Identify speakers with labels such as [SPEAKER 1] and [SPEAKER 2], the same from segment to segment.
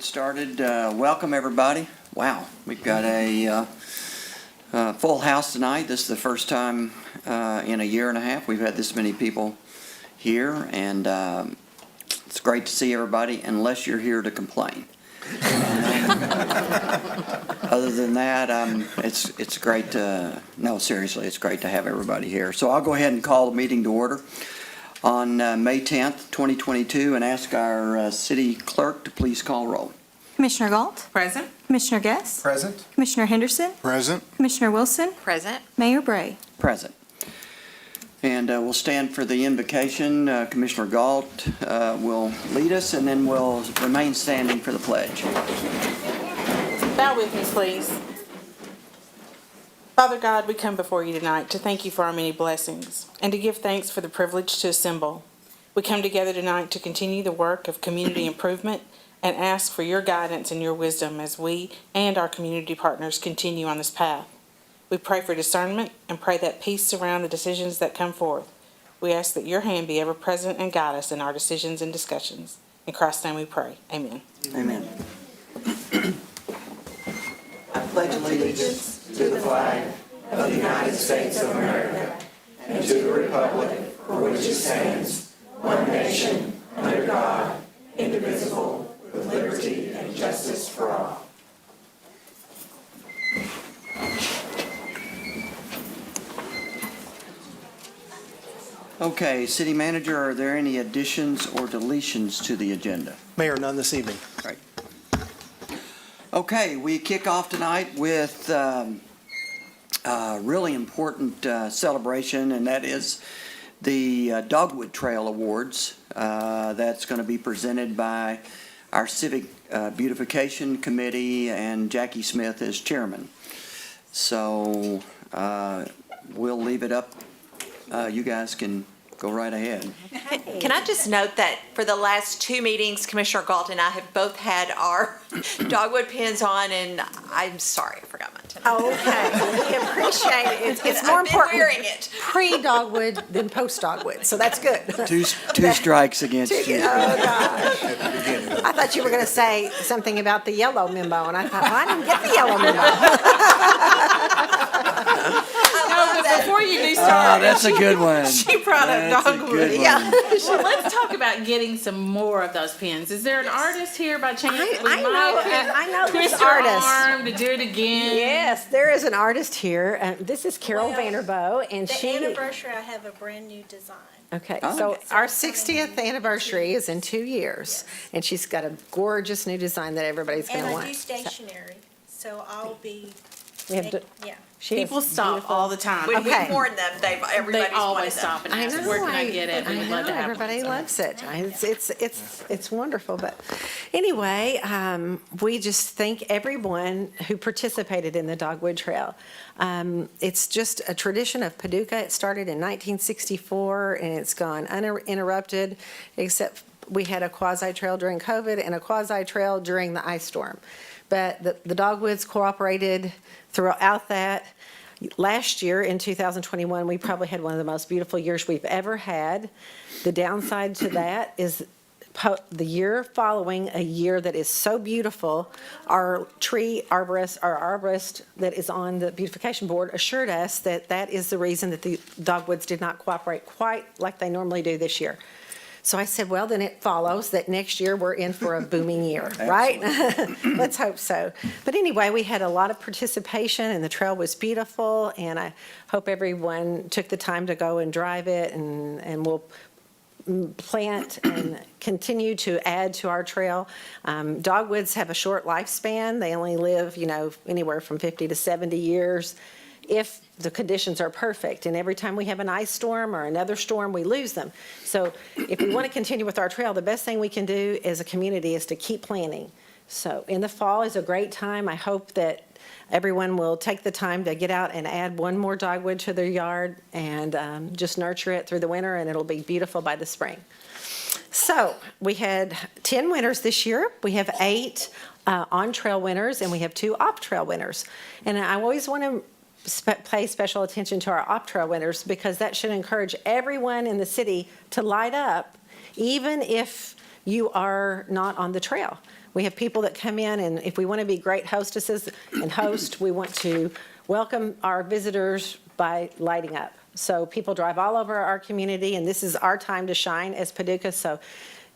[SPEAKER 1] get started. Welcome, everybody. Wow, we've got a full house tonight. This is the first time in a year and a half we've had this many people here, and it's great to see everybody, unless you're here to complain. Other than that, it's great to, no, seriously, it's great to have everybody here. So I'll go ahead and call the meeting to order on May 10th, 2022, and ask our city clerk to please call roll.
[SPEAKER 2] Commissioner Galt?
[SPEAKER 3] Present.
[SPEAKER 2] Commissioner Guess?
[SPEAKER 4] Present.
[SPEAKER 2] Commissioner Henderson?
[SPEAKER 4] Present.
[SPEAKER 2] Commissioner Wilson?
[SPEAKER 3] Present.
[SPEAKER 2] Mayor Bray?
[SPEAKER 1] Present. And we'll stand for the invocation. Commissioner Galt will lead us, and then we'll remain standing for the pledge.
[SPEAKER 3] Bow with me, please. Father God, we come before you tonight to thank you for our many blessings and to give thanks for the privilege to assemble. We come together tonight to continue the work of community improvement and ask for your guidance and your wisdom as we and our community partners continue on this path. We pray for discernment and pray that peace surround the decisions that come forth. We ask that your hand be ever present and guide us in our decisions and discussions. In Christ's name we pray. Amen.
[SPEAKER 1] Amen. I pledge allegiance to the flag of the United States of America and to the republic for which it stands, one nation, under God, indivisible, with liberty and justice for all. Okay, City Manager, are there any additions or deletions to the agenda?
[SPEAKER 4] Mayor, none this evening.
[SPEAKER 1] Great. Okay, we kick off tonight with a really important celebration, and that is the Dogwood Trail Awards. That's going to be presented by our Civic Beautification Committee and Jackie Smith as chairman. So we'll leave it up. You guys can go right ahead.
[SPEAKER 5] Can I just note that for the last two meetings, Commissioner Galt and I have both had our Dogwood pins on, and I'm sorry, I forgot mine tonight.
[SPEAKER 6] Okay, we appreciate it. It's more
[SPEAKER 5] I've been
[SPEAKER 6] important
[SPEAKER 5] wearing it.
[SPEAKER 6] pre-Dogwood than post-Dogwood, so that's good.
[SPEAKER 1] Two strikes against you.
[SPEAKER 6] Oh, gosh. I thought you were going to say something about the yellow memo, and I thought, well, I didn't get the yellow memo.
[SPEAKER 3] Before you do start,
[SPEAKER 1] That's a good one.
[SPEAKER 3] she brought up
[SPEAKER 1] That's a
[SPEAKER 3] Dogwood.
[SPEAKER 1] good one.
[SPEAKER 6] Yeah.
[SPEAKER 3] Well, let's talk about getting some more of those pins. Is there an artist here by chance?
[SPEAKER 6] I know this
[SPEAKER 3] Twist your
[SPEAKER 6] artist.
[SPEAKER 3] arm to do it again.
[SPEAKER 6] Yes, there is an artist here. This is Carol Vanderboe, and
[SPEAKER 7] The
[SPEAKER 6] she.
[SPEAKER 7] anniversary, I have a brand new design.
[SPEAKER 6] Okay,
[SPEAKER 1] Oh.
[SPEAKER 6] so our 60th anniversary is in 2 years, and she's got a gorgeous new design that everybody's going
[SPEAKER 7] And
[SPEAKER 6] to
[SPEAKER 7] I
[SPEAKER 6] want.
[SPEAKER 7] do stationery, so I'll be,
[SPEAKER 6] We have to-
[SPEAKER 7] yeah.
[SPEAKER 6] she has
[SPEAKER 3] People stop
[SPEAKER 6] beautiful-
[SPEAKER 3] all the time.
[SPEAKER 5] When
[SPEAKER 6] Okay.
[SPEAKER 5] we warn them,
[SPEAKER 3] They
[SPEAKER 5] everybody's wanted
[SPEAKER 3] always
[SPEAKER 5] them.
[SPEAKER 3] stop and
[SPEAKER 6] I
[SPEAKER 3] ask,
[SPEAKER 6] know,
[SPEAKER 3] where can I get it? We would love to have
[SPEAKER 6] everybody
[SPEAKER 3] one.
[SPEAKER 6] loves it. It's wonderful. But anyway, we just thank everyone who participated in the Dogwood Trail. It's just a tradition of Paducah. It started in 1964, and it's gone uninterrupted, except we had a quasi-trail during COVID and a quasi-trail during the ice storm. But the Dogwoods cooperated throughout that. Last year, in 2021, we probably had one of the most beautiful years we've ever had. The downside to that is the year following a year that is so beautiful, our arborist that is on the beautification board assured us that that is the reason that the Dogwoods did not cooperate quite like they normally do this year. So I said, well, then it follows that next year we're in for a booming year, right? Let's hope so. But anyway, we had a lot of participation, and the trail was beautiful, and I hope everyone took the time to go and drive it, and we'll plant and continue to add to our trail. Dogwoods have a short lifespan. They only live, anywhere from 50 to 70 years. If the conditions are perfect, and every time we have an ice storm or another storm, we lose them. So if we want to continue with our trail, the best thing we can do as a community is to keep planting. So in the fall is a great time. I hope that everyone will take the time to get out and add one more dogwood to their yard and just nurture it through the winter, and it'll be beautiful by the spring. So we had 10 winners this year. We have 8 on-trail winners, and we have 2 off-trail winners. And I always want to pay special attention to our off-trail winners, because that should encourage everyone in the city to light up, even if you are not on the trail. We have people that come in, and if we want to be great hostesses and host, we want to welcome our visitors by lighting up. So people drive all over our community, and this is our time to shine as Paducah. So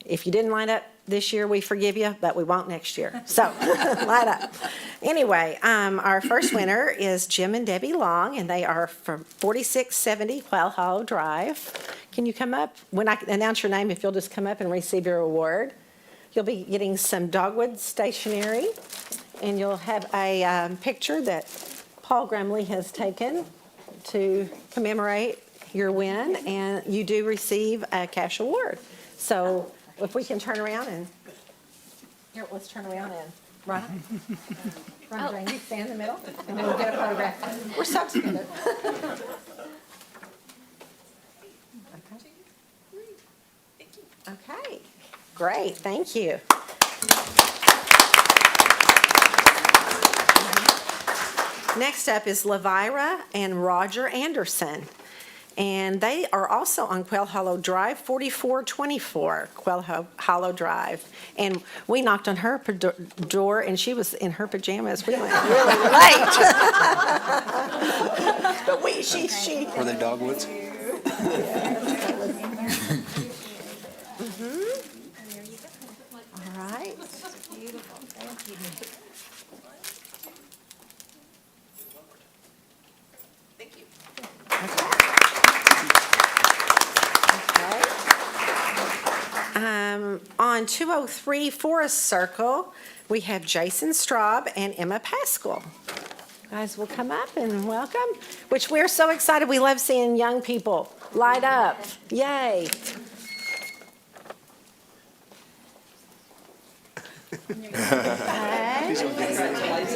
[SPEAKER 6] if you didn't light up this year, we forgive you, but we won't next year. So light up. Anyway, our first winner is Jim and Debbie Long, and they are from 4670 Quail Hollow Drive. Can you come up? When I announce your name, if you'll just come up and receive your award. You'll be getting some Dogwood stationery, and you'll have a picture that Paul Grumley has taken to commemorate your win, and you do receive a cash award. So if we can turn around and, here, let's turn around and run. Run, Jane, you stand in the middle, and we'll get a photograph. We're stuck together. Okay, great, thank you. Next up is Levira and Roger Anderson. And they are also on Quail Hollow Drive, 4424 Quail Hollow Drive. And we knocked on her door, and she was in her pajamas. We went really late. But she.
[SPEAKER 4] Were they dogwoods?
[SPEAKER 6] All right.
[SPEAKER 7] Beautiful, thank you. On 203 Forest Circle, we have Jason Straub and Emma Pascal. You guys will come up and welcome, which we're so excited. We love seeing young people light up. Yay. Okay.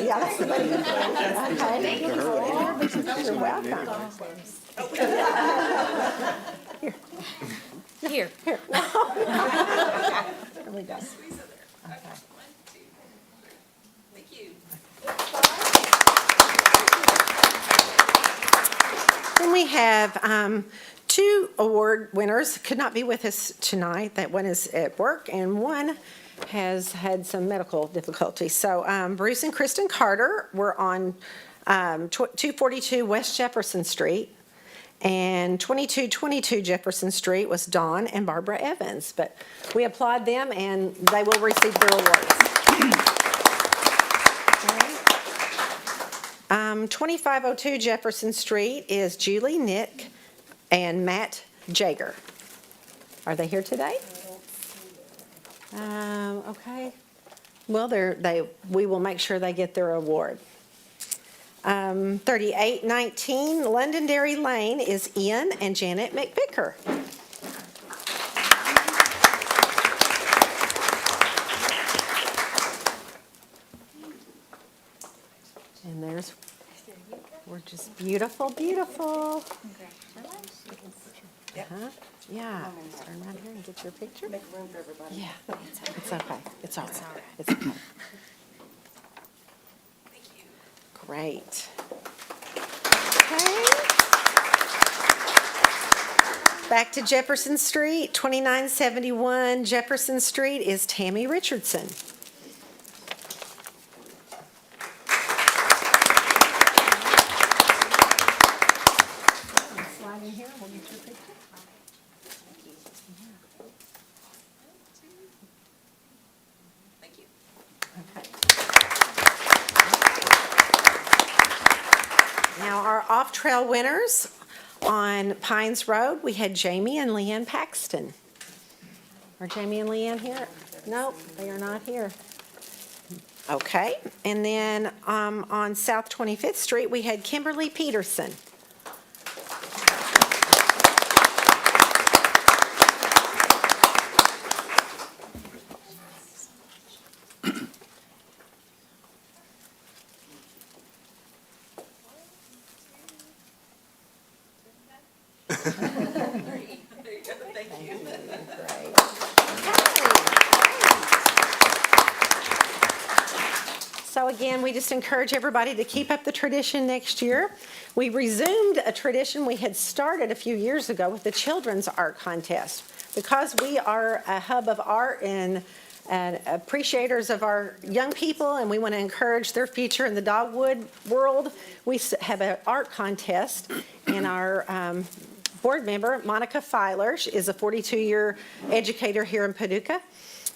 [SPEAKER 7] Yeah, that's the buddy. Okay. You're welcome. Here. Here we go. Okay.
[SPEAKER 5] Thank you.
[SPEAKER 6] Then we have two award winners, could not be with us tonight. That one is at work, and one has had some medical difficulties. So Bruce and Kristen Carter were on 242 West Jefferson Street. And 2222 Jefferson Street was Dawn and Barbara Evans. But we applaud them, and they will receive their awards. 2502 Jefferson Street is Julie Nick and Matt Jager. Are they here today? Okay. Well, we will make sure they get their award. 3819 Londonderry Lane is Ian and Janet McVicker. And we're just beautiful, beautiful. Yeah. Turn around here and get your picture. Make room for everybody. Yeah, it's okay. It's all right. It's okay. Great. Okay. Back to Jefferson Street, 2971 Jefferson Street is Tammy Richardson. Slide in here, we'll get your picture.
[SPEAKER 5] Thank you.
[SPEAKER 6] Okay. Now, our off-trail winners on Pines Road, we had Jamie and Leanne Paxton. Are Jamie and Leanne here? Nope, they are not here. Okay, and then on South 25th Street, we had Kimberly Peterson. So again, we just encourage everybody to keep up the tradition next year. We resumed a tradition we had started a few years ago with the Children's Art Contest.
[SPEAKER 7] because we are a hub of art and appreciators of our young people, and we want to encourage their future in the dogwood world, we have an art contest, and our board member, Monica Filer, is a 42-year educator here in Paducah,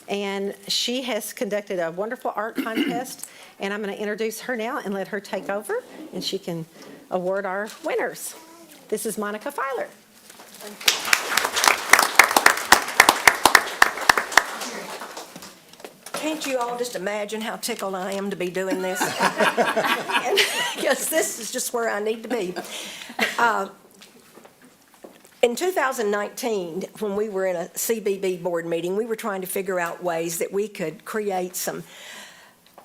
[SPEAKER 7] and she has conducted a wonderful art contest, and I'm going to introduce her now and let her take over, and she can award our winners. This is Monica Filer.
[SPEAKER 4] Can't you all just imagine how tickled I am to be doing this? Because this is just where I need to be. In 2019, when we were in a CBB board meeting, we were trying to figure out ways that we could create some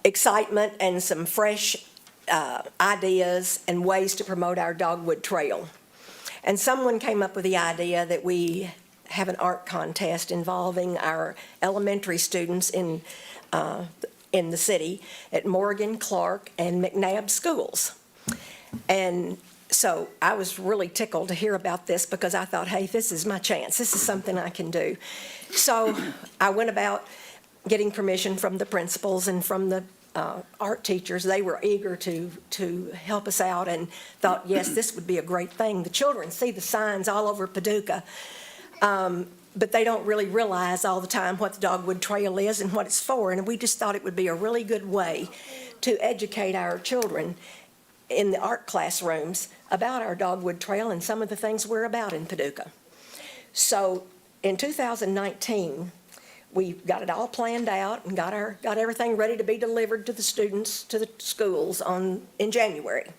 [SPEAKER 4] excitement and some fresh ideas and ways to promote our Dogwood Trail. And someone came up with the idea that we have an art contest involving our elementary students in the city at Morgan, Clark, and McNabb schools. And so I was really tickled to hear about this because I thought, hey, this is my chance. This is something I can do. So I went about getting permission from the principals and from the art teachers. They were eager to help us out and thought, yes, this would be a great thing. The children see the signs all over Paducah, but they don't really realize all the time what the Dogwood Trail is and what it's for. And we just thought it would be a really good way to educate our children in the art classrooms about our Dogwood Trail and some of the things we're about in Paducah. So in 2019, we got it all planned out and got everything ready to be delivered to the students, to the schools in January.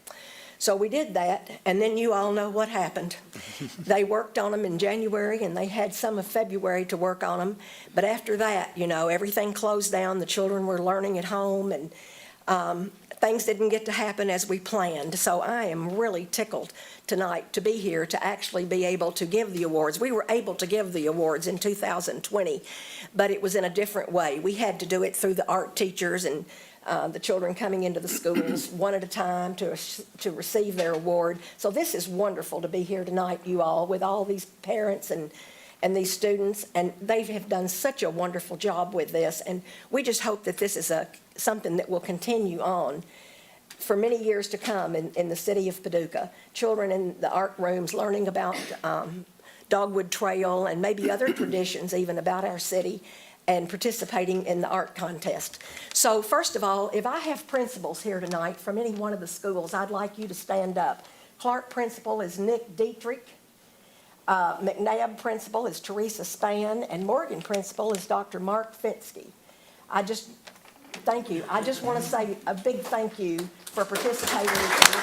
[SPEAKER 4] So we did that, and then you all know what happened. They worked on them in January, and they had some of February to work on them. But after that, everything closed down. The children were learning at home, and things didn't get to happen as we planned. So I am really tickled tonight to be here to actually be able to give the awards. We were able to give the awards in 2020, but it was in a different way. We had to do it through the art teachers and the children coming into the schools one at a time to receive their award. So this is wonderful to be here tonight, you all, with all these parents and these students, and they have done such a wonderful job with this, and we just hope that this is something that will continue on for many years to come in the city of Paducah. Children in the art rooms learning about Dogwood Trail and maybe other traditions even about our city, and participating in the art contest. So first of all, if I have principals here tonight from any one of the schools, I'd like you to stand up. Clark principal is Nick Dietrich. McNabb principal is Teresa Spann, and Morgan principal is Dr. Mark Finsky. Thank you. I just want to say a big thank you for participating in this.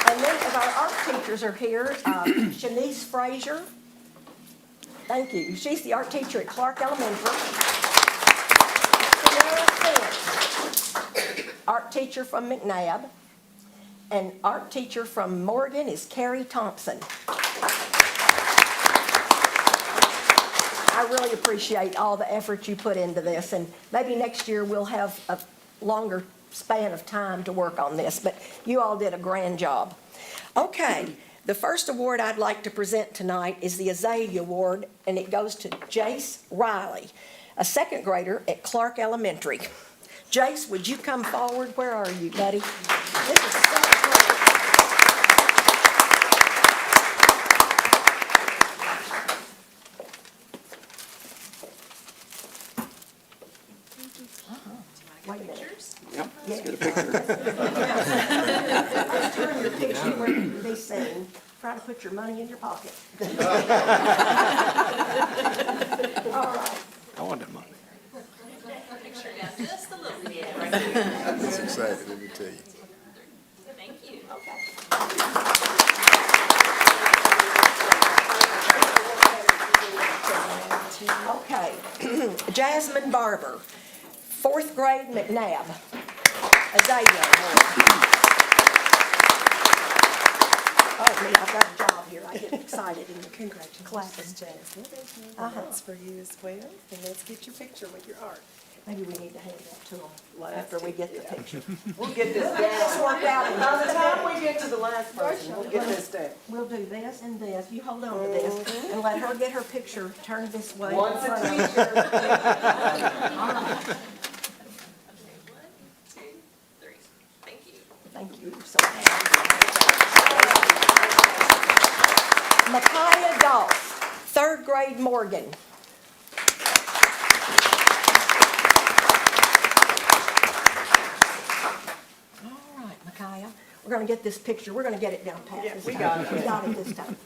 [SPEAKER 4] And then if our art teachers are here, Shanice Frazier. Thank you. She's the art teacher at Clark Elementary. Sarah Fentz, art teacher from McNabb. And art teacher from Morgan is Carrie Thompson. I really appreciate all the effort you put into this, and maybe next year we'll have a longer span of time to work on this, but you all did a grand job. Okay, the first award I'd like to present tonight is the Azalea Award, and it goes to Jace Riley, a second grader at Clark Elementary. Jace, would you come forward? Where are you, buddy? This is so great. Wait a minute.
[SPEAKER 1] Yep, let's get a picture.
[SPEAKER 4] Turn your picture where you can be seen. Try to put your money in your pocket. All right.
[SPEAKER 8] I want that money.
[SPEAKER 5] Picture down just a little bit.
[SPEAKER 8] That's exciting, let me tell you.
[SPEAKER 5] Thank you.
[SPEAKER 4] Okay. Jasmine Barber, 4th grade McNabb. Azalea Award. Oh, me, I've got a job here. I get excited in the
[SPEAKER 9] Congratulations, Jasmine. That's for you as well. And let's get your picture with your art.
[SPEAKER 4] Maybe we need to hand that to them after we get the picture.
[SPEAKER 9] We'll get this
[SPEAKER 4] This
[SPEAKER 9] down.
[SPEAKER 4] worked out in
[SPEAKER 9] By the
[SPEAKER 4] just a
[SPEAKER 9] time
[SPEAKER 4] minute.
[SPEAKER 9] we get to the last person, we'll get this down.
[SPEAKER 4] We'll do this and this. You hold on to this and let her get her picture turned this way. in
[SPEAKER 9] Once a
[SPEAKER 4] front of her.
[SPEAKER 9] teacher.
[SPEAKER 4] Thank you so much. Micaiah Goff, third grade Morgan. All right, Micaiah, we're gonna get this picture, we're gonna get it down pat this time.
[SPEAKER 9] we got it.
[SPEAKER 4] We got it this time.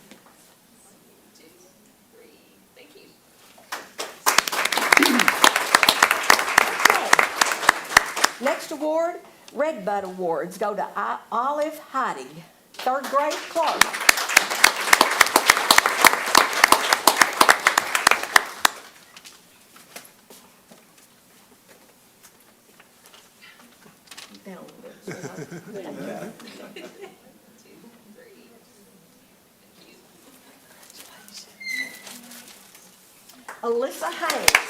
[SPEAKER 4] Next award, Redbud Awards, go to Olive Heidi, third grade Clark. Down a little bit. Alyssa Haynes.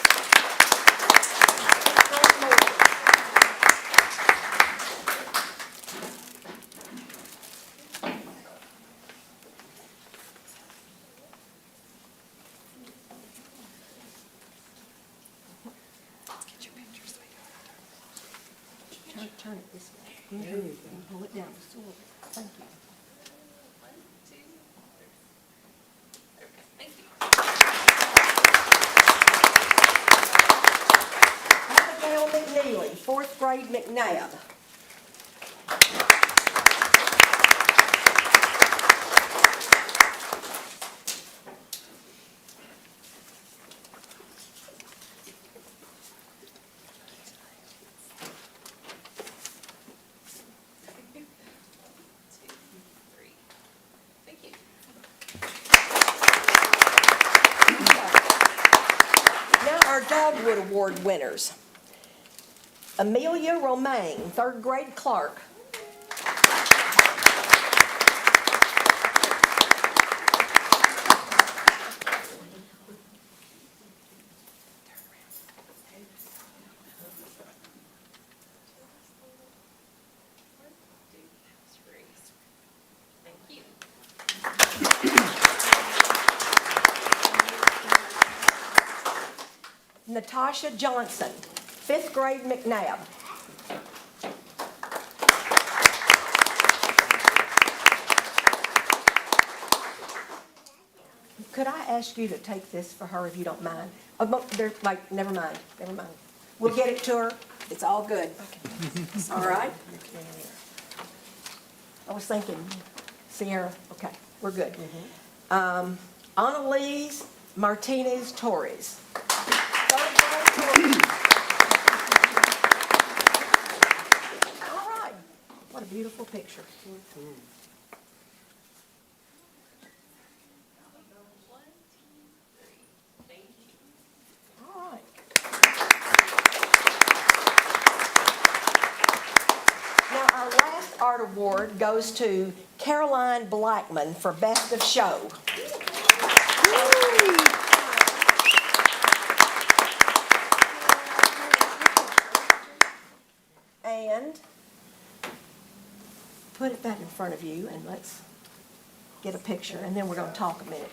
[SPEAKER 4] Turn it this way. There you go. Pull it down just a little bit. Thank you. Abigail McNeely, fourth grade McNabb. Now our Dogwood Award winners. Amelia Romaine, third grade Clark. Natasha Johnson, fifth grade McNabb. Could I ask you to take this for her if you don't mind? Never mind. We'll get it to her. It's all good. All right? I was thinking Sierra. Okay, we're good. Annalise Martinez Torres. All right. What a beautiful picture. All right. Now, our last art award goes to Caroline Blackmon for Best of Show. And put it back in front of you and let's get a picture and then we're going to talk a minute.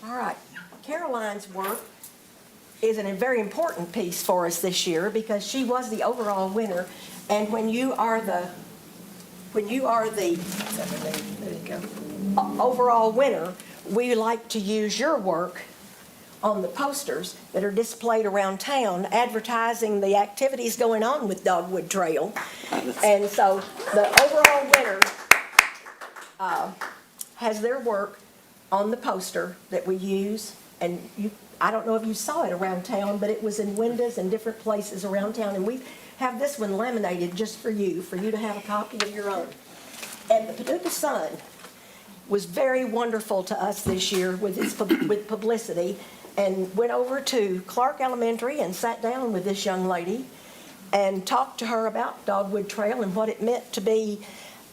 [SPEAKER 4] All right. Caroline's work is a very important piece for us this year because she was the overall winner. And when you are the overall winner, we like to use your work on the posters that are displayed around town advertising the activities going on with Dogwood Trail. And so the overall winner has their work on the poster that we use. And I don't know if you saw it around town, but it was in windows and different places around town. And we have this one laminated just for you to have a copy of your own. And the Paducah Sun was very wonderful to us this year with publicity, and went over to Clark Elementary and sat down with this young lady and talked to her about Dogwood Trail and what it meant to be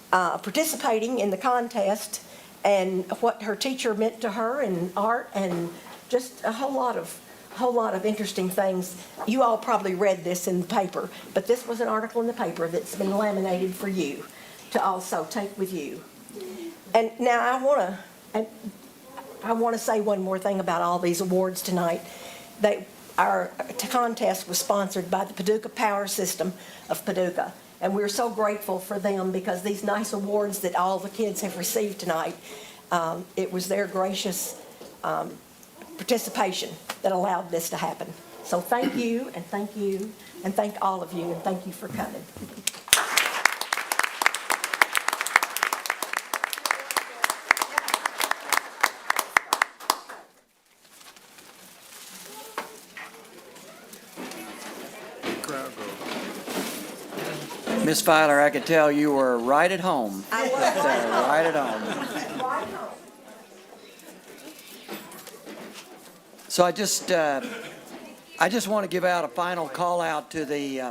[SPEAKER 4] participating in the contest and what her teacher meant to her and art and just a whole lot of interesting things. You all probably read this in the paper, but this was an article in the paper that's been laminated for you to also take with you. And now I want to say one more thing about all these awards tonight. Our contest was sponsored by the Paducah Power System of Paducah, and we're so grateful for them because these nice awards that all the kids have received tonight, it was their gracious participation that allowed this to happen. So thank you, and thank you, and thank all of you, and thank you for coming.
[SPEAKER 8] Crowd goes.
[SPEAKER 1] Miss Filer, I could tell you were right at home.
[SPEAKER 4] I was
[SPEAKER 1] Right at home.
[SPEAKER 4] right home.
[SPEAKER 1] So I just want to give out a final call out to the,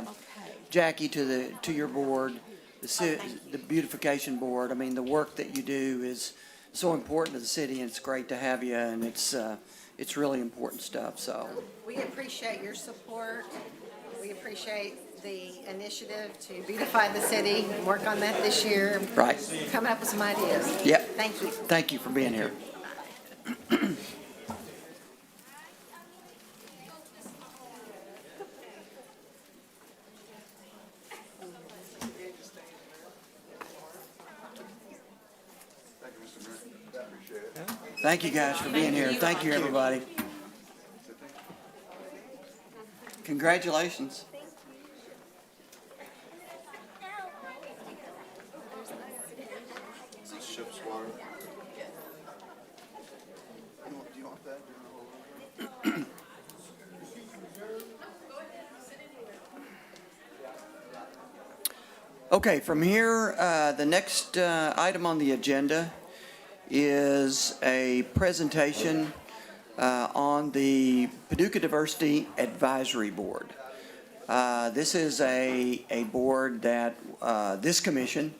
[SPEAKER 1] Jackie, to your board, the beautification board. I mean, the work that you do is so important to the city, and it's great to have you, and it's really important stuff, so.
[SPEAKER 7] We appreciate your support. We appreciate the initiative to beautify the city, work on that this year.
[SPEAKER 1] Right.
[SPEAKER 7] Come up with some ideas.
[SPEAKER 1] Yep.
[SPEAKER 7] Thank you.
[SPEAKER 1] Thank you for being here. Thank you guys for being here. Thank you, everybody. Congratulations.
[SPEAKER 8] Is this ship's water? You want that?
[SPEAKER 1] Okay, from here, the next item on the agenda is a presentation on the Paducah Diversity Advisory Board. This is a board that this commission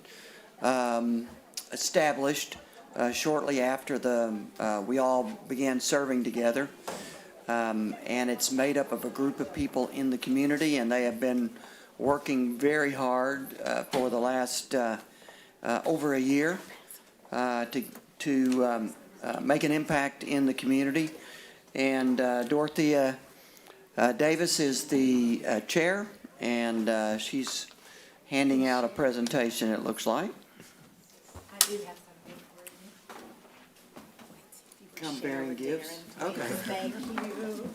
[SPEAKER 1] established shortly after we all began serving together. And it's made up of a group of people in the community, and they have been working very hard for the last over a year to make an impact in the community. And Dorothea Davis is the chair, and she's handing out a presentation, it looks like.
[SPEAKER 10] I do have something for you.
[SPEAKER 1] Come bearing gifts. Okay.
[SPEAKER 10] Thank you.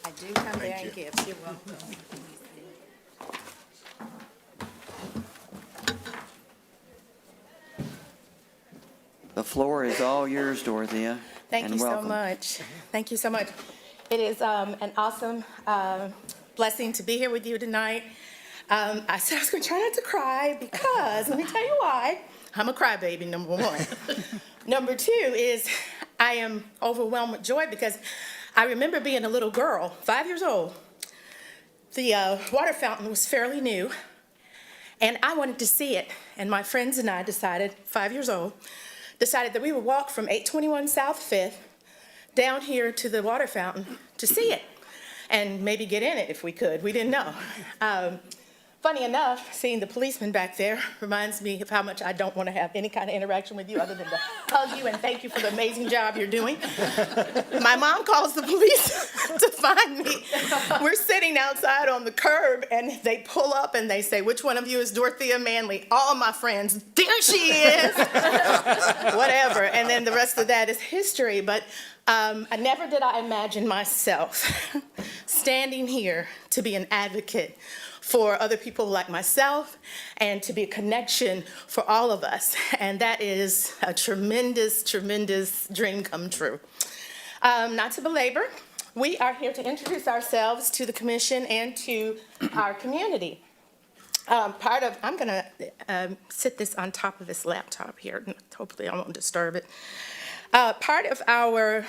[SPEAKER 10] I do come bearing gifts. You're welcome.
[SPEAKER 1] The floor is all yours, Dorothea.
[SPEAKER 10] Thank
[SPEAKER 1] and
[SPEAKER 10] you so
[SPEAKER 1] welcome.
[SPEAKER 10] much. Thank you so much. It is an awesome blessing to be here with you tonight. I said I was going to try not to cry because, let me tell you why. I'm a crybaby, number one. Number two is I am overwhelmed with joy because I remember being a little girl, 5 years old. The water fountain was fairly new, and I wanted to see it. And my friends and I decided, 5 years old, decided that we would walk from 821 South 5th down here to the water fountain to see it and maybe get in it if we could. We didn't know. Funny enough, seeing the policeman back there reminds me of how much I don't want to have any kind of interaction with you other than to hug you and thank you for the amazing job you're doing. My mom calls the police to find me. We're sitting outside on the curb, and they pull up and they say, "Which one of you is Dorothea Manley?" All my friends, "There she is!" Whatever. And then the rest of that is history. But never did I imagine myself standing here to be an advocate for other people like myself and to be a connection for all of us. And that is a tremendous, tremendous dream come true. Not to belabor, we are here to introduce ourselves to the commission and to our community. I'm gonna sit this on top of this laptop here. Hopefully I won't disturb it. Part of our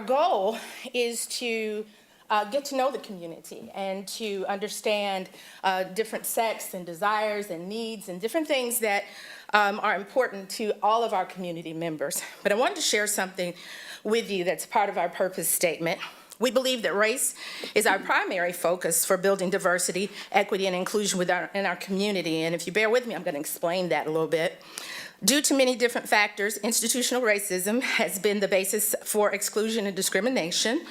[SPEAKER 10] goal is to get to know the community and to understand different sects and desires and needs and different things that are important to all of our community members. But I wanted to share something with you that's part of our purpose statement. We believe that race is our primary focus for building diversity, equity, and inclusion in our community. And if you bear with me, I'm going to explain that a little bit. Due to many different factors, institutional racism has been the basis for exclusion and discrimination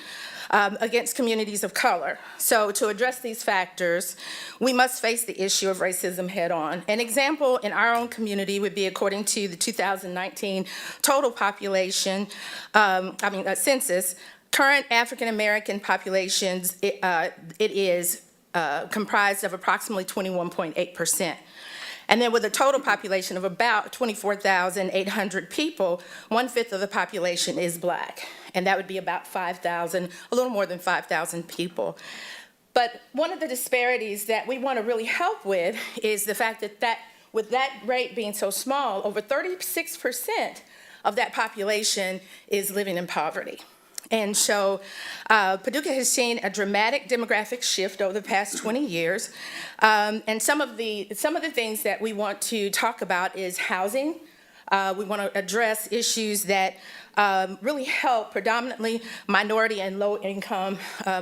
[SPEAKER 10] against communities of color. So to address these factors, we must face the issue of racism head on. An example in our own community would be according to the 2019 total population, census, current African American populations, it is comprised of approximately 21.8%. And then with a total population of about 24,800 people, 1/5 of the population is Black. And that would be about 5,000, a little more than 5,000 people. But one of the disparities that we want to really help with is the fact that with that rate being so small, over 36% of that population is living in poverty. And so Paducah has seen a dramatic demographic shift over the past 20 years. And some of the things that we want to talk about is housing. We want to address issues that really help predominantly minority and low-income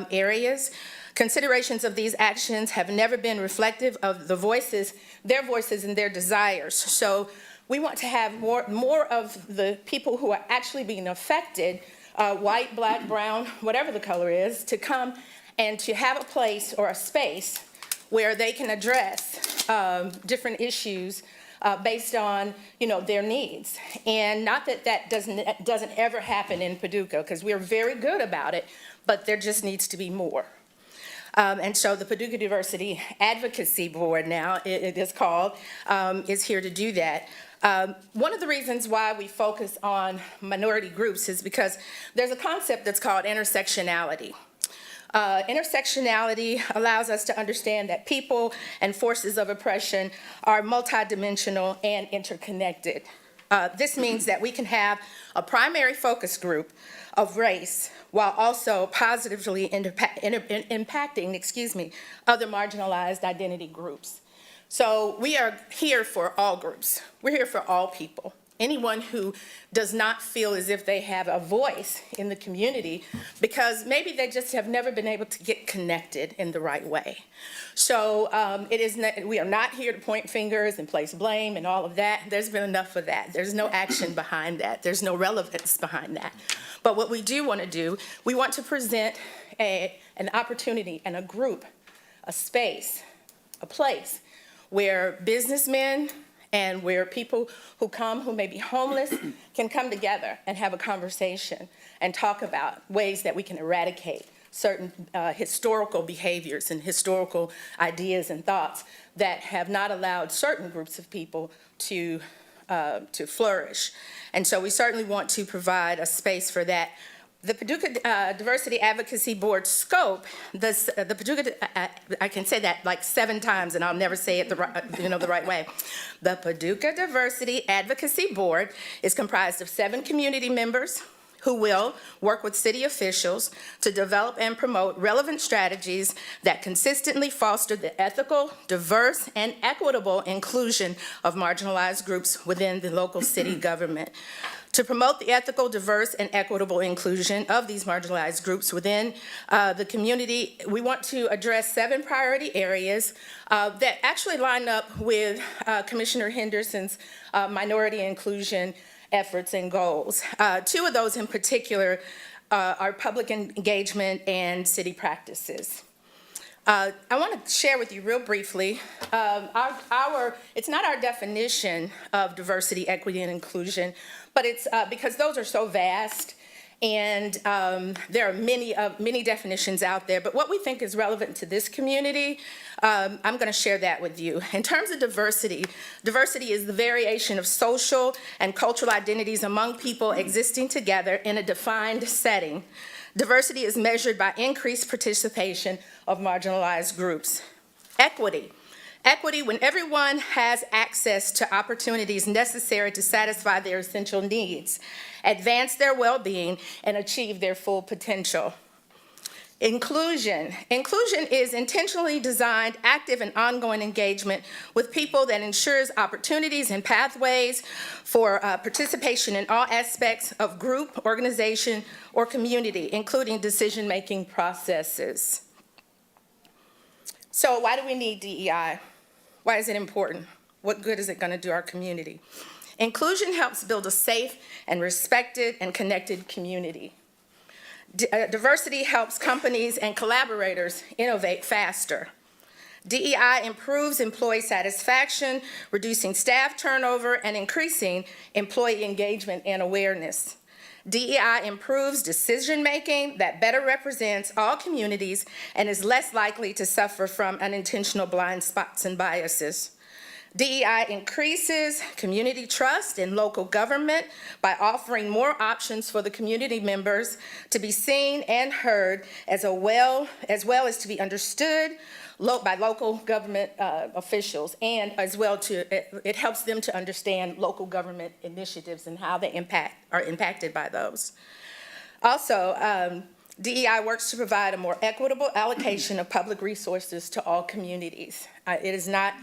[SPEAKER 10] areas. Considerations of these actions have never been reflective of their voices and their desires. So we want to have more of the people who are actually being affected, white, Black, brown, whatever the color is, to come and to have a place or a space where they can address different issues based on, their needs. And not that doesn't ever happen in Paducah, because we're very good about it, but there just needs to be more. And so the Paducah Diversity Advocacy Board now, it is called, is here to do that. One of the reasons why we focus on minority groups is because there's a concept that's called intersectionality. Intersectionality allows us to understand that people and forces of oppression are multidimensional and interconnected. This means that we can have a primary focus group of race while also positively impacting, other marginalized identity groups. So we are here for all groups. We're here for all people. Anyone who does not feel as if they have a voice in the community because maybe they just have never been able to get connected in the right way. So we are not here to point fingers and place blame and all of that. There's been enough of that. There's no action behind that. There's no relevance behind that. But what we do want to do, we want to present an opportunity and a group, a space, a place where businessmen and where people who may be homeless can come together and have a conversation and talk about ways that we can eradicate certain historical behaviors and historical ideas and thoughts that have not allowed certain groups of people to flourish. And so we certainly want to provide a space for that. The Paducah Diversity Advocacy Board scope, the Paducah, I can say that like 7 times and I'll never say it the right way. The Paducah Diversity Advocacy Board is comprised of 7 community members who will work with city officials to develop and promote relevant strategies that consistently foster the ethical, diverse, and equitable inclusion of marginalized groups within the local city government. To promote the ethical, diverse, and equitable inclusion of these marginalized groups within the community, we want to address 7 priority areas that actually line up with Commissioner Henderson's minority inclusion efforts and goals. 2 of those in particular are public engagement and city practices. I want to share with you real briefly, it's not our definition of diversity, equity, and inclusion, but it's because those are so vast and there are many definitions out there, but what we think is relevant to this community, I'm going to share that with you. In terms of diversity, diversity is the variation of social and cultural identities among people existing together in a defined setting. Diversity is measured by increased participation of marginalized groups. Equity. Equity, when everyone has access to opportunities necessary to satisfy their essential needs, advance their well-being, and achieve their full potential. Inclusion. Inclusion is intentionally designed, active, and ongoing engagement with people that ensures opportunities and pathways for participation in all aspects of group, organization, or community, including decision-making processes. So why do we need DEI? Why is it important? What good is it going to do our community? Inclusion helps build a safe and respected and connected community. Diversity helps companies and collaborators innovate faster. DEI improves employee satisfaction, reducing staff turnover, and increasing employee engagement and awareness. DEI improves decision-making that better represents all communities and is less likely to suffer from unintentional blind spots and biases. DEI increases community trust in local government by offering more options for the community members to be seen and heard as well as to be understood by local government officials, and as well it helps them to understand local government initiatives and how they are impacted by those. Also, DEI works to provide a more equitable allocation of public resources to all communities. It is not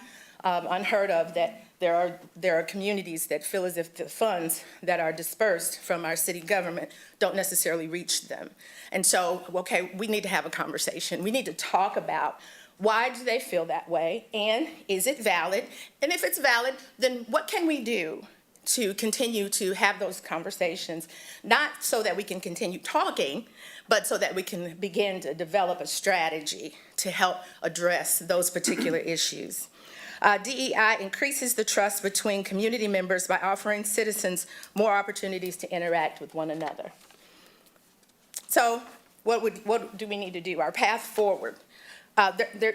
[SPEAKER 10] unheard of that there are communities that feel as if the funds that are dispersed from our city government don't necessarily reach them. And so, okay, we need to have a conversation. We need to talk about why do they feel that way, and is it valid? And if it's valid, then what can we do to continue to have those conversations, not so that we can continue talking, but so that we can begin to develop a strategy to help address those particular issues. DEI increases the trust between community members by offering citizens more opportunities to interact with one another. So what do we need to do? Our path forward.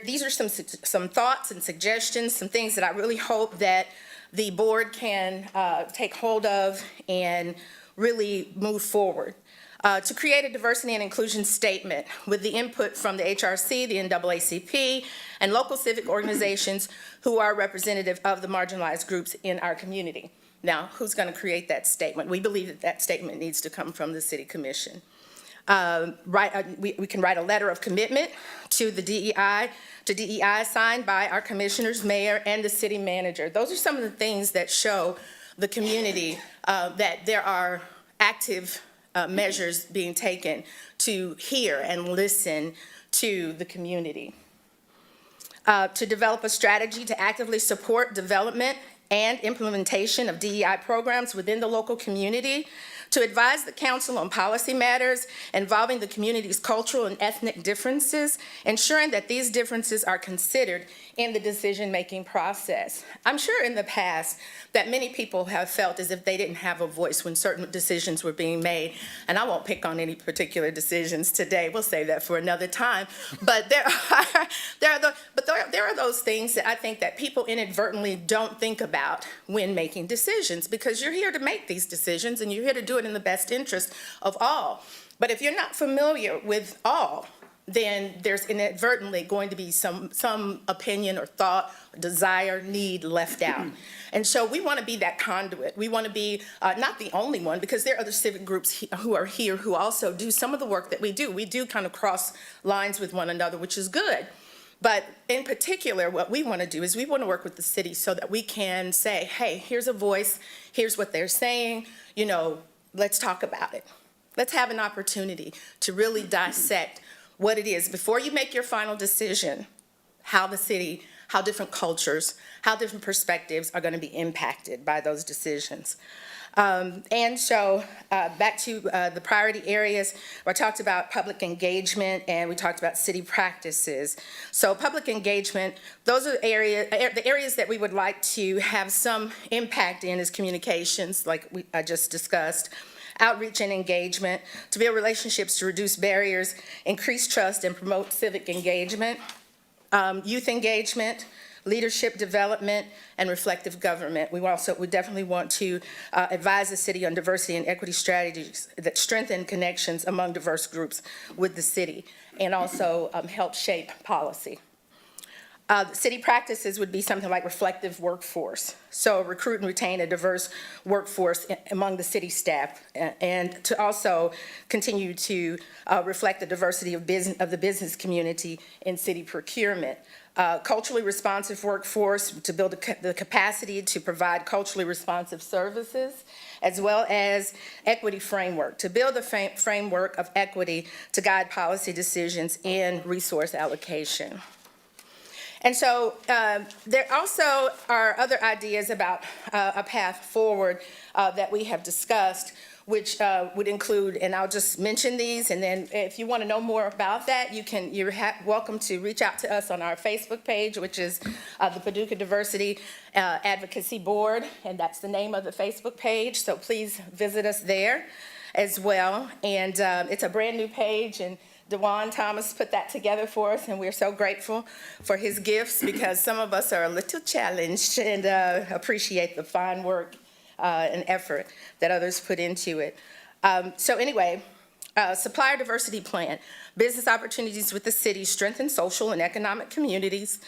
[SPEAKER 10] These are some thoughts and suggestions, some things that I really hope that the board can take hold of and really move forward. To create a diversity and inclusion statement with the input from the HRC, the NAACP, and local civic organizations who are representative of the marginalized groups in our community. Now, who's going to create that statement? We believe that that statement needs to come from the City Commission. We can write a letter of commitment to the DEI signed by our commissioners, mayor, and the city manager. Those are some of the things that show the community that there are active measures being taken to hear and listen to the community. To develop a strategy to actively support development and implementation of DEI programs within the local community, to advise the council on policy matters involving the community's cultural and ethnic differences, ensuring that these differences are considered in the decision-making process. I'm sure in the past that many people have felt as if they didn't have a voice when certain decisions were being made, and I won't pick on any particular decisions today. We'll save that for another time. But there are those things that I think that people inadvertently don't think about when making decisions, because you're here to make these decisions and you're here to do it in the best interest of all. But if you're not familiar with all, then there's inadvertently going to be some opinion or thought, desire, need left out. And so we want to be that conduit. We want to be not the only one, because there are other civic groups who are here who also do some of the work that we do. We do kind of cross lines with one another, which is good. But in particular, what we want to do is we want to work with the city so that we can say, hey, here's a voice, here's what they're saying, let's talk about it. Let's have an opportunity to really dissect what it is before you make your final decision, how the city, how different cultures, how different perspectives are going to be impacted by those decisions. And so back to the priority areas, where I talked about public engagement and we talked about city practices. So public engagement, those are the areas that we would like to have some impact in is communications, like I just discussed. Outreach and engagement, to build relationships to reduce barriers, increase trust, and promote civic engagement. Youth engagement, leadership development, and reflective government. We definitely want to advise the city on diversity and equity strategies that strengthen connections among diverse groups with the city, and also help shape policy. City practices would be something like reflective workforce. So recruit and retain a diverse workforce among the city staff, and to also continue to reflect the diversity of the business community in city procurement. Culturally responsive workforce to build the capacity to provide culturally responsive services, as well as equity framework, to build a framework of equity to guide policy decisions and resource allocation. And so there also are other ideas about a path forward that we have discussed, which would include, and I'll just mention these, and then if you want to know more about that, you're welcome to reach out to us on our Facebook page, which is the Paducah Diversity Advocacy Board, and that's the name of the Facebook page, so please visit us there as well. And it's a brand new page, and DeJuan Thomas put that together for us, and we're so grateful for his gifts, because some of us are a little challenged and appreciate the fine work and effort that others put into it. So anyway, supplier diversity plan, business opportunities with the city, strengthen social and economic communities,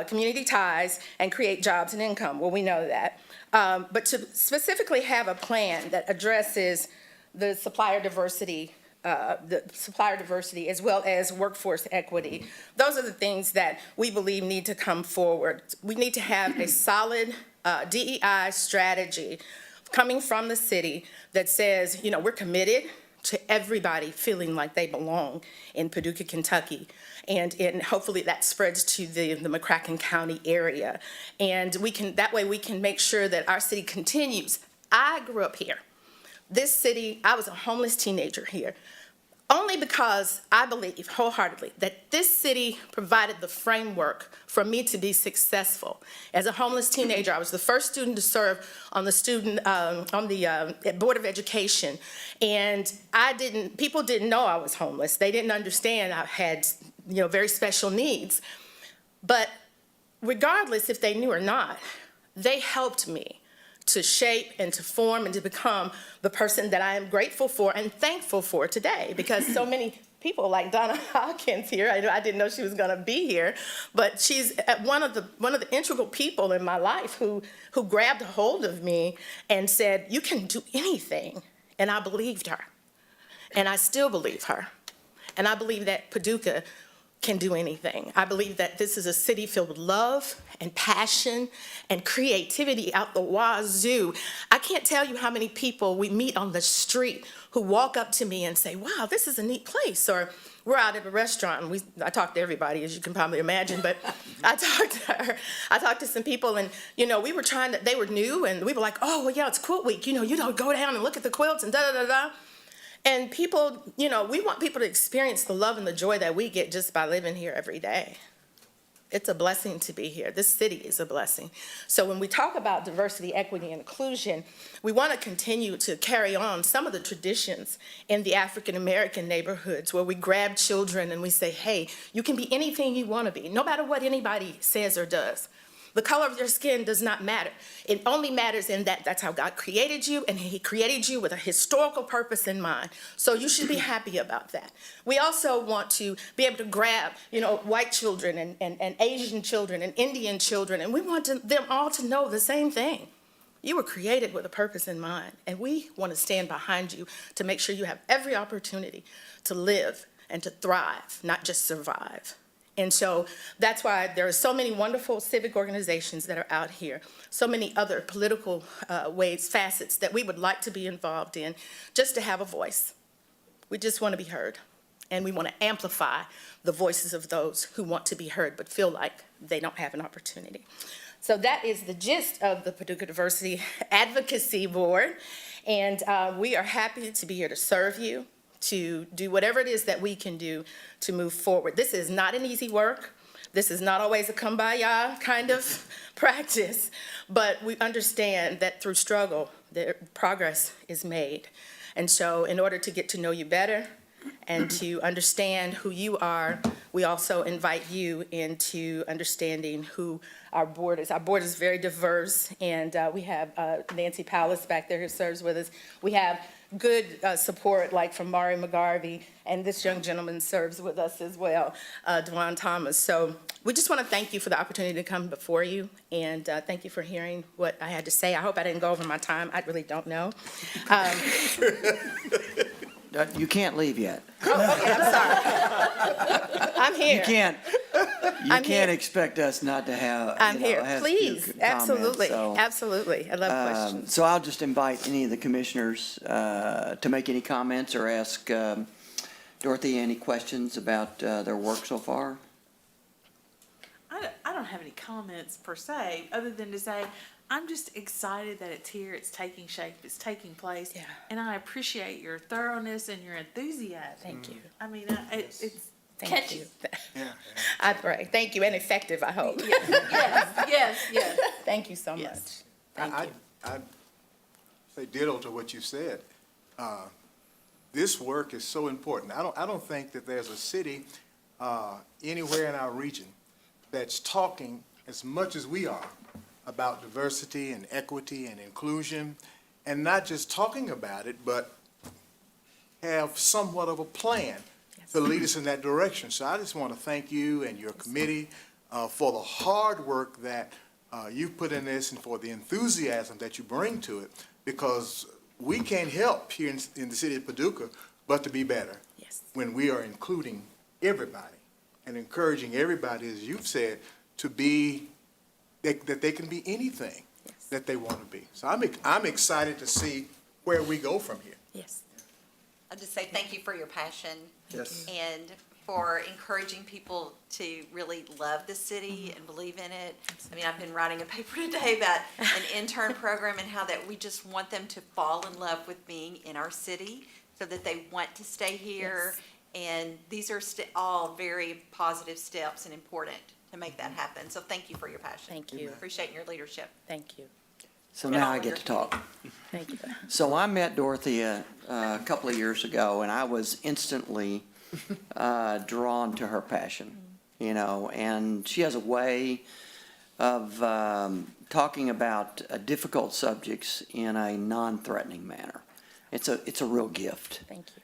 [SPEAKER 10] community ties, and create jobs and income. Well, we know that. But to specifically have a plan that addresses the supplier diversity as well as workforce equity. Those are the things that we believe need to come forward. We need to have a solid DEI strategy coming from the city that says, we're committed to everybody feeling like they belong in Paducah, Kentucky. And hopefully that spreads to the McCracken County area. And that way we can make sure that our city continues. I grew up here. This city, I was a homeless teenager here, only because I believe wholeheartedly that this city provided the framework for me to be successful. As a homeless teenager, I was the first student to serve on the Board of Education, and people didn't know I was homeless. They didn't understand I had, very special needs. But regardless if they knew or not, they helped me to shape and to form and to become the person that I am grateful for and thankful for today, because so many people like Donna Hawkins here, I didn't know she was going to be here, but she's one of the integral people in my life who grabbed a hold of me and said, you can do anything. And I believed her. And I still believe her. And I believe that Paducah can do anything. I believe that this is a city filled with love and passion and creativity out the wazoo. I can't tell you how many people we meet on the street who walk up to me and say, wow, this is a neat place. Or we're out at a restaurant, and I talk to everybody, as you can probably imagine, but I talked to some people, and we were they were new, and we were like, oh, well, yeah, it's quilt week. You go down and look at the quilts and da-da-da-da. And people, we want people to experience the love and the joy that we get just by living here every day. It's a blessing to be here. This city is a blessing. So when we talk about diversity, equity, and inclusion, we want to continue to carry on some of the traditions in the African-American neighborhoods where we grab children and we say, hey, you can be anything you want to be, no matter what anybody says or does. The color of your skin does not matter. It only matters in that that's how God created you, and he created you with a historical purpose in mind. So you should be happy about that. We also want to be able to grab, white children and Asian children and Indian children, and we want them all to know the same thing. You were created with a purpose in mind, and we want to stand behind you to make sure you have every opportunity to live and to thrive, not just survive. And so that's why there are so many wonderful civic organizations that are out here, so many other political facets that we would like to be involved in, just to have a voice. We just want to be heard, and we want to amplify the voices of those who want to be heard but feel like they don't have an opportunity. So that is the gist of the Paducah Diversity Advocacy Board, and we are happy to be here to serve you, to do whatever it is that we can do to move forward. This is not an easy work. This is not always a kumbaya kind of practice, but we understand that through struggle, progress is made. And so in order to get to know you better and to understand who you are, we also invite you into understanding who our board is. Our board is very diverse, and we have Nancy Powlis back there who serves with us. We have good support, like from Mari McGarvey, and this young gentleman serves with us as well, Dwan Thomas. So we just want to thank you for the opportunity to come before you, and thank you for hearing what I had to say. I hope I didn't go over my time. I really don't know.
[SPEAKER 1] You can't leave yet.
[SPEAKER 10] Okay, I'm sorry. I'm here.
[SPEAKER 1] You can't
[SPEAKER 10] I'm here.
[SPEAKER 1] expect us not to have,
[SPEAKER 10] I'm
[SPEAKER 1] you know,
[SPEAKER 10] here.
[SPEAKER 1] have a few
[SPEAKER 10] Please,
[SPEAKER 1] comments,
[SPEAKER 10] absolutely,
[SPEAKER 1] so,
[SPEAKER 10] absolutely. I love questions.
[SPEAKER 1] So I'll just invite any of the commissioners to make any comments or ask Dorothy any questions about their work so far.
[SPEAKER 11] I don't have any comments per se, other than to say, I'm just excited that it's here, it's taking shape, it's taking place.
[SPEAKER 10] Yeah.
[SPEAKER 11] And I appreciate your thoroughness and your enthusiasm.
[SPEAKER 10] Thank you.
[SPEAKER 11] I mean, it's
[SPEAKER 10] Thank you.
[SPEAKER 8] Yeah.
[SPEAKER 10] I pray. Thank you, and effective, I hope.
[SPEAKER 11] yes.
[SPEAKER 10] Thank you so much.
[SPEAKER 11] Yes.
[SPEAKER 10] Thank you.
[SPEAKER 8] I'd say ditto to what you said. This work is so important. I don't think that there's a city anywhere in our region that's talking as much as we are about diversity and equity and inclusion, and not just talking about it, but have somewhat of a plan to lead us in that direction. So I just want to thank you and your committee for the hard work that you've put in this and for the enthusiasm that you bring to it, because we can't help here in the city of Paducah but to be better
[SPEAKER 10] Yes.
[SPEAKER 8] when we are including everybody and encouraging everybody, as you've said, to be, that they can be anything
[SPEAKER 10] Yes.
[SPEAKER 8] that they want to be. So I'm excited to see where we go from here.
[SPEAKER 10] Yes.
[SPEAKER 5] I'll just say thank you for your passion.
[SPEAKER 8] Yes.
[SPEAKER 5] And for encouraging people to really love the city and believe in it. I mean, I've been writing a paper today about an intern program and how that we just want them to fall in love with being in our city so that they want to stay here. And these are all very positive steps and important to make that happen. So thank you for your passion.
[SPEAKER 10] Thank you.
[SPEAKER 5] Appreciate your leadership.
[SPEAKER 10] Thank you.
[SPEAKER 1] So
[SPEAKER 5] And
[SPEAKER 1] now
[SPEAKER 5] all
[SPEAKER 1] I
[SPEAKER 5] of
[SPEAKER 1] get
[SPEAKER 5] your-
[SPEAKER 1] to talk.
[SPEAKER 10] Thank you.
[SPEAKER 1] So I met Dorothy a couple of years ago, and I was instantly drawn to her passion, you know, and she has a way of talking about difficult subjects in a non-threatening manner. It's a real gift.
[SPEAKER 10] Thank you.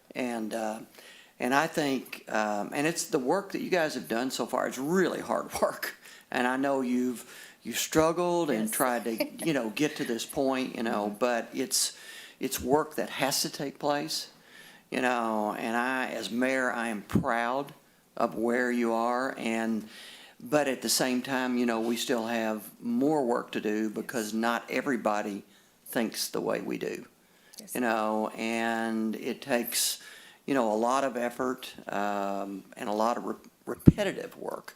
[SPEAKER 1] And I think, and it's the work that you guys have done so far. It's really hard work, and I know you've struggled and
[SPEAKER 10] Yes.
[SPEAKER 1] tried to, you know, get to this point, you know, but it's work that has to take place, you know, and as mayor, I am proud of where you are, but at the same time, you know, we still have more work to do because not everybody thinks the way we do,
[SPEAKER 10] Yes.
[SPEAKER 1] you know, and it takes, you know, a lot of effort and a lot of repetitive work.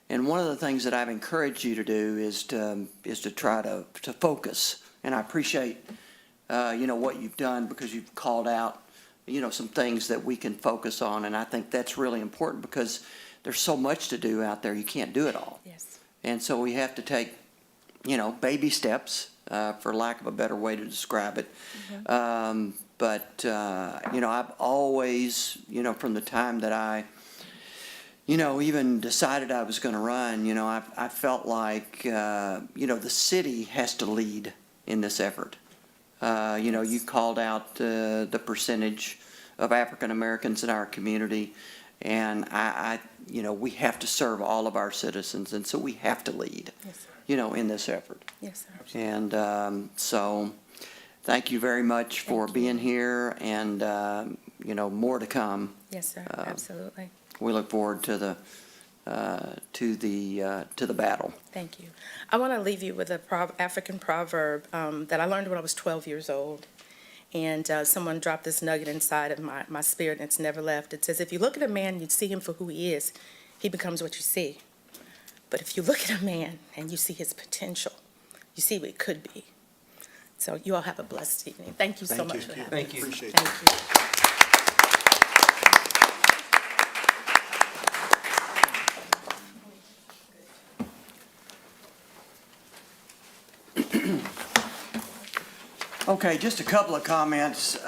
[SPEAKER 1] And one of the things that I've encouraged you to do is to try to focus. And I appreciate, you know, what you've done because you've called out, you know, some things that we can focus on. And I think that's really important because there's so much to do out there. You can't do it all.
[SPEAKER 10] Yes.
[SPEAKER 1] And so we have to take, you know, baby steps, for lack of a better way to describe it. But you know, I've always, you know, from the time that I, you know, even decided I was going to run, you know, I felt like, you know, the city has to lead in this effort. You know, you called out the percentage of African Americans in our community, and you know, we have to serve all of our citizens, and so we have to lead,
[SPEAKER 10] Yes, sir.
[SPEAKER 1] you know, in this effort.
[SPEAKER 10] Yes, sir.
[SPEAKER 1] And so, thank you very much for being here, and you know, more to come.
[SPEAKER 10] Yes, sir. Absolutely.
[SPEAKER 1] We look forward to the battle.
[SPEAKER 10] Thank you. I want to leave you with a African proverb that I learned when I was 12 years old. And someone dropped this nugget inside of my spirit, and it's never left. It says, if you look at a man, you see him for who he is, he becomes what you see. But if you look at a man and you see his potential, you see what he could be. So you all have a blessed evening. Thank you so much for having me.
[SPEAKER 8] Thank you. Appreciate it.
[SPEAKER 10] Thank you.
[SPEAKER 1] Okay, just a couple of comments.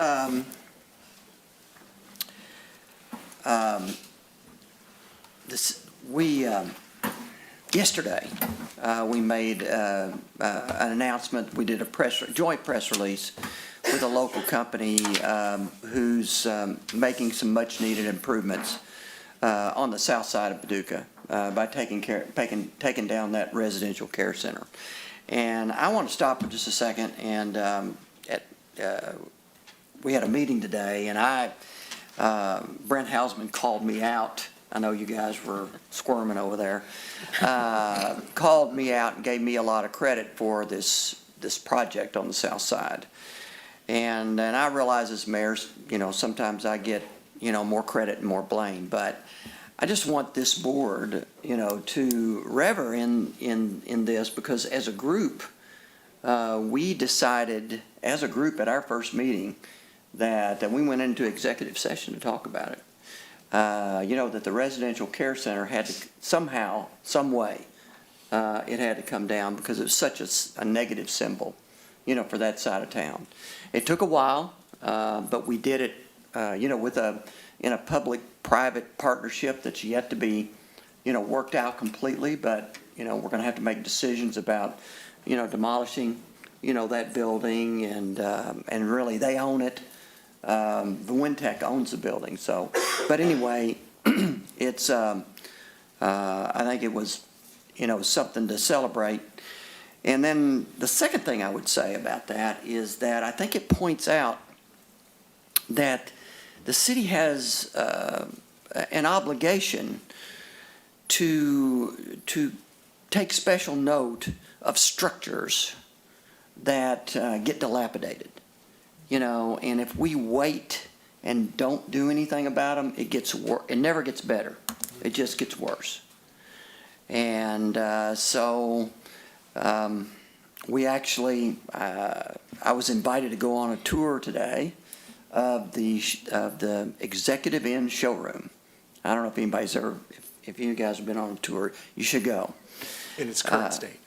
[SPEAKER 1] Yesterday, we made an announcement. We did a joint press release with a local company who's making some much-needed improvements on the south side of Paducah by taking down that residential care center. And I want to stop for just a second, and we had a meeting today, and Brent Hausman called me out. I know you guys were squirming over there. Called me out and gave me a lot of credit for this project on the south side. And I realize as mayor, sometimes I get, more credit and more blame, but I just want this board, to revel in this, because as a group, we decided as a group at our first meeting that we went into executive session to talk about it. That the residential care center had to somehow, some way, it had to come down because it was such a negative symbol, for that side of town. It took a while, but we did it, in a public-private partnership that's yet to be, worked out completely. But we're going to have to make decisions about, demolishing, that building, and really they own it. The Wintech owns the building. So, but anyway, it's I think it was, something to celebrate. And then the second thing I would say about that is that I think it points out that the city has an obligation to take special note of structures that get dilapidated. And if we wait and don't do anything about them, it never gets better. It just gets worse. And so we actually, I was invited to go on a tour today of the Executive Inn showroom. I don't know if anybody's ever, if you guys have been on a tour, you should go.
[SPEAKER 8] In its current state.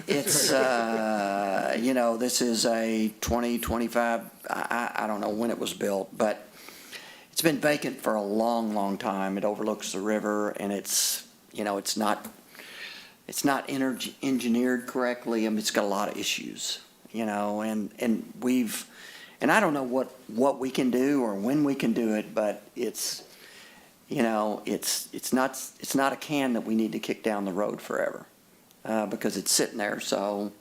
[SPEAKER 1] It's, this is a 2025, I don't know when it was built, but it's been vacant for a long, long time. It overlooks the river, and it's not engineered correctly. I mean, it's got a lot of issues, and I don't know what we can do or when we can do it, but it's not a can that we need to kick down the road forever. Because it's sitting there. So,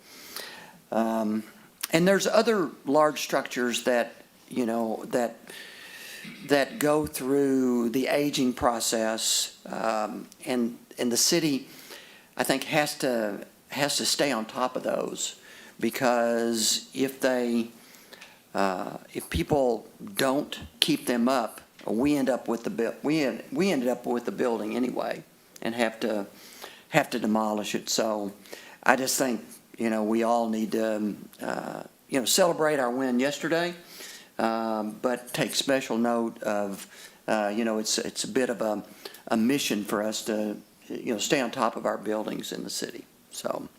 [SPEAKER 1] and there's other large structures that that go through the aging process, and the city, I think, has to stay on top of those, because if people don't keep them up, we end up with we ended up with the building anyway, and have to demolish it. So I just think, we all need to, celebrate our win yesterday, but take special note of, it's a bit of a mission for us to, stay on top of our buildings in the city. So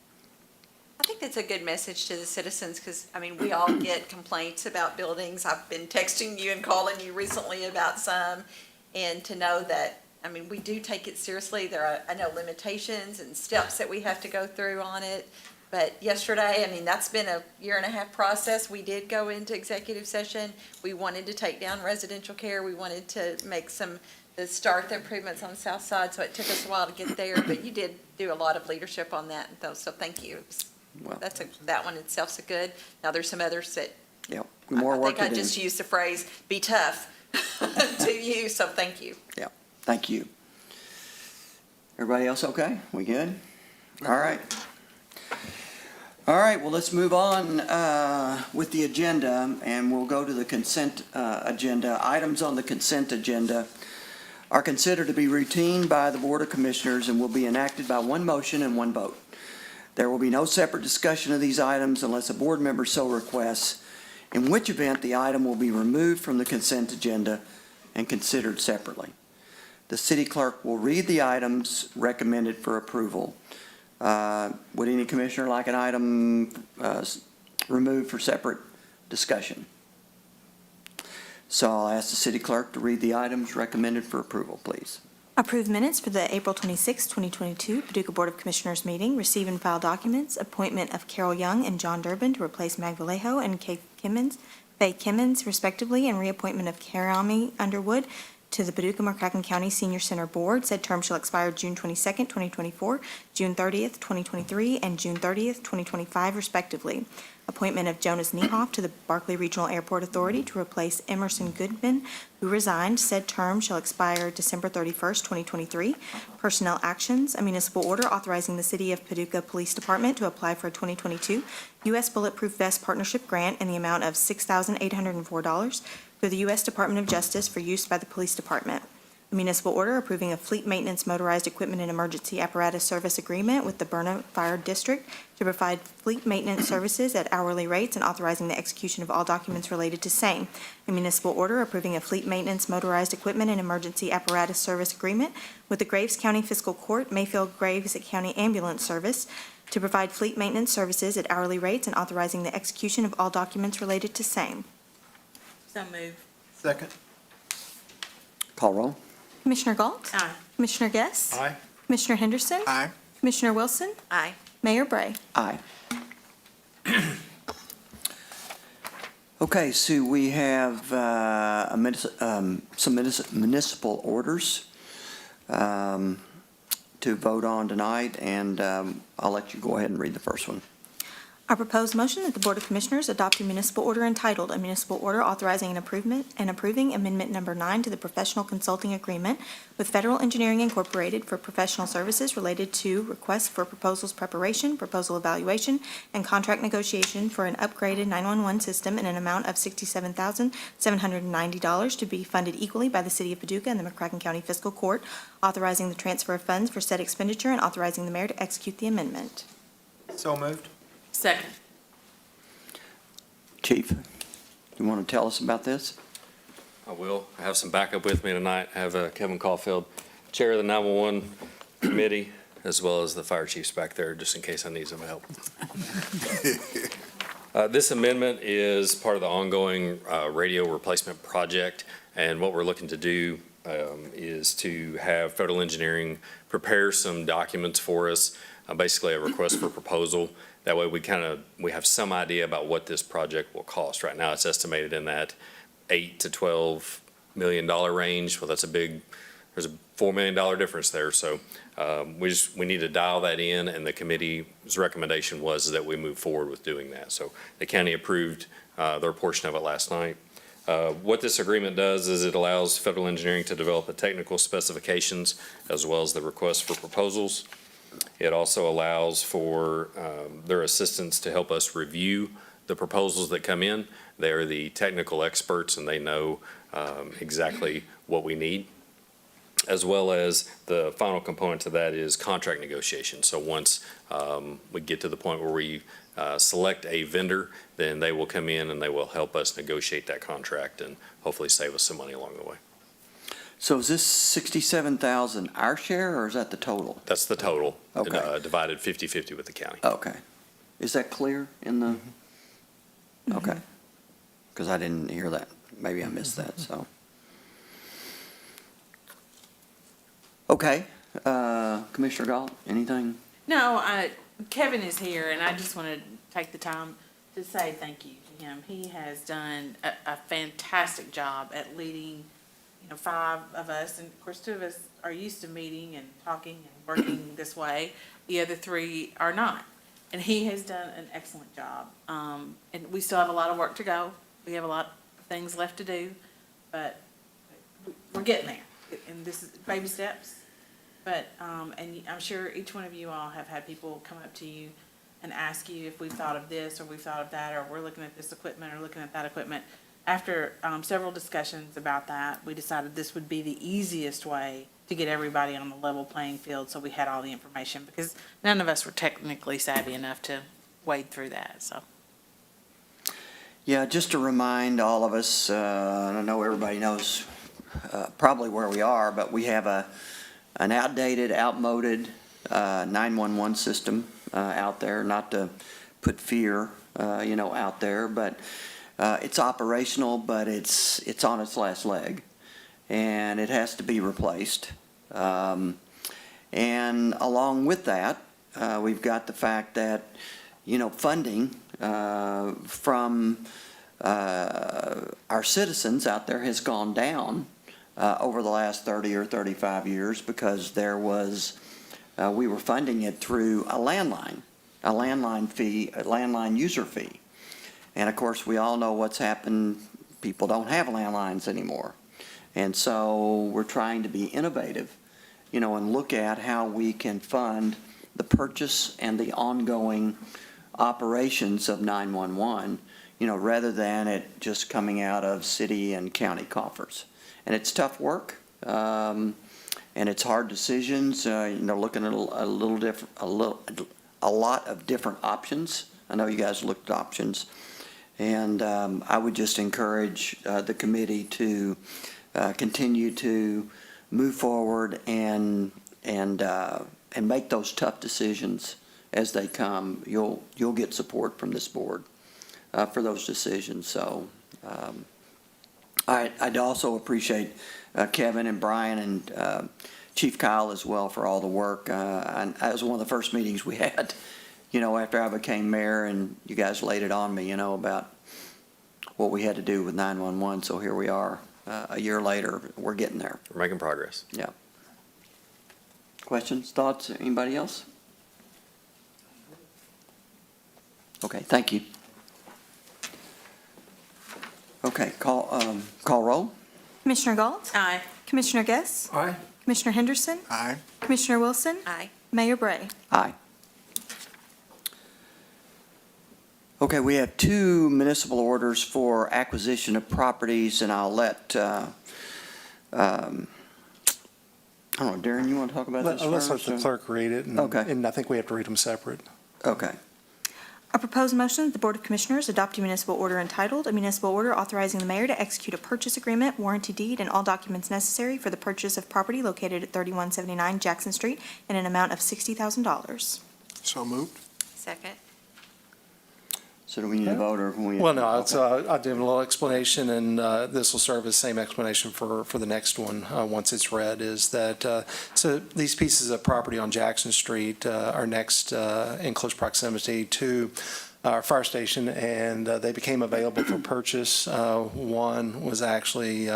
[SPEAKER 5] I think that's a good message to the citizens, because, we all get complaints about buildings. I've been texting you and calling you recently about some, and to know that, we do take it seriously. There are, I know, limitations and steps that we have to go through on it. But yesterday, that's been a 1.5-year process. We did go into executive session. We wanted to take down residential care. We wanted to make start the improvements on the south side. So it took us a while to get there, but you did do a lot of leadership on that, though. So thank you.
[SPEAKER 1] Well,
[SPEAKER 5] that one itself's a good. Now there's some others that
[SPEAKER 1] more work to do.
[SPEAKER 5] I think I just used the phrase "be tough" to you. So thank you.
[SPEAKER 1] Yeah. Thank you. Everybody else okay? We good? All right. All right, well, let's move on with the agenda, and we'll go to the consent agenda. Items on the consent agenda are considered to be routine by the Board of Commissioners and will be enacted by one motion and one vote. There will be no separate discussion of these items unless a board member so requests, in which event the item will be removed from the consent agenda and considered separately. The city clerk will read the items recommended for approval. Would any commissioner like an item removed for separate discussion? So I'll ask the city clerk to read the items recommended for approval, please.
[SPEAKER 2] Approve minutes for the April 26, 2022 Paducah Board of Commissioners meeting. Receive and file documents. Appointment of Carol Young and John Durbin to replace Mag Vallejo and Faye Kimmons respectively, and reappointment of Karami Underwood to the Paducah-McCracken County Senior Center Board. Said term shall expire June 22, 2024, June 30th, 2023, and June 30th, 2025 respectively. Appointment of Jonas Niehoff to the Barkley Regional Airport Authority to replace Emerson Goodman, who resigned. Said term shall expire December 31st, 2023. Personnel actions, a municipal order authorizing the City of Paducah Police Department to apply for a 2022 U.S. Bulletproof Vest Partnership Grant in the amount of $6,804 through the U.S. Department of Justice for use by the Police Department. A municipal order approving a fleet maintenance motorized equipment and emergency apparatus service agreement with the Burnham Fire District to provide fleet maintenance services at hourly rates and authorizing the execution of all documents related to same. A municipal order approving a fleet maintenance motorized equipment and emergency apparatus service agreement with the Graves County Fiscal Court, Mayfield Graves County Ambulance Service to provide fleet maintenance services at hourly rates and authorizing the execution of all documents related to same.
[SPEAKER 11] So move.
[SPEAKER 8] Second.
[SPEAKER 1] Call roll.
[SPEAKER 2] Commissioner Galt?
[SPEAKER 11] Aye.
[SPEAKER 2] Commissioner Guess?
[SPEAKER 8] Aye.
[SPEAKER 2] Commissioner Henderson?
[SPEAKER 8] Aye.
[SPEAKER 2] Commissioner Wilson?
[SPEAKER 5] Aye.
[SPEAKER 2] Mayor Bray?
[SPEAKER 1] Aye. Okay, Sue, we have some municipal orders to vote on tonight, and I'll let you go ahead and read the first one.
[SPEAKER 2] Our proposed motion that the Board of Commissioners adopt a municipal order entitled, "A Municipal Order Authorizing an Improvement and Approving Amendment Number 9 to the Professional Consulting Agreement with Federal Engineering Incorporated for professional services related to requests for proposals preparation, proposal evaluation, and contract negotiation for an upgraded 911 system in an amount of $67,790 to be funded equally by the City of Paducah and the McCracken County Fiscal Court, authorizing the transfer of funds for said expenditure and authorizing the mayor to execute the amendment."
[SPEAKER 8] So moved.
[SPEAKER 11] Second.
[SPEAKER 1] Chief, you want to tell us about this?
[SPEAKER 12] I will. I have some backup with me tonight. I have Kevin Caulfield, Chair of the 911 Committee, as well as the fire chiefs back there, just in case I need some help. This amendment is part of the ongoing radio replacement project, and what we're looking to do is to have federal engineering prepare some documents for us, basically a request for proposal. That way we have some idea about what this project will cost. Right now, it's estimated in that $8 to $12 million range. Well, there's a $4 million difference there. So we need to dial that in, and the committee's recommendation was that we move forward with doing that. So the county approved their portion of it last night. What this agreement does is it allows federal engineering to develop the technical specifications as well as the request for proposals. It also allows for their assistance to help us review the proposals that come in. They are the technical experts, and they know exactly what we need, as well as the final component to that is contract negotiation. So once we get to the point where we select a vendor, then they will come in and they will help us negotiate that contract and hopefully save us some money along the way.
[SPEAKER 1] So is this 67,000 our share, or is that the total?
[SPEAKER 12] That's the total,
[SPEAKER 1] Okay.
[SPEAKER 12] divided 50-50 with the county.
[SPEAKER 1] Okay. Is that clear in the? Okay. Because I didn't hear that. Maybe I missed that, so. Okay. Commissioner Galt, anything?
[SPEAKER 11] No, Kevin is here, and I just want to take the time to say thank you to him. He has done a fantastic job at leading, 5 of us, and of course 2 of us are used to meeting and talking and working this way. The other 3 are not. And he has done an excellent job. And we still have a lot of work to go. We have a lot of things left to do, but we're getting there. And this is baby steps. But, and I'm sure each one of you all have had people come up to you and ask you if we've thought of this or we've thought of that, or we're looking at this equipment or looking at that equipment. After several discussions about that, we decided this would be the easiest way to get everybody on the level playing field, so we had all the information, because none of us were technically savvy enough to wade through that, so.
[SPEAKER 1] Yeah, just to remind all of us, and I know everybody knows probably where we are, but we have an outdated, outmoded 911 system out there, not to put fear, out there, but it's operational, but it's on its last leg, and it has to be replaced. And along with that, we've got the fact that, funding from our citizens out there has gone down over the last 30 or 35 years because there was, we were funding it through a landline fee, a landline user fee. And of course, we all know what's happened. People don't have landlines anymore. And so we're trying to be innovative, and look at how we can fund the purchase and the ongoing operations of 911, rather than it just coming out of city and county coffers. And it's tough work, and it's hard decisions, looking at a lot of different options. I know you guys looked at options. And I would just encourage the committee to continue to move forward and make those tough decisions as they come. You'll get support from this board for those decisions. So I'd also appreciate Kevin and Brian and Chief Kyle as well for all the work. And that was one of the first meetings we had, after I became mayor, and you guys laid it on me, about what we had to do with 911. So here we are, a year later, we're getting there.
[SPEAKER 12] We're making progress.
[SPEAKER 1] Yeah. Questions, thoughts, anybody else? Okay, thank you. Okay, call roll.
[SPEAKER 2] Commissioner Galt?
[SPEAKER 11] Aye.
[SPEAKER 2] Commissioner Guess?
[SPEAKER 8] Aye.
[SPEAKER 2] Commissioner Henderson?
[SPEAKER 8] Aye.
[SPEAKER 2] Commissioner Wilson?
[SPEAKER 5] Aye.
[SPEAKER 2] Mayor Bray?
[SPEAKER 1] Aye. Okay, we have two municipal orders for acquisition of properties, and I'll let, I don't know, Darren, you want to talk about this
[SPEAKER 13] Let's let
[SPEAKER 1] first?
[SPEAKER 13] the clerk read it,
[SPEAKER 1] Okay.
[SPEAKER 13] and I think we have to read them separate.
[SPEAKER 1] Okay.
[SPEAKER 2] A proposed motion that the Board of Commissioners adopt a municipal order entitled, "A Municipal Order Authorizing the Mayor to Execute a Purchase Agreement, Warranty Deed, and All Documents Necessary for the Purchase of Property Located at 3179 Jackson Street in an amount of $60,000."
[SPEAKER 8] So moved.
[SPEAKER 5] Second.
[SPEAKER 1] So do we need to vote, or can we?
[SPEAKER 13] Well, no, it's,
[SPEAKER 1] Okay.
[SPEAKER 13] I'll give a little explanation, and this will serve as the same explanation for the next one, once it's read, is that, so these pieces of property on Jackson Street are next in close proximity to our fire station, and they became available for purchase. One was actually,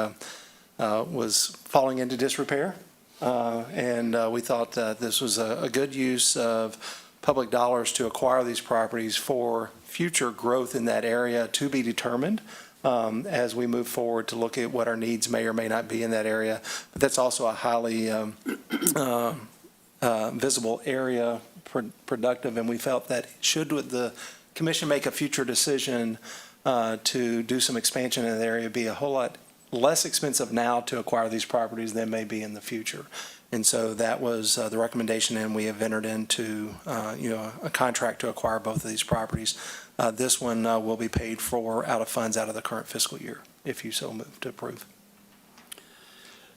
[SPEAKER 13] was falling into disrepair, and we thought that this was a good use of public dollars to acquire these properties for future growth in that area to be determined as we move forward to look at what our needs may or may not be in that area. But that's also a highly visible area, productive, and we felt that should the commission make a future decision to do some expansion in the area, it'd be a whole lot less expensive now to acquire these properties than may be in the future. And so that was the recommendation, and we have entered into, a contract to acquire both of these properties. This one will be paid for out of funds out of the current fiscal year, if you so move to approve.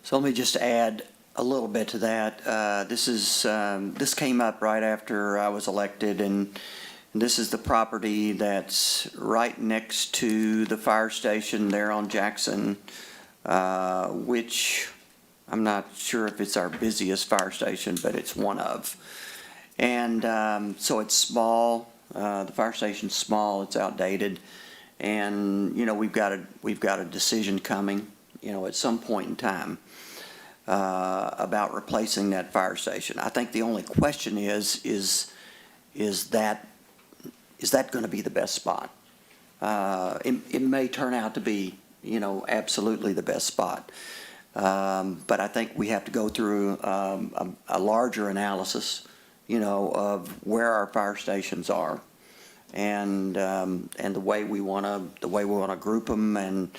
[SPEAKER 1] So let me just add a little bit to that. This came up right after I was elected, and this is the property that's right next to the fire station there on Jackson, which I'm not sure if it's our busiest fire station, but it's one of. And so it's small. The fire station's small. It's outdated, and we've got a decision coming, at some point in time about replacing that fire station. I think the only question is that going to be the best spot? It may turn out to be, absolutely the best spot. But I think we have to go through a larger analysis, of where our fire stations are, and the way we want to group them, and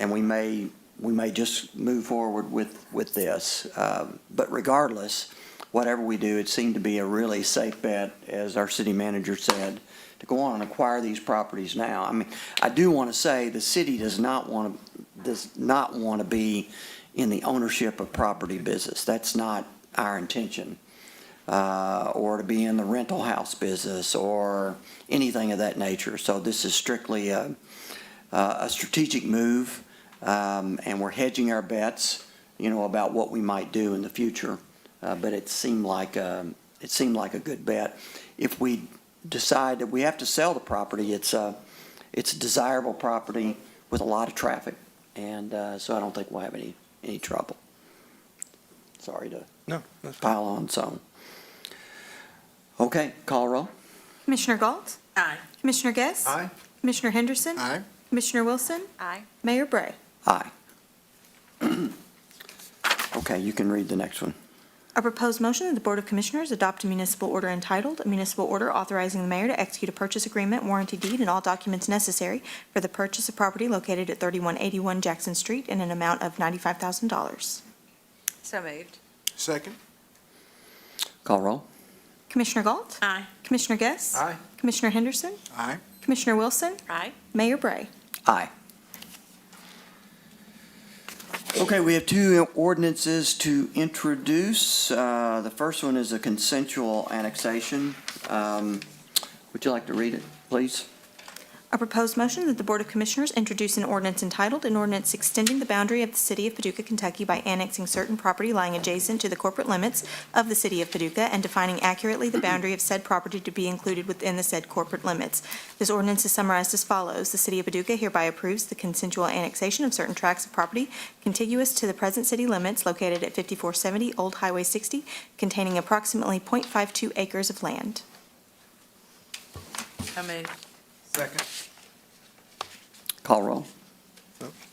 [SPEAKER 1] we may just move forward with this. But regardless, whatever we do, it seemed to be a really safe bet, as our city manager said, to go on and acquire these properties now. I mean, I do want to say the city does not want to be in the ownership of property business. That's not our intention. Or to be in the rental house business or anything of that nature. So this is strictly a strategic move, and we're hedging our bets about what we might do in the future. But it seemed like a good bet. If we decide that we have to sell the property, it's a desirable property with a lot of traffic, and so I don't think we'll have any trouble. Sorry to
[SPEAKER 13] No, that's fine.
[SPEAKER 1] pile on some. Okay, call roll.
[SPEAKER 2] Commissioner Galt?
[SPEAKER 11] Aye.
[SPEAKER 2] Commissioner Guess?
[SPEAKER 8] Aye.
[SPEAKER 2] Commissioner Henderson?
[SPEAKER 8] Aye.
[SPEAKER 2] Commissioner Wilson?
[SPEAKER 5] Aye.
[SPEAKER 2] Mayor Bray?
[SPEAKER 1] Aye. Okay, you can read the next one.
[SPEAKER 2] A proposed motion that the Board of Commissioners adopt a municipal order entitled, "A Municipal Order Authorizing the Mayor to Execute a Purchase Agreement, Warranty Deed, and all documents necessary for the purchase of property located at 3181 Jackson Street in an amount of $95,000."
[SPEAKER 5] So moved.
[SPEAKER 8] Second?
[SPEAKER 1] Call roll.
[SPEAKER 2] Commissioner Galt?
[SPEAKER 11] Aye.
[SPEAKER 2] Commissioner Guess?
[SPEAKER 8] Aye.
[SPEAKER 2] Commissioner Henderson?
[SPEAKER 8] Aye.
[SPEAKER 2] Commissioner Wilson?
[SPEAKER 5] Aye.
[SPEAKER 2] Mayor Bray?
[SPEAKER 1] Aye. Okay, we have two ordinances to introduce. The first one is a consensual annexation. Would you like to read it, please?
[SPEAKER 2] A proposed motion that the Board of Commissioners introduce an ordinance entitled, "An Ordinance Extending the Boundary of the City of Paducah, Kentucky by Annexing Certain Property Lying Adjacent to the Corporate Limits of the City of Paducah and Defining Accurately the Boundary of said property to be included within the said corporate limits." This ordinance is summarized as follows. The City of Paducah hereby approves the consensual annexation of certain tracts of property contiguous to the present city limits located at 5470 Old Highway 60, containing approximately .52 acres of land.
[SPEAKER 11] So moved.
[SPEAKER 8] Second?
[SPEAKER 1] Call roll.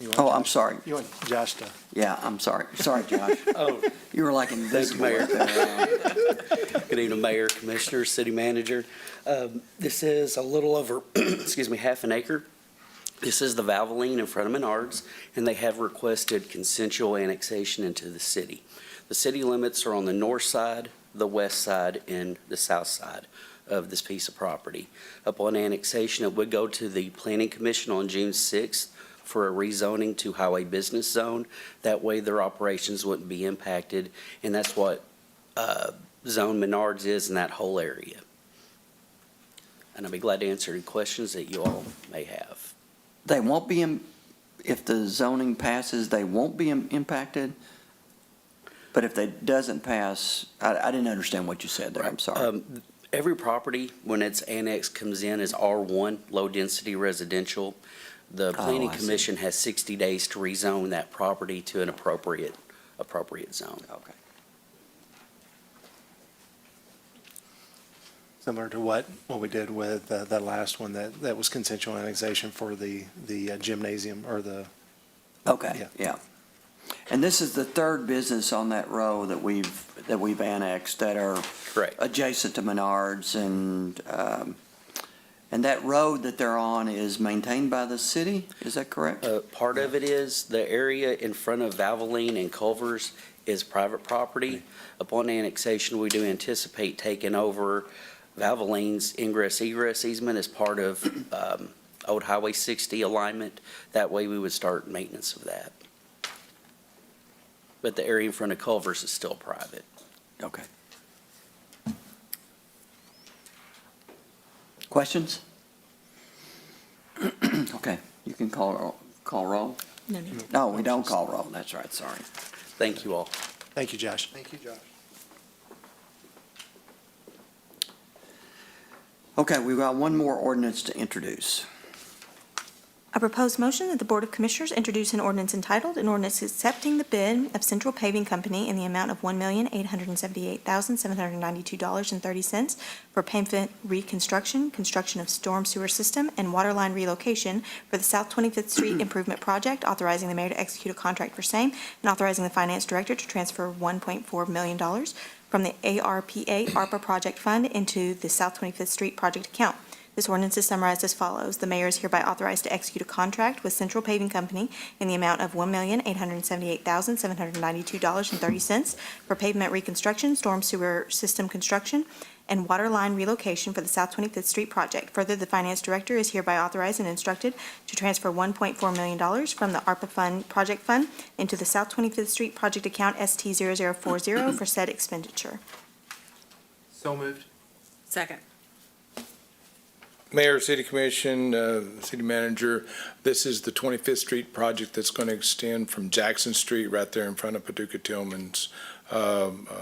[SPEAKER 13] You want
[SPEAKER 1] Oh, I'm
[SPEAKER 13] Josh-
[SPEAKER 1] sorry.
[SPEAKER 13] You want Josh to?
[SPEAKER 1] Yeah, I'm sorry. Sorry, Josh.
[SPEAKER 14] Oh,
[SPEAKER 1] You were like invisible.
[SPEAKER 14] Mayor.
[SPEAKER 1] up there.
[SPEAKER 14] good evening, Mayor, Commissioners, City Manager. This is a little over, excuse me, half an acre. This is the Valvoline in front of Menards, and they have requested consensual annexation into the city. The city limits are on the north side, the west side, and the south side of this piece of property. Upon annexation, it would go to the Planning Commission on June 6th for a rezoning to Highway Business Zone. That way their operations wouldn't be impacted, and that's what Zone Menards is in that whole area. And I'll be glad to answer any questions that you all may have.
[SPEAKER 1] They won't be, if the zoning passes, they won't be impacted? But if it doesn't pass, I didn't understand what you said there, I'm sorry.
[SPEAKER 14] Every property, when it's annexed, comes in as R1, low-density residential. The Planning
[SPEAKER 1] I see.
[SPEAKER 14] Commission has 60 days to rezone that property to an appropriate zone.
[SPEAKER 1] Okay.
[SPEAKER 13] Similar to what we did with that last one, that was consensual annexation for the gymnasium or the,
[SPEAKER 1] Okay, yeah. And this is the third business on that row that we've annexed that are
[SPEAKER 14] Correct.
[SPEAKER 1] adjacent to Menards, and that road that they're on is maintained by the city, is that correct?
[SPEAKER 14] Part of it is the area in front of Valvoline and Culver's is private property. Upon annexation, we do anticipate taking over Valvoline's ingress-egress easement as part of Old Highway 60 alignment. That way, we would start maintenance of that. But the area in front of Culver's is still private.
[SPEAKER 1] Okay. Questions? Okay, you can call roll.
[SPEAKER 2] No need.
[SPEAKER 1] No, we don't call roll, that's right, sorry.
[SPEAKER 14] Thank you all.
[SPEAKER 13] thank you, Josh.
[SPEAKER 8] Thank you, Josh.
[SPEAKER 1] Okay, we've got one more ordinance to introduce.
[SPEAKER 2] A proposed motion that the Board of Commissioners introduce an ordinance entitled, "An Ordinance Accepting the Bid of Central Paving Company in the amount of $1,878,792.30 for pavement reconstruction, construction of storm sewer system, and water line relocation for the South 25th Street Improvement Project, authorizing the mayor to execute a contract for same, and authorizing the finance director to transfer $1.4 million from the ARPA Project Fund into the South 25th Street Project account. This ordinance is summarized as follows. The mayor is hereby authorized to execute a contract with Central Paving Company in the amount of $1,878,792.30 for pavement reconstruction, storm sewer system construction, and water line relocation for the South 25th Street project. Further, the finance director is hereby authorized and instructed to transfer $1.4 million from the ARPA project fund into the South 25th Street project account ST0040 for said expenditure.
[SPEAKER 9] So moved.
[SPEAKER 11] Second.
[SPEAKER 15] Mayor, City Commission, City Manager, this is the 25th Street project that's going to extend from Jackson Street right there in front of Paducah Tillman's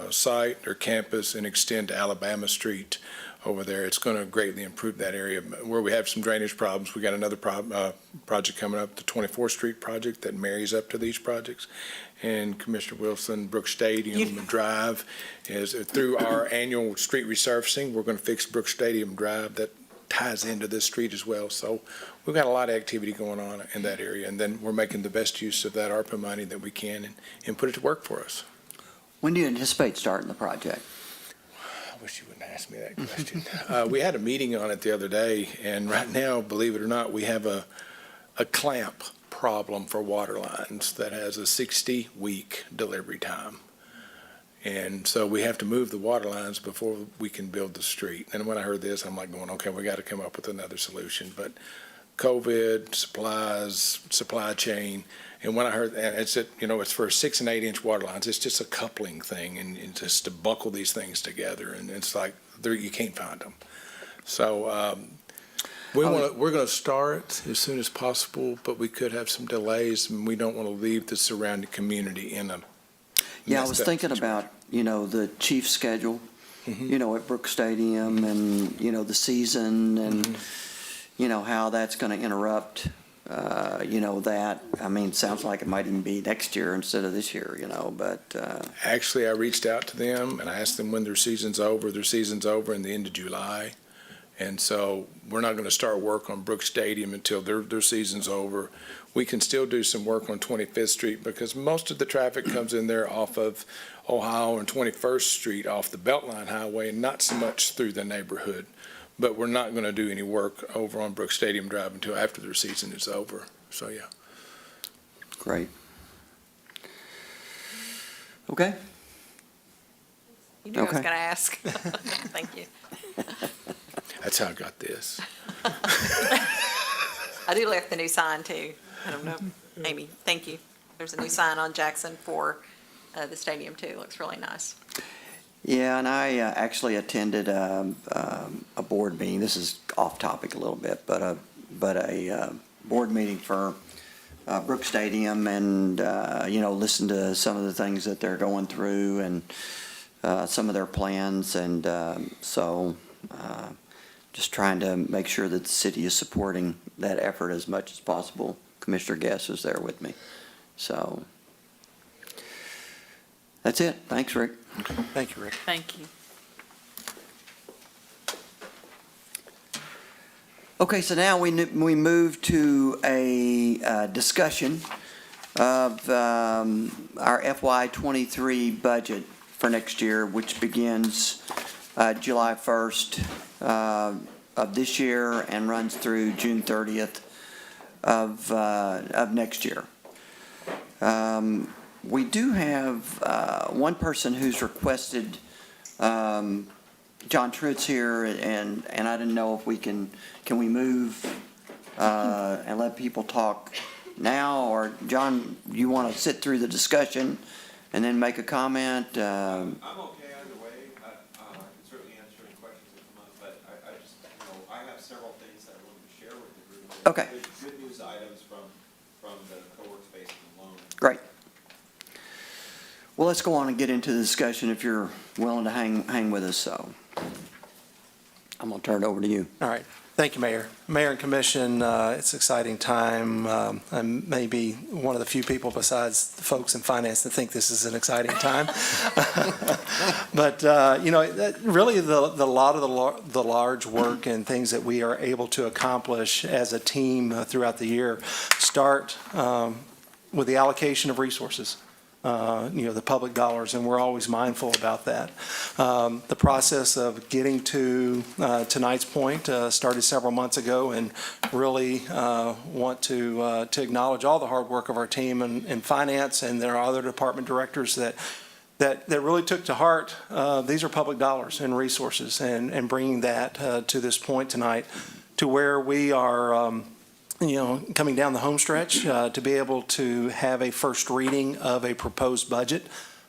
[SPEAKER 15] site or campus and extend to Alabama Street over there. It's going to greatly improve that area. Where we have some drainage problems, we got another project coming up, the 24th Street project that marries up to these projects. And Commissioner Wilson, Brook Stadium Drive is through our annual street resurfacing. We're going to fix Brook Stadium Drive. That ties into this street as well. So we've got a lot of activity going on in that area. And then we're making the best use of that ARPA money that we can and put it to work for us.
[SPEAKER 1] When do you anticipate starting the project?
[SPEAKER 15] I wish you wouldn't ask me that question. We had a meeting on it the other day, and right now, believe it or not, we have a clamp problem for water lines that has a 60-week delivery time. And so we have to move the water lines before we can build the street. And when I heard this, I'm like going, okay, we got to come up with another solution. But COVID, supplies, supply chain, and when I heard, and it's for 6 and 8 inch water lines, it's just a coupling thing, and just to buckle these things together, and it's like you can't find them. So we're going to start as soon as possible, but we could have some delays, and we don't want to leave the surrounding community in a
[SPEAKER 1] Yeah, I was thinking about, the chief schedule, at Brook Stadium and, the season and, how that's going to interrupt, that. I mean, sounds like it might even be next year instead of this year, but.
[SPEAKER 15] Actually, I reached out to them and I asked them when their season's over. Their season's over in the end of July. And so we're not going to start work on Brook Stadium until their season's over. We can still do some work on 25th Street because most of the traffic comes in there off of Ohio and 21st Street off the Beltline Highway and not so much through the neighborhood. But we're not going to do any work over on Brook Stadium Drive until after their season is over. So, yeah.
[SPEAKER 1] Great. Okay.
[SPEAKER 5] You knew I was
[SPEAKER 1] Okay.
[SPEAKER 5] going to ask. Thank you.
[SPEAKER 15] That's how I got this.
[SPEAKER 5] I do like the new sign too. I don't know, Amy, thank you. There's a new sign on Jackson for the stadium too. Looks really nice.
[SPEAKER 1] Yeah, and I actually attended a board meeting. This is off topic a little bit, but a board meeting for Brook Stadium, and listened to some of the things that they're going through and some of their plans, and so just trying to make sure that the city is supporting that effort as much as possible. Commissioner Guess is there with me, so that's it. Thanks, Rick.
[SPEAKER 13] Thank you, Rick.
[SPEAKER 11] Thank you.
[SPEAKER 1] Okay, so now we move to a discussion of our FY23 budget for next year, which begins July 1st of this year and runs through June 30th of next year. We do have one person who's requested, John Truitt's here, and I didn't know if we can we move and let people talk now, or John, you want to sit through the discussion and then make a comment?
[SPEAKER 16] I'm okay either way. I can certainly answer any questions that come up, but I just, I have several things that I wanted to share with the group.
[SPEAKER 1] Okay.
[SPEAKER 16] Good news items from the co-work space alone.
[SPEAKER 1] Great. Well, let's go on and get into the discussion if you're willing to hang with us. So I'm going to turn it over to you.
[SPEAKER 13] All right. Thank you, Mayor. Mayor and Commission, it's an exciting time. I'm maybe one of the few people besides the folks in finance that think this is an exciting time. But, really the lot of the large work and things that we are able to accomplish as a team throughout the year start with the allocation of resources. The public dollars, and we're always mindful about that. The process of getting to tonight's point started several months ago, and really want to acknowledge all the hard work of our team in finance, and there are other department directors that really took to heart these are public dollars and resources, and bringing that to this point tonight to where we are coming down the home stretch, to be able to have a first reading of a proposed budget.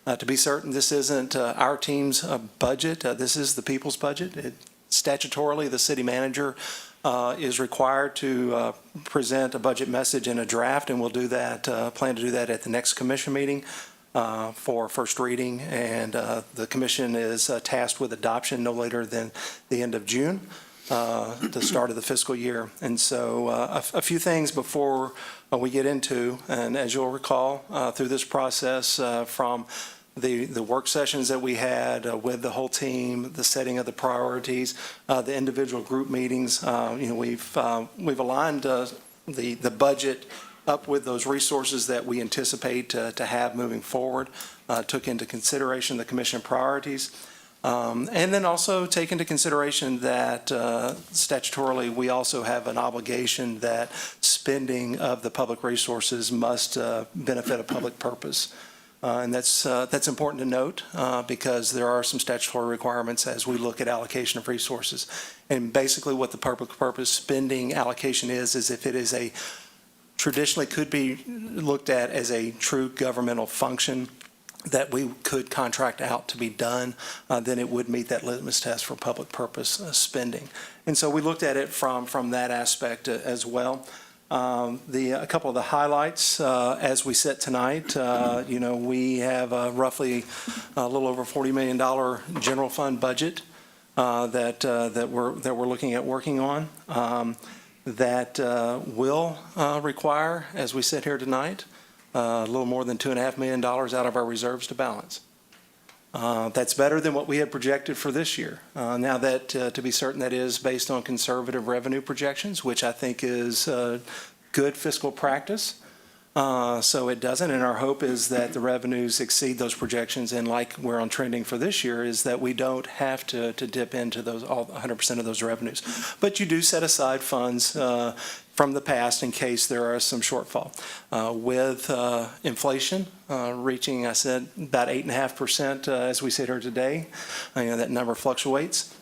[SPEAKER 13] To be certain, this isn't our team's budget. This is the people's budget. Statutorily, the city manager is required to present a budget message in a draft, and we'll do that, plan to do that at the next commission meeting for first reading. And the commission is tasked with adoption no later than the end of June, the start of the fiscal year. And so a few things before we get into, and as you'll recall, through this process from the work sessions that we had with the whole team, the setting of the priorities, the individual group meetings, we've aligned the budget up with those resources that we anticipate to have moving forward, took into consideration the commission priorities, and then also take into consideration that statutorily we also have an obligation that spending of the public resources must benefit a public purpose. And that's important to note because there are some statutory requirements as we look at allocation of resources. And basically what the public purpose spending allocation is if it is traditionally could be looked at as a true governmental function that we could contract out to be done, then it would meet that litmus test for public purpose spending. And so we looked at it from that aspect as well. A couple of the highlights as we sit tonight, we have roughly a little over $40 million general fund budget that we're looking at working on. That will require, as we sit here tonight, a little more than $2.5 million out of our reserves to balance. That's better than what we had projected for this year. Now that, to be certain, that is based on conservative revenue projections, which I think is good fiscal practice. So it doesn't, and our hope is that the revenues exceed those projections, and like we're on trending for this year, is that we don't have to dip into those all 100% of those revenues. But you do set aside funds from the past in case there are some shortfall. With inflation reaching, I said, about 8.5% as we sit here today, that number fluctuates,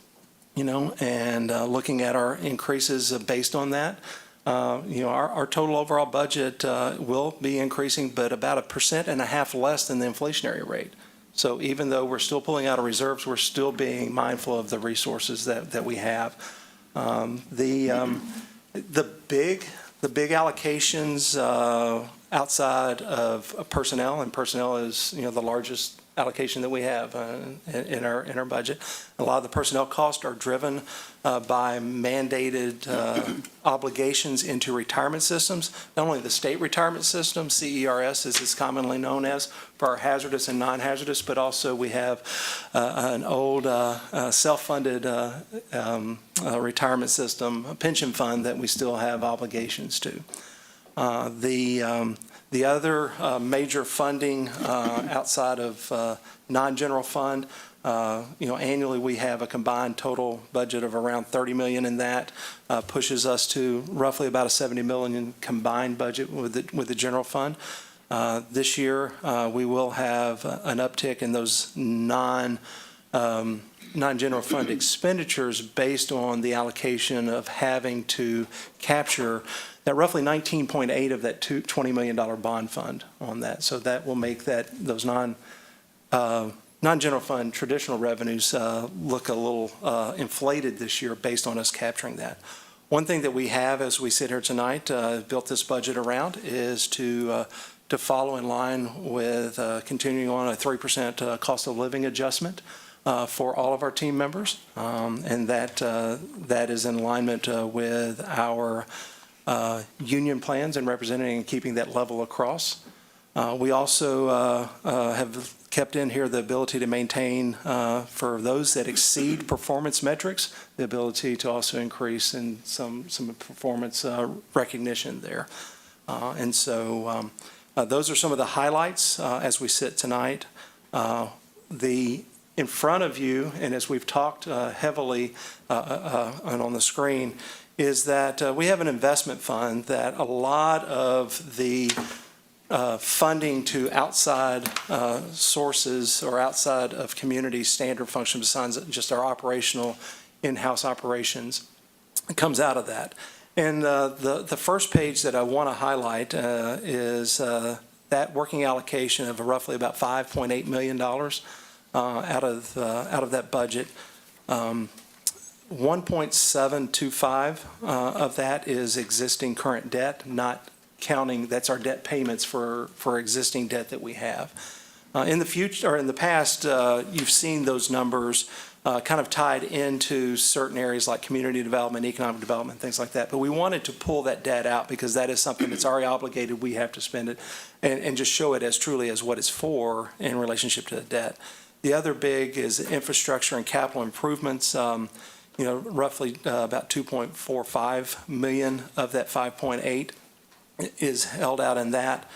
[SPEAKER 13] and looking at our increases based on that, our total overall budget will be increasing, but about 1.5% less than the inflationary rate. So even though we're still pulling out of reserves, we're still being mindful of the resources that we have. The big allocations outside of personnel, and personnel is the largest allocation that we have in our budget. A lot of the personnel costs are driven by mandated obligations into retirement systems. Not only the state retirement system, CERS as it's commonly known as, for our hazardous and non-hazardous, but also we have an old self-funded retirement system, a pension fund that we still have obligations to. The other major funding outside of non-general fund, annually we have a combined total budget of around $30 million, and that pushes us to roughly about a $70 million combined budget with the general fund. This year we will have an uptick in those non-general fund expenditures based on the allocation of having to capture that roughly 19.8 of that $20 million bond fund on that. So that will make those non-general fund traditional revenues look a little inflated this year based on us capturing that. One thing that we have as we sit here tonight, built this budget around, is to follow in line with continuing on a 3% cost of living adjustment for all of our team members, and that is in alignment with our union plans and representing and keeping that level across. We also have kept in here the ability to maintain, for those that exceed performance metrics, the ability to also increase in some performance recognition there. And so those are some of the highlights as we sit tonight. In front of you, and as we've talked heavily and on the screen, is that we have an investment fund that a lot of the funding to outside sources or outside of community standard functions besides just our operational in-house operations comes out of that. And the first page that I want to highlight is that working allocation of roughly about $5.8 million out of that budget. 1.725 of that is existing current debt, not counting, that's our debt payments for existing debt that we have. In the future, or in the past, you've seen those numbers kind of tied into certain areas like community development, economic development, things like that. But we wanted to pull that debt out because that is something that's already obligated. We have to spend it and just show it as truly as what it's for in relationship to the debt. The other big is infrastructure and capital improvements. Roughly about 2.45 million of that 5.8 is held out in that.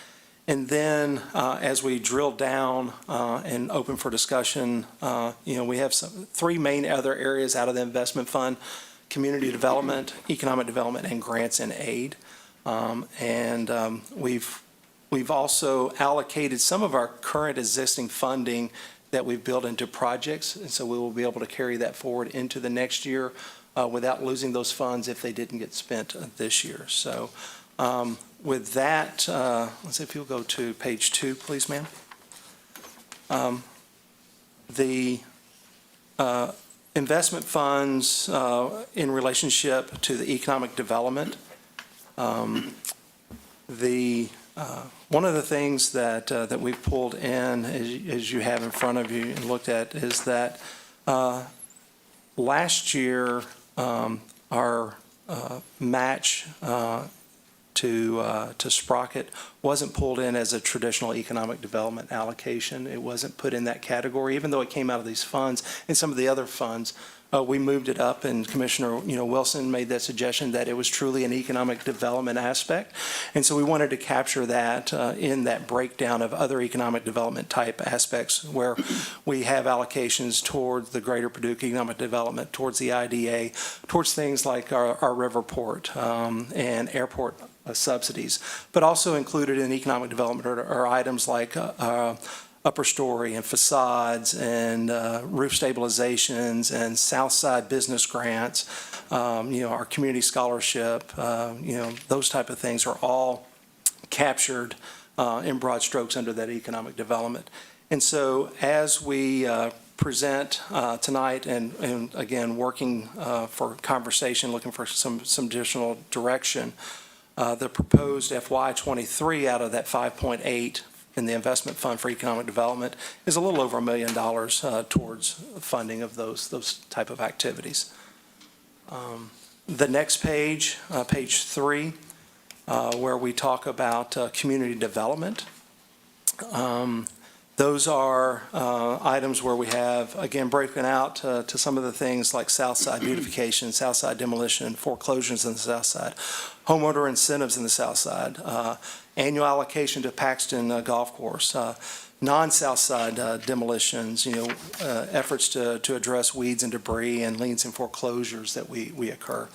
[SPEAKER 13] And then as we drill down and open for discussion, we have three main other areas out of the investment fund: community development, economic development, and grants and aid. We've also allocated some of our current existing funding that we've built into projects, and so we will be able to carry that forward into the next year without losing those funds if they didn't get spent this year. So with that, let's see if you'll go to page 2, please, ma'am. The investment funds in relationship to the economic development. One of the things that we've pulled in, as you have in front of you and looked at, is that last year our match to Sprocket wasn't pulled in as a traditional economic development allocation. It wasn't put in that category, even though it came out of these funds and some of the other funds. We moved it up, and Commissioner Wilson made that suggestion that it was truly an economic development aspect. And so we wanted to capture that in that breakdown of other economic development type aspects where we have allocations towards the greater Paducah economic development, towards the IDA, towards things like our riverport and airport subsidies, but also included in economic development are items like upper story and facades and roof stabilizations and south side business grants, our community scholarship, those type of things are all captured in broad strokes under that economic development. And so as we present tonight and again, working for conversation, looking for some additional direction, the proposed FY23 out of that 5.8 in the investment fund for economic development is a little over $1 million towards funding of those type of activities. The next page, page 3, where we talk about community development. Those are items where we have, again, broken out to some of the things like south side beautification, south side demolition, foreclosures in the south side, homeowner incentives in the south side, annual allocation to Paxton Golf Course, non-south side demolitions, efforts to address weeds and debris and liens and foreclosures that we occur.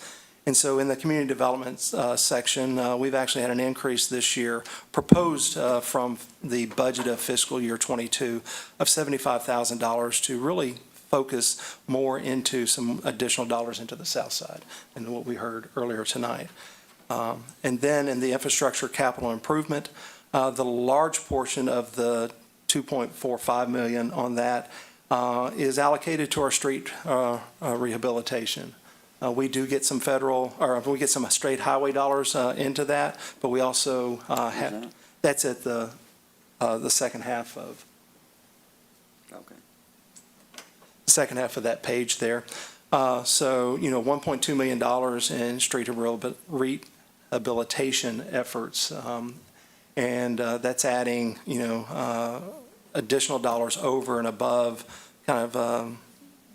[SPEAKER 13] And so in the community development section, we've actually had an increase this year proposed from the budget of fiscal year 22 of $75,000 to really focus more into some additional dollars into the south side than what we heard earlier tonight. And then in the infrastructure capital improvement, the large portion of the $2.45 million on that is allocated to our street rehabilitation. We do get some federal, or we get some state highway dollars into that, but we also have, that's at the second half of, second half of that page there. So, $1.2 million in street rehabilitation efforts, and that's adding, additional dollars over and above kind of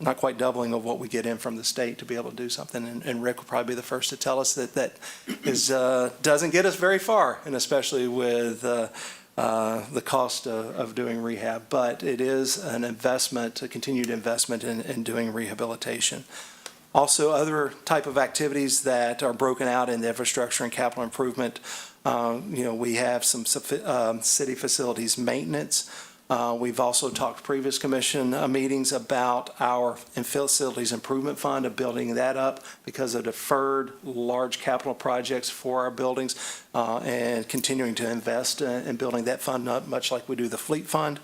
[SPEAKER 13] not quite doubling of what we get in from the state to be able to do something. And Rick will probably be the first to tell us that is doesn't get us very far, and especially with the cost of doing rehab. But it is an investment, a continued investment in doing rehabilitation. Also, other type of activities that are broken out in the infrastructure and capital improvement, we have some city facilities maintenance. We've also talked previous commission meetings about our facilities improvement fund of building that up because of deferred large capital projects for our buildings and continuing to invest in building that fund up, much like we do the fleet fund.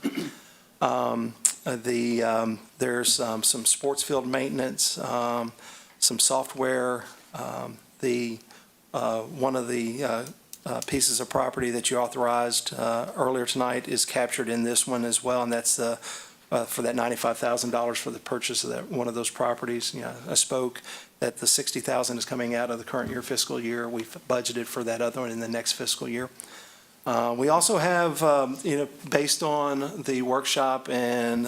[SPEAKER 13] There's some sports field maintenance. some software. One of the pieces of property that you authorized earlier tonight is captured in this one as well, and that's for that $95,000 for the purchase of one of those properties. I spoke that the $60,000 is coming out of the current year fiscal year. We've budgeted for that other one in the next fiscal year. We also have, based on the workshop and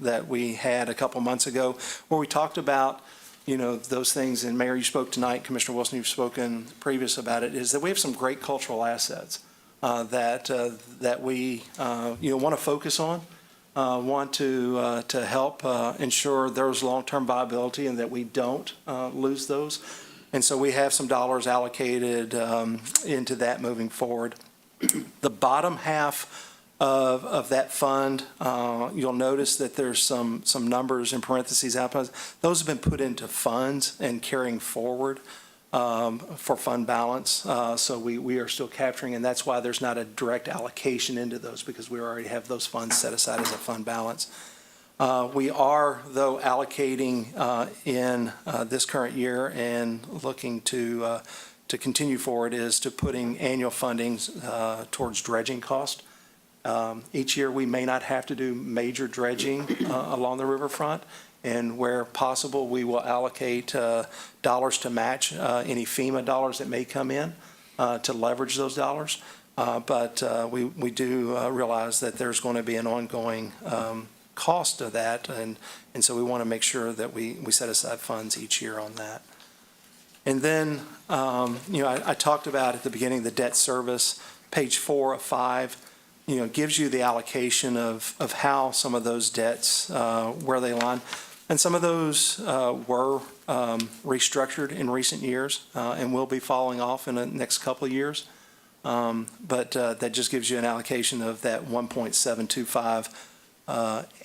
[SPEAKER 13] that we had a couple months ago, where we talked about, those things, and Mayor, you spoke tonight, Commissioner Wilson, you've spoken previous about it, is that we have some great cultural assets that we, want to focus on, want to help ensure there's long-term viability and that we don't lose those. And so we have some dollars allocated into that moving forward. The bottom half of that fund, you'll notice that there's some numbers in parentheses out. Those have been put into funds and carrying forward for fund balance. So we are still capturing, and that's why there's not a direct allocation into those, because we already have those funds set aside as a fund balance. We are, though, allocating in this current year and looking to continue forward is to putting annual fundings towards dredging cost. Each year, we may not have to do major dredging along the riverfront, and where possible, we will allocate dollars to match any FEMA dollars that may come in to leverage those dollars. But we do realize that there's going to be an ongoing cost of that, and so we want to make sure that we set aside funds each year on that. And then, I talked about at the beginning the debt service, page 4 of 5, gives you the allocation of how some of those debts, where they line. And some of those were restructured in recent years and will be falling off in the next couple of years. But that just gives you an allocation of that 1.725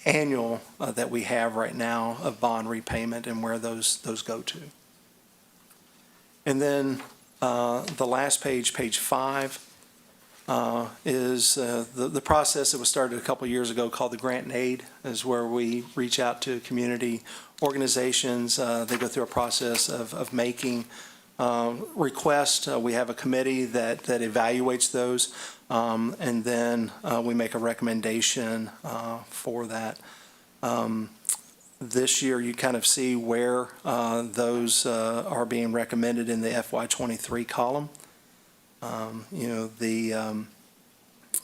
[SPEAKER 13] annual that we have right now of bond repayment and where those go to. And then the last page, page 5, is the process that was started a couple of years ago called the Grant and Aid, is where we reach out to community organizations. They go through a process of making requests. We have a committee that evaluates those, and then we make a recommendation for that. This year, you kind of see where those are being recommended in the FY23 column.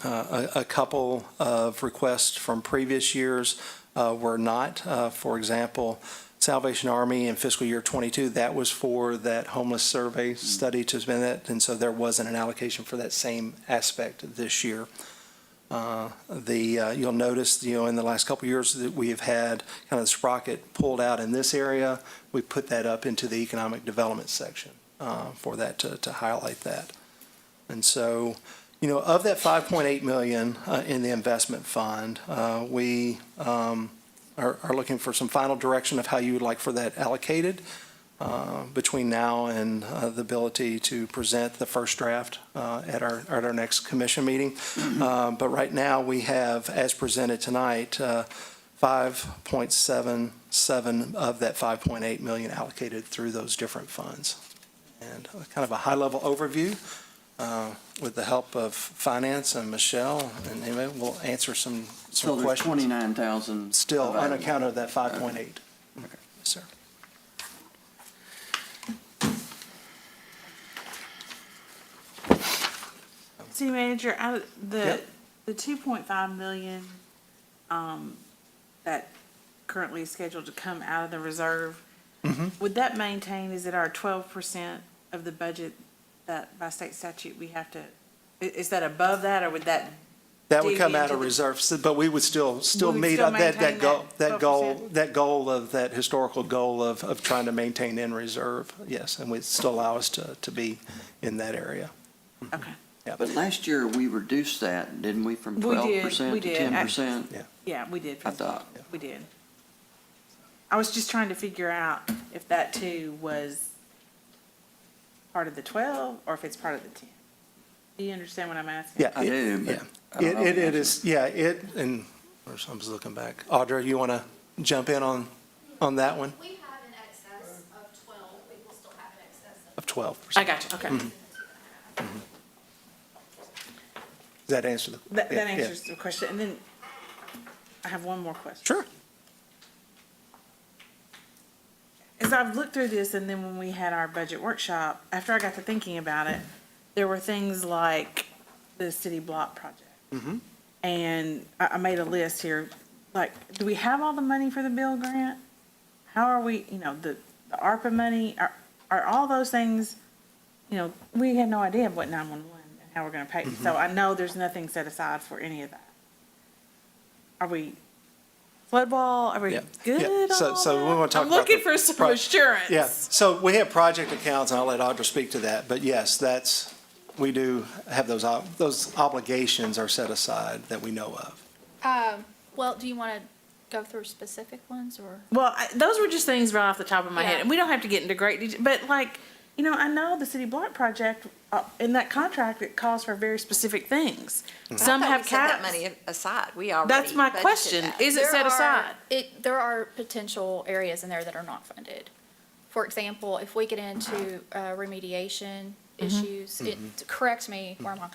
[SPEAKER 13] A couple of requests from previous years were not. For example, Salvation Army in fiscal year 22, that was for that homeless survey study to spend that, and so there wasn't an allocation for that same aspect this year. You'll notice, in the last couple of years that we have had kind of the sprocket pulled out in this area. We put that up into the economic development section for that to highlight that. And so, of that $5.8 million in the investment fund, we are looking for some final direction of how you would like for that allocated between now and the ability to present the first draft at our next commission meeting. But right now, we have, as presented tonight, 5.77 of that 5.8 million allocated through those different funds. And kind of a high-level overview. With the help of finance and Michelle, and anyway, we'll answer some
[SPEAKER 1] So there's
[SPEAKER 13] questions.
[SPEAKER 1] 29,000.
[SPEAKER 13] Still on
[SPEAKER 1] available.
[SPEAKER 13] account of that 5.8.
[SPEAKER 1] Okay.
[SPEAKER 13] Yes, sir.
[SPEAKER 11] City Manager, out of
[SPEAKER 13] Yep.
[SPEAKER 11] the 2.5 million, that currently is scheduled to come out of the reserve, would that maintain, is it our 12% of the budget that by state statute we have to, is that above that, or would that?
[SPEAKER 13] That would
[SPEAKER 11] dig
[SPEAKER 13] come out
[SPEAKER 11] into
[SPEAKER 13] of
[SPEAKER 11] the-
[SPEAKER 13] reserves, but we would still
[SPEAKER 11] would
[SPEAKER 13] meet
[SPEAKER 11] still
[SPEAKER 13] up that
[SPEAKER 11] maintain
[SPEAKER 13] goal,
[SPEAKER 11] that 12%?
[SPEAKER 13] that goal of that historical goal of trying to maintain in reserve. Yes, and would still allow us to be in that area.
[SPEAKER 11] Okay.
[SPEAKER 1] But last year, we reduced that, didn't we, from
[SPEAKER 11] We did,
[SPEAKER 1] 12%
[SPEAKER 11] we
[SPEAKER 1] to
[SPEAKER 11] did.
[SPEAKER 1] 10%?
[SPEAKER 11] Yeah, we did.
[SPEAKER 1] I thought.
[SPEAKER 11] We did. I was just trying to figure out if that too was part of the 12 or if it's part of the 10. Do you understand what I'm asking?
[SPEAKER 13] Yeah,
[SPEAKER 1] I do, but
[SPEAKER 13] yeah.
[SPEAKER 1] I don't know
[SPEAKER 13] It
[SPEAKER 1] the
[SPEAKER 13] is, and I was looking back. Audra, you want to jump in on that one?
[SPEAKER 17] We have in excess of 12
[SPEAKER 13] 12%.
[SPEAKER 11] I got you, okay.
[SPEAKER 13] Does that answer the?
[SPEAKER 11] That
[SPEAKER 13] yeah,
[SPEAKER 11] answers the question. And then I have one more question.
[SPEAKER 13] Sure.
[SPEAKER 11] As I've looked through this, and then when we had our budget workshop, after I got to thinking about it, there were things like the city block project.
[SPEAKER 13] Mm-hmm.
[SPEAKER 11] And I made a list here, like, do we have all the money for the bill grant? How are we, the ARPA money, are all those things, we had no idea what 911 and how we're gonna pay. So I know there's nothing set aside for any of that. Are we flood wall, are we
[SPEAKER 13] Yeah.
[SPEAKER 11] good
[SPEAKER 13] Yeah.
[SPEAKER 11] on all
[SPEAKER 13] So we
[SPEAKER 11] that?
[SPEAKER 13] want to talk
[SPEAKER 11] I'm
[SPEAKER 13] about
[SPEAKER 11] looking
[SPEAKER 13] the
[SPEAKER 11] for some
[SPEAKER 13] pro-
[SPEAKER 11] assurance.
[SPEAKER 13] Yeah, so we have project accounts, and I'll let Audra speak to that, but yes, we do have those obligations are set aside that we know of.
[SPEAKER 17] Well, do you want to go through specific ones or?
[SPEAKER 11] Well, those were just things right off the top of my head,
[SPEAKER 17] Yeah.
[SPEAKER 11] and we don't have to get into great detail, but like, I know the city block project, in that contract, it calls for very specific things. Some have
[SPEAKER 5] set that
[SPEAKER 11] caps.
[SPEAKER 5] money aside. We already
[SPEAKER 11] That's my
[SPEAKER 5] budgeted
[SPEAKER 11] question.
[SPEAKER 5] that.
[SPEAKER 11] Is it set aside?
[SPEAKER 17] There are potential areas in there that are not funded. For example, if we get into remediation issues, correct me where I'm wrong.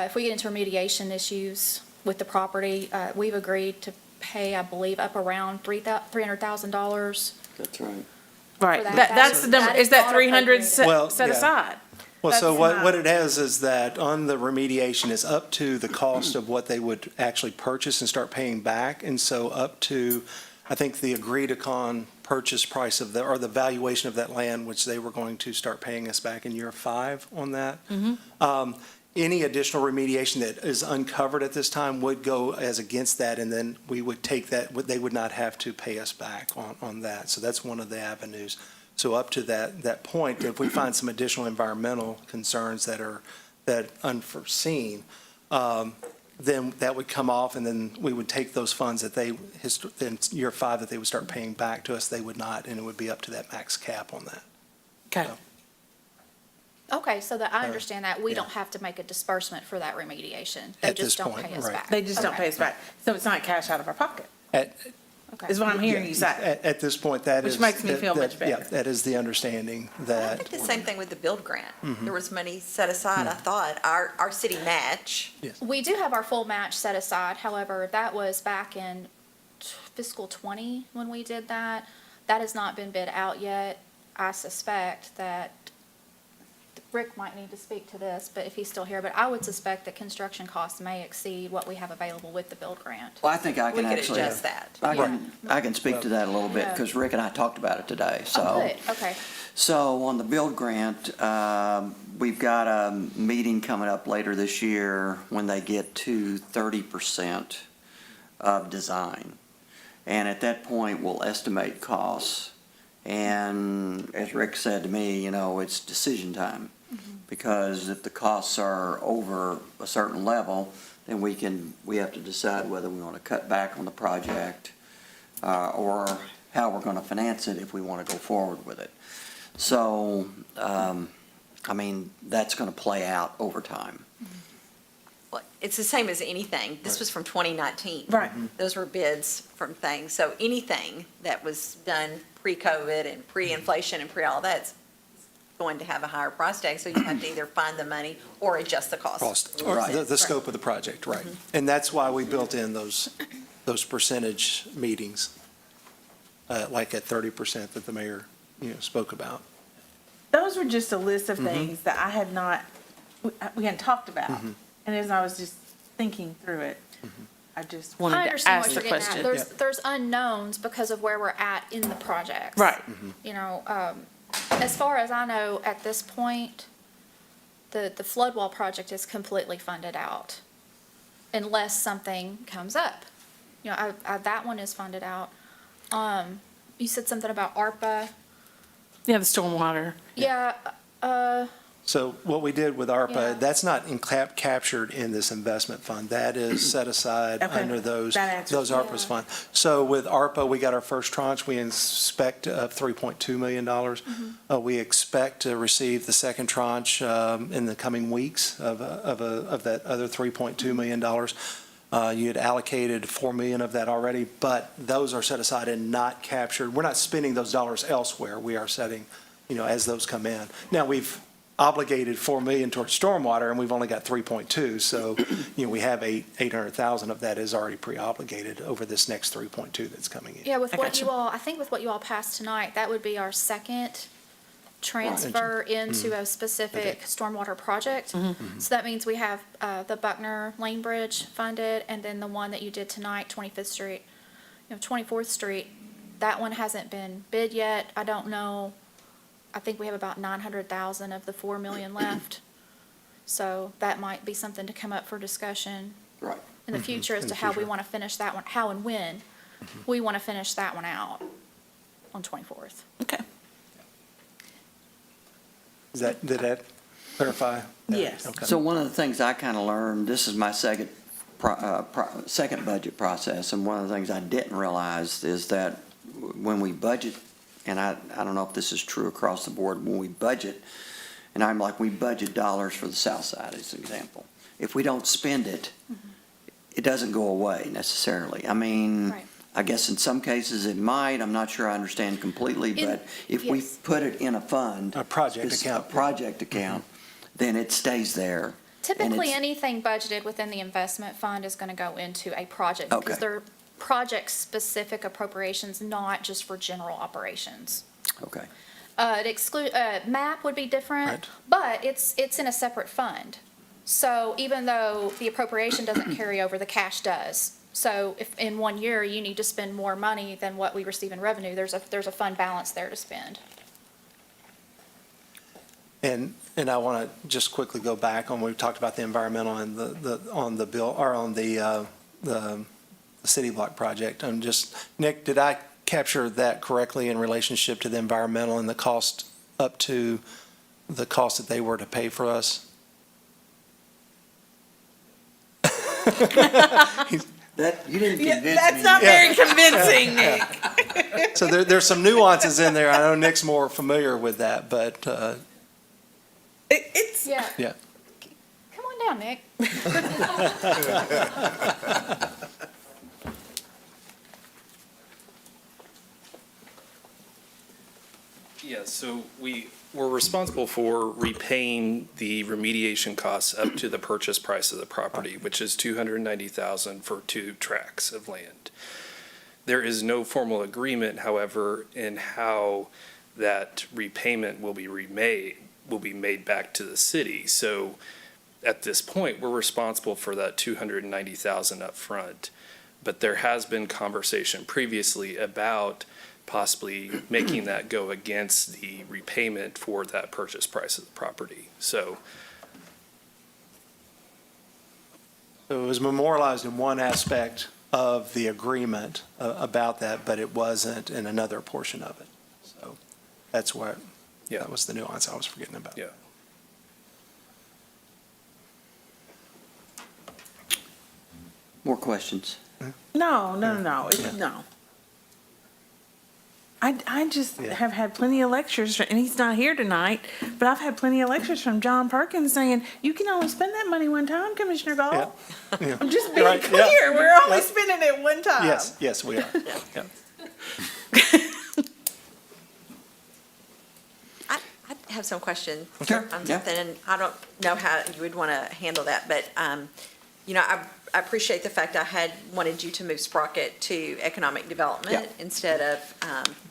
[SPEAKER 17] If we get into remediation issues with the property, we've agreed to pay, I believe, up around $300,000.
[SPEAKER 1] That's right.
[SPEAKER 11] Right,
[SPEAKER 17] for that.
[SPEAKER 11] that's the number,
[SPEAKER 17] That
[SPEAKER 11] is
[SPEAKER 17] is
[SPEAKER 11] that
[SPEAKER 17] not
[SPEAKER 11] 300
[SPEAKER 17] appropriated.
[SPEAKER 13] Well,
[SPEAKER 11] set
[SPEAKER 13] yeah.
[SPEAKER 11] aside?
[SPEAKER 13] Well, so
[SPEAKER 11] That's
[SPEAKER 13] what it has is that on the remediation is up to the cost of what they would actually purchase and start paying back. And so up to, I think, the agreed upon purchase price of or the valuation of that land, which they were going to start paying us back in year 5 on that. Any additional remediation that is uncovered at this time would go as against that, and then we would take that, they would not have to pay us back on that. So that's one of the avenues. So up to that point, if we find some additional environmental concerns that unforeseen, then that would come off, and then we would take those funds that in year 5 that they would start paying back to us, they would not, and it would be up to that max cap on that.
[SPEAKER 11] Okay.
[SPEAKER 17] Okay, so that I understand that we
[SPEAKER 13] yeah.
[SPEAKER 17] don't have to make a disbursement for that remediation. They
[SPEAKER 13] At
[SPEAKER 17] just
[SPEAKER 13] this
[SPEAKER 17] don't
[SPEAKER 13] point,
[SPEAKER 17] pay us
[SPEAKER 13] right.
[SPEAKER 17] back.
[SPEAKER 11] They just don't
[SPEAKER 17] Okay.
[SPEAKER 11] pay us back. So it's not cash out of our pocket,
[SPEAKER 17] Okay.
[SPEAKER 11] is what I'm hearing you say.
[SPEAKER 13] At this point, that is.
[SPEAKER 11] Which makes me feel much
[SPEAKER 13] Yeah,
[SPEAKER 11] better.
[SPEAKER 13] that is the understanding
[SPEAKER 5] I
[SPEAKER 13] that.
[SPEAKER 5] think the same thing with the build grant.
[SPEAKER 13] Mm-hmm.
[SPEAKER 5] There was money set aside, I thought, our city match.
[SPEAKER 17] We do have our full match set aside, however, that was back in fiscal '20 when we did that. That has not been bid out yet. I suspect that Rick might need to speak to this, but if he's still here, but I would suspect that construction costs may exceed what we have available with the build grant.
[SPEAKER 1] Well, I think I
[SPEAKER 5] We
[SPEAKER 1] can
[SPEAKER 5] could
[SPEAKER 1] actually.
[SPEAKER 5] adjust that.
[SPEAKER 1] I can speak to that a little bit,
[SPEAKER 17] Yeah.
[SPEAKER 1] because Rick and I talked about it today, so.
[SPEAKER 17] Oh, good, okay.
[SPEAKER 1] So on the build grant, we've got a meeting coming up later this year when they get to 30% of design. And at that point, we'll estimate costs. And as Rick said to me, it's decision time. Because if the costs are over a certain level, then we have to decide whether we want to cut back on the project or how we're going to finance it if we want to go forward with it. So, that's going to play out over time.
[SPEAKER 5] Well, it's the same as anything. This was from 2019.
[SPEAKER 11] Right.
[SPEAKER 5] Those were bids from things. So anything that was done pre-COVID and pre-inflation and pre-all that's going to have a higher price tag. So you have to either find the money or adjust the cost.
[SPEAKER 13] Cost,
[SPEAKER 1] Right.
[SPEAKER 13] the scope of the project, right. And that's why we built in those percentage meetings, like at 30% that the mayor, spoke about.
[SPEAKER 11] Those were just a list of things that I had not, we hadn't talked about. And as I was just thinking through it, I just
[SPEAKER 17] I
[SPEAKER 11] wanted to
[SPEAKER 17] understand
[SPEAKER 11] ask
[SPEAKER 17] what
[SPEAKER 11] the
[SPEAKER 17] you're getting at.
[SPEAKER 11] question.
[SPEAKER 17] There's unknowns because of where we're at in the projects.
[SPEAKER 11] Right.
[SPEAKER 17] As far as I know, at this point, the flood wall project is completely funded out unless something comes up. That one is funded out. You said something about ARPA.
[SPEAKER 11] Yeah, the stormwater.
[SPEAKER 17] Yeah,
[SPEAKER 13] So what we did with
[SPEAKER 17] Yeah.
[SPEAKER 13] ARPA, that's not captured in this investment fund. That is set aside
[SPEAKER 11] Okay.
[SPEAKER 13] under those
[SPEAKER 11] That answers-
[SPEAKER 13] ARPA's fund. So with ARPA, we got our first tranche. We expect $3.2 million. We expect to receive the second tranche in the coming weeks of that other $3.2 million. You had allocated $4 million of that already, but those are set aside and not captured. We're not spending those dollars elsewhere. We are setting as those come in. Now, we've obligated 4 million towards stormwater, and we've only got 3.2, so, we have 800,000 of that is already pre-obligated over this next 3.2 that's coming in.
[SPEAKER 17] Yeah, with what you all, I think with what you all passed tonight, that would be our second transfer into a specific stormwater project. So that means we have the Buckner Lane Bridge funded, and then the one that you did tonight, 25th Street, 24th Street, that one hasn't been bid yet. I don't know. I think we have about 900,000 of the 4 million left. So that might be something to come up for discussion
[SPEAKER 1] Right.
[SPEAKER 17] in the future as to how we want to finish that one, how and when we want to finish that one out on 24th.
[SPEAKER 11] Okay.
[SPEAKER 13] Did that clarify?
[SPEAKER 11] Yes.
[SPEAKER 13] Okay.
[SPEAKER 1] So one of the things I kind of learned, this is my second budget process, and one of the things I didn't realize is that when we budget, and I don't know if this is true across the board, when we budget, and I'm like, we budget dollars for the south side as an example. If we don't spend it, it doesn't go away necessarily. I mean,
[SPEAKER 17] Right.
[SPEAKER 1] I guess in some cases it might, I'm not sure I understand completely, but if we
[SPEAKER 17] yes.
[SPEAKER 1] put it in a fund.
[SPEAKER 13] A project
[SPEAKER 1] it's
[SPEAKER 13] account.
[SPEAKER 1] A project account, then it stays there.
[SPEAKER 17] Typically,
[SPEAKER 1] it's-
[SPEAKER 17] anything budgeted within the investment fund is going to go into a project because
[SPEAKER 1] Okay.
[SPEAKER 17] they're project-specific appropriations, not just for general operations.
[SPEAKER 1] Okay.
[SPEAKER 17] MAP would be different,
[SPEAKER 13] Right.
[SPEAKER 17] but it's in a separate fund. So even though the appropriation doesn't carry over, the cash does. So if in 1 year you need to spend more money than what we receive in revenue, there's a fund balance there to spend.
[SPEAKER 13] And I want to just quickly go back on, we talked about the environmental and on the bill, or on the city block project. I'm just, Nick, did I capture that correctly in relationship to the environmental and the cost up to the cost that they were to pay for us?
[SPEAKER 1] That, you didn't convince me.
[SPEAKER 11] That's not very convincing, Nick.
[SPEAKER 13] So there's some nuances in there. I know Nick's more familiar with that, but,
[SPEAKER 11] It's,
[SPEAKER 17] Yeah.
[SPEAKER 13] yeah.
[SPEAKER 17] Come on down, Nick.
[SPEAKER 18] Yeah, so we're responsible for repaying the remediation costs up to the purchase price of the property, which is $290,000 for 2 tracts of land. There is no formal agreement, however, in how that repayment will be made back to the city. So at this point, we're responsible for that $290,000 up front. But there has been conversation previously about possibly making that go against the repayment for that purchase price of the property. So
[SPEAKER 13] it was memorialized in one aspect of the agreement about that, but it wasn't in another portion of it. So that's what, that was the nuance I was forgetting about.
[SPEAKER 18] Yeah.
[SPEAKER 1] More questions?
[SPEAKER 11] No. No. I just have had plenty of lectures, and he's not here tonight, but I've had plenty of lectures from John Perkins saying, you can only spend that money one time, Commissioner Gall.
[SPEAKER 13] Yeah.
[SPEAKER 11] I'm just being
[SPEAKER 13] Right,
[SPEAKER 11] clear,
[SPEAKER 13] yeah.
[SPEAKER 11] we're only
[SPEAKER 13] Yeah.
[SPEAKER 11] spending it one time.
[SPEAKER 13] Yes, we are. Yeah.
[SPEAKER 5] I have some questions.
[SPEAKER 1] Sure,
[SPEAKER 5] On
[SPEAKER 1] yeah.
[SPEAKER 5] something, and I don't know how you would want to handle that, but, I appreciate the fact I had wanted you to move Sprocket to economic development instead of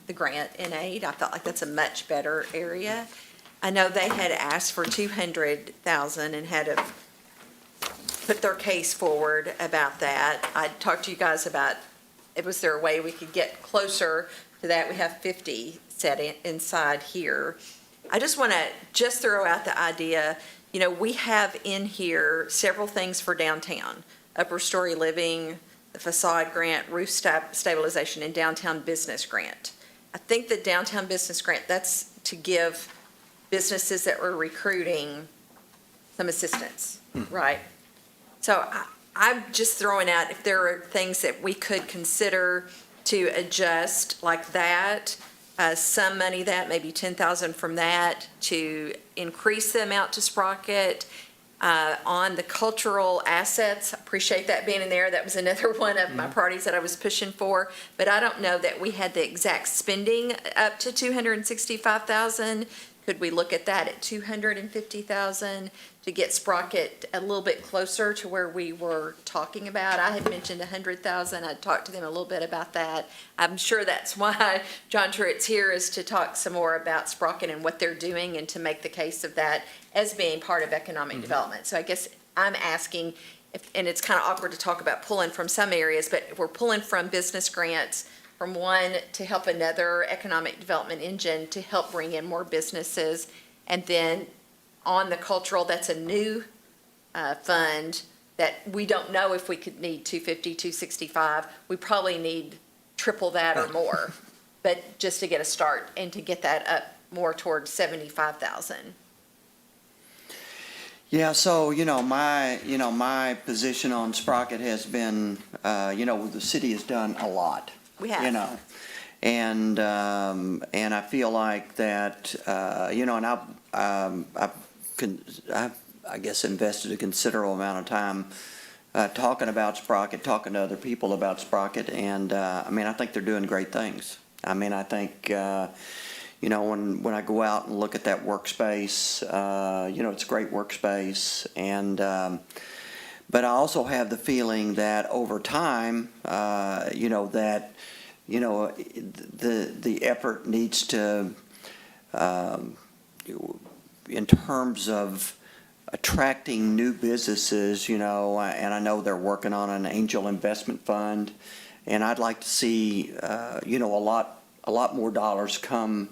[SPEAKER 5] the grant in aid. I felt like that's a much better area. I know they had asked for 200,000 and had to put their case forward about that. I talked to you guys about, was there a way we could get closer to that? We have 50 set inside here. I just want to throw out the idea, we have in here several things for downtown. Upper story living, the facade grant, roof stabilization, and downtown business grant. I think the downtown business grant, that's to give businesses that were recruiting some assistance, right? So I'm just throwing out if there are things that we could consider to adjust like that, some money that, maybe 10,000 from that to increase the amount to Sprocket. On the cultural assets, appreciate that being in there. That was another one of my priorities that I was pushing for. But I don't know that we had the exact spending up to 265,000. Could we look at that at 250,000 to get Sprocket a little bit closer to where we were talking about? I had mentioned 100,000. I talked to them a little bit about that. I'm sure that's why John Truitt's here, is to talk some more about Sprocket and what they're doing and to make the case of that as being part of economic development. So I guess I'm asking, and it's kind of awkward to talk about pulling from some areas, but if we're pulling from business grants from one to help another economic development engine to help bring in more businesses. And then on the cultural, that's a new fund that we don't know if we could need 250, 265. We probably need triple that or more, but just to get a start and to get that up more towards 75,000.
[SPEAKER 1] Yeah, so, my position on Sprocket has been, the city has done a lot.
[SPEAKER 5] We have.
[SPEAKER 1] And I feel like that, and I've, I guess, invested a considerable amount of time talking about Sprocket, talking to other people about Sprocket, and, I think they're doing great things. I think, when I go out and look at that workspace, it's a great workspace, and, but I also have the feeling that over time, the effort needs to, in terms of attracting new businesses, and I know they're working on an angel investment fund, and I'd like to see, a lot more dollars come,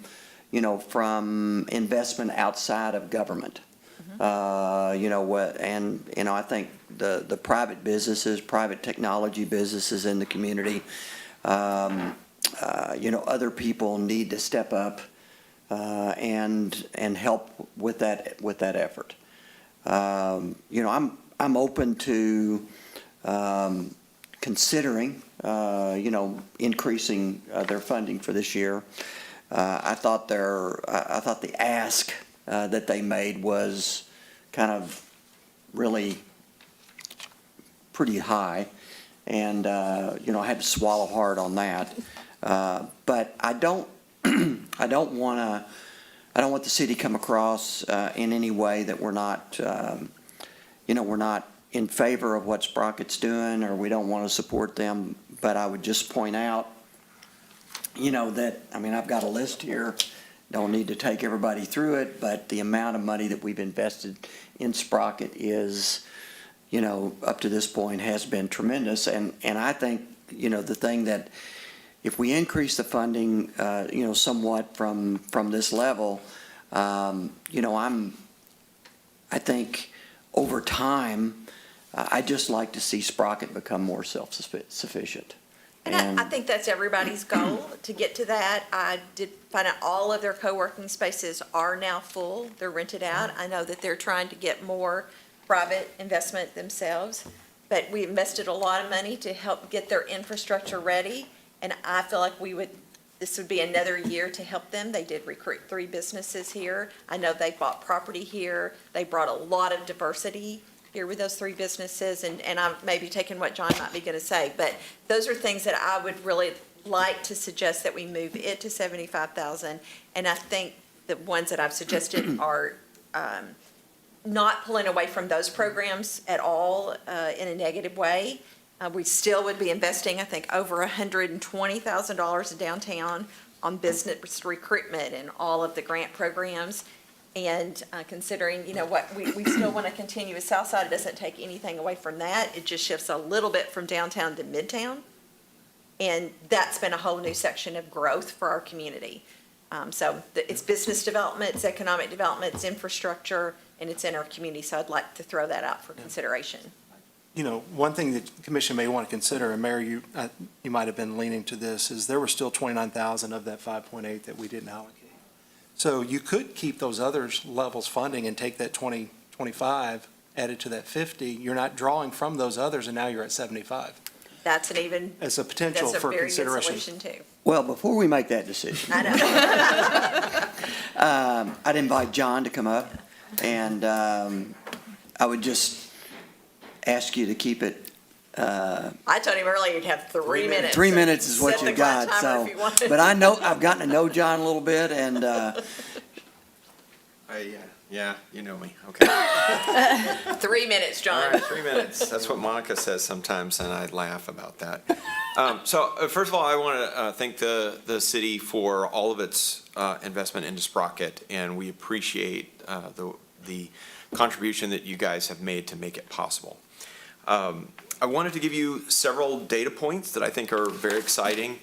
[SPEAKER 1] from investment outside of government. I think the private businesses, private technology businesses in the community, other people need to step up and help with that effort. I'm open to considering increasing their funding for this year. I thought the ask that they made was kind of really pretty high, and I had to swallow hard on that. But I don't want the city to come across in any way that we're not in favor of what Sprocket's doing, or we don't want to support them. But I would just point out, that, I've got a list here. Don't need to take everybody through it, but the amount of money that we've invested in Sprocket is, up to this point has been tremendous. And I think, the thing that if we increase the funding, somewhat from this level, I think over time, I just like to see Sprocket become more self-sufficient.
[SPEAKER 5] And I think that's everybody's goal, to get to that. I did find out all of their co-working spaces are now full. They're rented out. I know that they're trying to get more private investment themselves, but we invested a lot of money to help get their infrastructure ready. And I feel like this would be another year to help them. They did recruit 3 businesses here. I know they bought property here. They brought a lot of diversity here with those 3 businesses, and I'm maybe taking what John might be going to say, but those are things that I would really like to suggest that we move it to 75,000. And I think the ones that I've suggested are not pulling away from those programs at all in a negative way. We still would be investing, I think, over $120,000 downtown on business recruitment and all of the grant programs. And considering, what we still want to continue with Southside, it doesn't take anything away from that. It just shifts a little bit from downtown to midtown. And that's been a whole new section of growth for our community. So it's business development, it's economic development, it's infrastructure, and it's in our community. So I'd like to throw that out for consideration.
[SPEAKER 13] One thing that the commission may want to consider, and Mayor, you might have been leaning to this, is there were still 29,000 of that 5.8 that we didn't allocate. So you could keep those other levels funding and take that 25 added to that 50. You're not drawing from those others, and now you're at 75.
[SPEAKER 5] That's a
[SPEAKER 13] potential for
[SPEAKER 5] very
[SPEAKER 13] consideration.
[SPEAKER 5] good solution too.
[SPEAKER 1] Well, before we make that decision,
[SPEAKER 5] I know.
[SPEAKER 1] I'd invite John to come up, and I would just ask you to keep it,
[SPEAKER 5] I told him earlier you'd have 3 minutes.
[SPEAKER 1] 3 minutes is what
[SPEAKER 5] Set the
[SPEAKER 1] you got,
[SPEAKER 5] clock timer
[SPEAKER 1] so.
[SPEAKER 5] if you wanted.
[SPEAKER 1] But I know, I've gotten to know John a little bit, and,
[SPEAKER 16] Yeah, you know me, okay.
[SPEAKER 5] 3 minutes,
[SPEAKER 16] All
[SPEAKER 5] John.
[SPEAKER 16] right, 3 minutes. That's what Monica says sometimes, and I laugh about that. First of all, I want to thank the city for all of its investment into Sprocket, and we appreciate the contribution that you guys have made to make it possible. I wanted to give you several data points that I think are very exciting.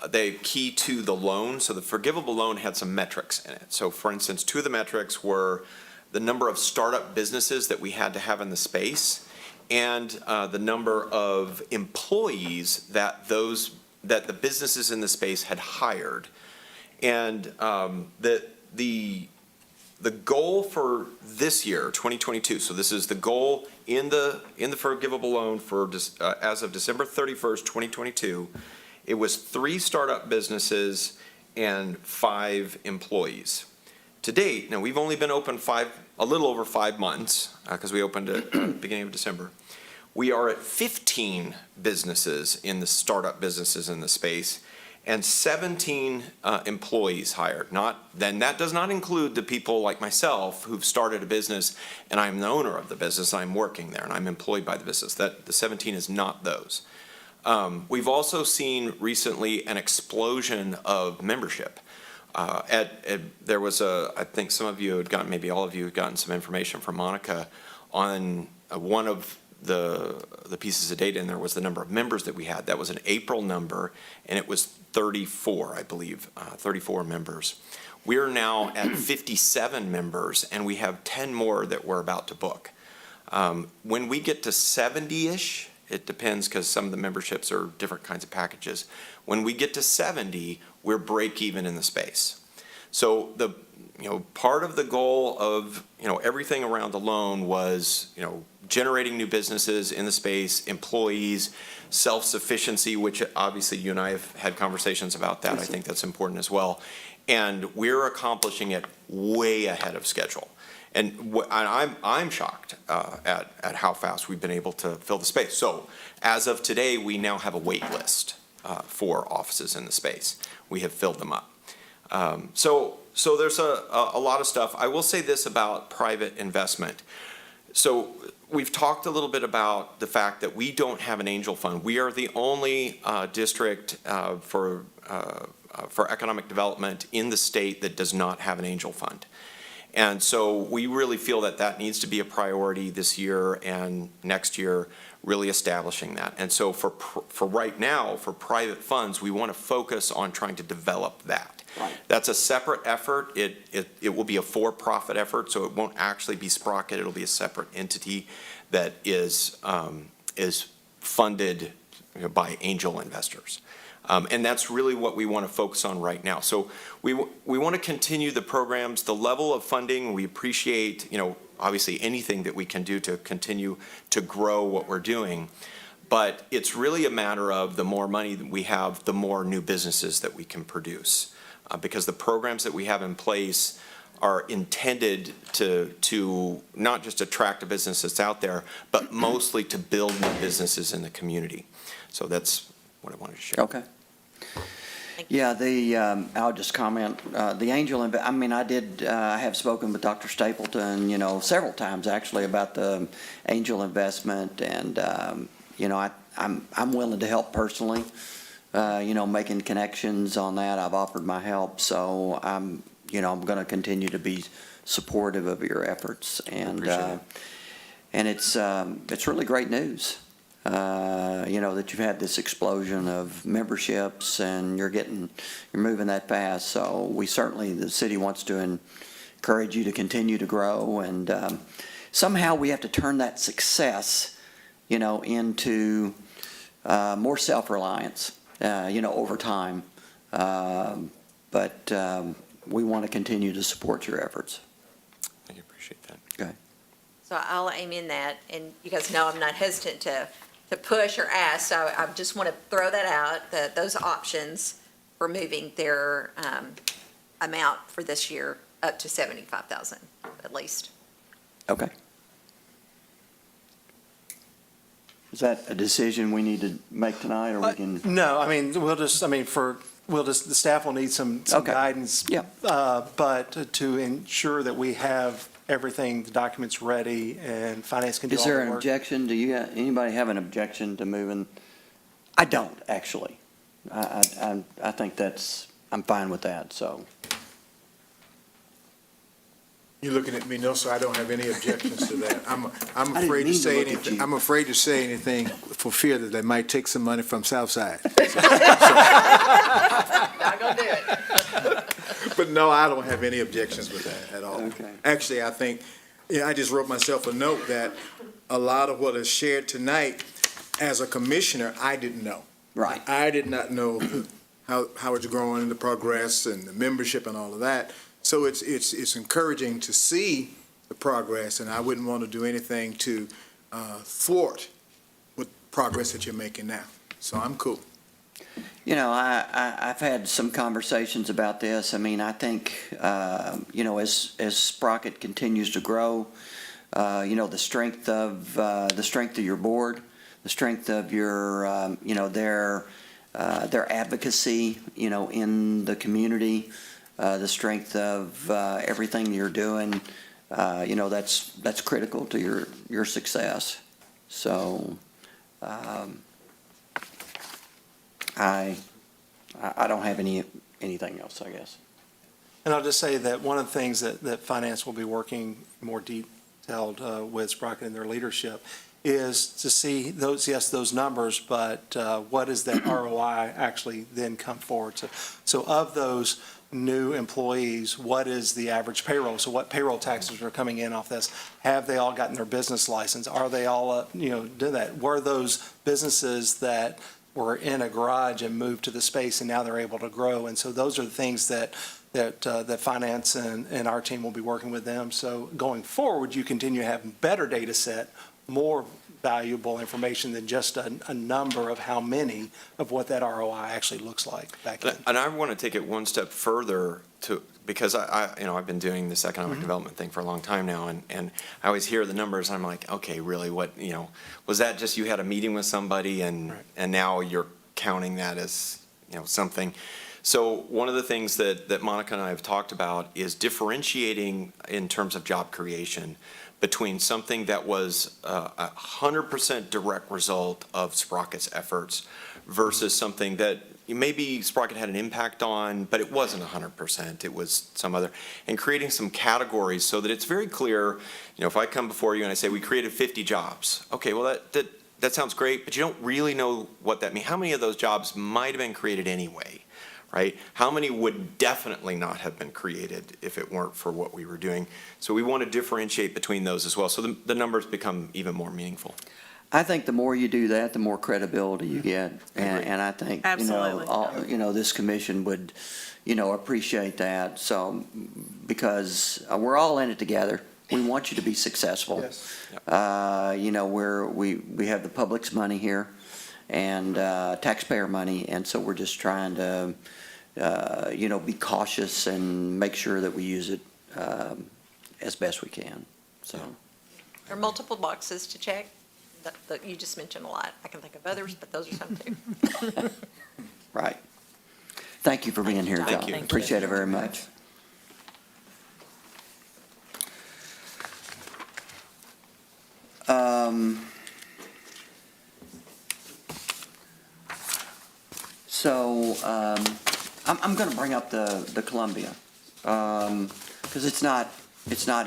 [SPEAKER 16] They key to the loan. So the forgivable loan had some metrics in it. So for instance, two of the metrics were the number of startup businesses that we had to have in the space and the number of employees that the businesses in the space had hired. And the goal for this year, 2022, so this is the goal in the forgivable loan for as of December 31st, 2022, it was 3 startup businesses and 5 employees. To date, now we've only been open a little over 5 months, because we opened at the beginning of December. We are at 15 businesses in the startup businesses in the space and 17 employees hired. Then that does not include the people like myself who've started a business and I'm the owner of the business, I'm working there and I'm employed by the business. The 17 is not those. We've also seen recently an explosion of membership. There was I think some of you had gotten, maybe all of you had gotten some information from Monica on one of the pieces of data, and there was the number of members that we had. That was an April number, and it was 34, I believe, 34 members. We're now at 57 members, and we have 10 more that we're about to book. When we get to 70-ish, it depends because some of the memberships are different kinds of packages. When we get to 70, we're break even in the space. So part of the goal of everything around the loan was generating new businesses in the space, employees, self-sufficiency, which obviously you and I have had conversations about that. I think that's important as well. And we're accomplishing it way ahead of schedule. And I'm shocked at how fast we've been able to fill the space. So as of today, we now have a wait list for offices in the space. We have filled them up. So there's a lot of stuff. I will say this about private investment. So we've talked a little bit about the fact that we don't have an angel fund. We are the only district for economic development in the state that does not have an angel fund. And so we really feel that needs to be a priority this year and next year, really establishing that. And so for right now, for private funds, we want to focus on trying to develop that. Right. That's a separate effort. It will be a for-profit effort, so it won't actually be Sprocket. It'll be a separate entity that is funded by angel investors. And that's really what we want to focus on right now. So we want to continue the programs, the level of funding. We appreciate, obviously anything that we can do to continue to grow what we're doing. But it's really a matter of the more money that we have, the more new businesses that we can produce. Because the programs that we have in place are intended to not just attract a business that's out there, but mostly to build new businesses in the community. So that's what I wanted to share.
[SPEAKER 1] okay. Yeah, I'll just comment, the angel, I have spoken with Dr. Stapleton, several times actually about the angel investment, and, I'm willing to help personally, making connections on that. I've offered my help, so I'm going to continue to be supportive of your efforts, and it's really great news. That you've had this explosion of memberships and you're moving that fast. So the city wants to encourage you to continue to grow, and somehow we have to turn that success, into more self-reliance, over time. But we want to continue to support your efforts.
[SPEAKER 16] I appreciate that.
[SPEAKER 1] Okay.
[SPEAKER 5] So I'll aim in that, and you guys know I'm not hesitant to push or ask, so I just want to throw that out, that those options for moving their amount for this year up to $75,000 at least.
[SPEAKER 1] Okay. Is that a decision we need to make tonight, or we can?
[SPEAKER 13] No, I mean, the staff will need some
[SPEAKER 1] Okay.
[SPEAKER 13] guidance.
[SPEAKER 1] Yeah.
[SPEAKER 13] But to ensure that we have everything, the documents ready, and finance can do all
[SPEAKER 1] Is
[SPEAKER 13] the work.
[SPEAKER 1] there an objection? Anybody have an objection to moving? I don't, actually. I think I'm fine with that, so.
[SPEAKER 8] You're looking at me, no, sir, I don't have any objections to that. I'm
[SPEAKER 1] didn't
[SPEAKER 8] afraid to
[SPEAKER 1] mean to
[SPEAKER 8] say
[SPEAKER 1] look at
[SPEAKER 8] anything,
[SPEAKER 1] you.
[SPEAKER 8] I'm afraid to say anything for fear that they might take some money from Southside.
[SPEAKER 5] Not gonna do it.
[SPEAKER 8] But no, I don't have any objections with that at all.
[SPEAKER 1] Okay.
[SPEAKER 8] Actually, I think, I just wrote myself a note that a lot of what is shared tonight, as a commissioner, I didn't know.
[SPEAKER 1] Right.
[SPEAKER 8] I did not know how it's growing, the progress and the membership and all of that. So it's encouraging to see the progress, and I wouldn't want to do anything to thwart what progress that you're making now. So I'm cool.
[SPEAKER 1] You know, I've had some conversations about this. I mean, I think, as Sprocket continues to grow, the strength of your board, the strength of your, their advocacy, in the community, the strength of everything you're doing, that's critical to your success. So, I don't have anything else, I guess.
[SPEAKER 13] And I'll just say that one of the things that finance will be working more detailed with Sprocket and their leadership is to see those numbers, but what is that ROI actually then come forward? So of those new employees, what is the average payroll? So what payroll taxes are coming in off this? Have they all gotten their business license? Are they all, doing that? Were those businesses that were in a garage and moved to the space and now they're able to grow? And so those are the things that finance and our team will be working with them. So going forward, you continue to have better data set, more valuable information than just a number of how many of what that ROI actually looks like back in.
[SPEAKER 16] And I want to take it one step further because I've been doing this economic development thing for a long time now, and I always hear the numbers, and I'm like, okay, really, what, was that just you had a meeting with somebody and now you're counting that as, something? So one of the things that Monica and I have talked about is differentiating in terms of job creation between something that was 100% direct result of Sprocket's efforts versus something that maybe Sprocket had an impact on, but it wasn't 100%, it was some other, and creating some categories so that it's very clear, if I come before you and I say, we created 50 jobs, okay, well, that sounds great, but you don't really know what that means. How many of those jobs might have been created anyway? Right? How many would definitely not have been created if it weren't for what we were doing? So we want to differentiate between those as well. So the numbers become even more meaningful.
[SPEAKER 1] I think the more you do that, the more credibility you get. And I think,
[SPEAKER 11] Absolutely.
[SPEAKER 1] this commission would, appreciate that. So, because we're all in it together. We want you to be successful.
[SPEAKER 13] Yes.
[SPEAKER 1] We have the public's money here and taxpayer money. And so we're just trying to, be cautious and make sure that we use it as best we can. So.
[SPEAKER 5] There are multiple boxes to check. That you just mentioned a lot. I can think of others, but those are some too.
[SPEAKER 1] Right. Thank you for being here,
[SPEAKER 16] Thank
[SPEAKER 1] John.
[SPEAKER 16] you.
[SPEAKER 1] Appreciate it very much. I'm going to bring up the Columbia, because it's not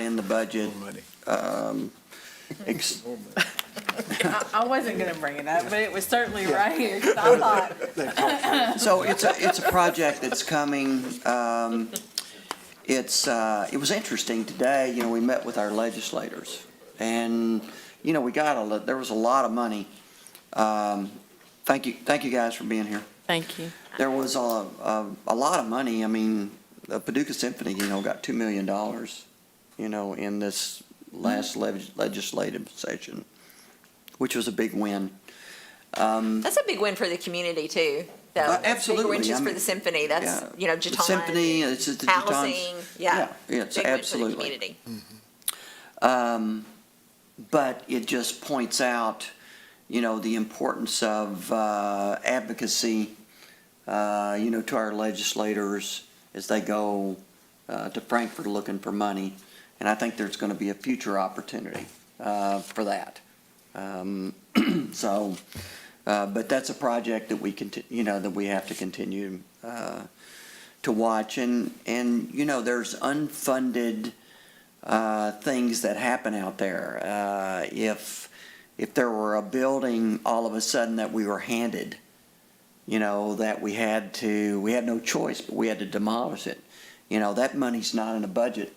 [SPEAKER 1] in the budget.
[SPEAKER 11] I wasn't gonna bring it up, but it was certainly right here, 'cause I thought.
[SPEAKER 1] So it's a project that's coming. It was interesting today, we met with our legislators, and, there was a lot of money. Thank you guys for being here.
[SPEAKER 11] Thank you.
[SPEAKER 1] There was a lot of money. I mean, the Paducah Symphony, got $2 million, in this last legislative session, which was a big win.
[SPEAKER 5] That's a big win for the community too.
[SPEAKER 1] Absolutely.
[SPEAKER 5] Big win just for the symphony. That's,
[SPEAKER 1] The
[SPEAKER 5] Jeton.
[SPEAKER 1] symphony, it's the
[SPEAKER 5] Housing, yeah.
[SPEAKER 1] It's
[SPEAKER 5] Big win for the
[SPEAKER 1] absolutely.
[SPEAKER 5] community.
[SPEAKER 1] But it just points out, the importance of advocacy, to our legislators as they go to Frankfurt looking for money. And I think there's going to be a future opportunity for that. But that's a project that that we have to continue to watch. And there's unfunded things that happen out there. If there were a building all of a sudden that we were handed, that we had no choice, but we had to demolish it. That money's not in the budget,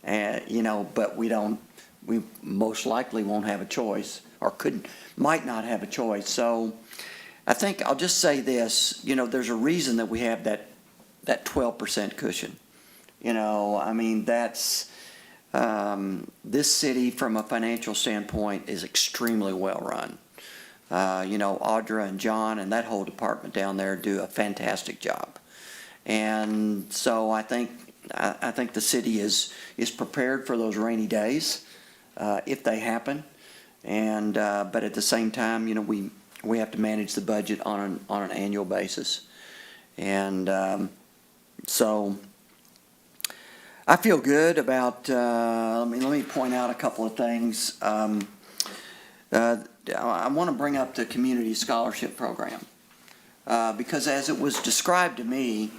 [SPEAKER 1] but we most likely won't have a choice, or might not have a choice. So I think I'll just say this, there's a reason that we have that 12% cushion. That's, this city from a financial standpoint is extremely well run. Audra and John and that whole department down there do a fantastic job. And so I think the city is prepared for those rainy days, if they happen. And, but at the same time, we have to manage the budget on an annual basis. And, so I feel good about, let me point out a couple of things. I want to bring up the community scholarship program, because as it was described to me,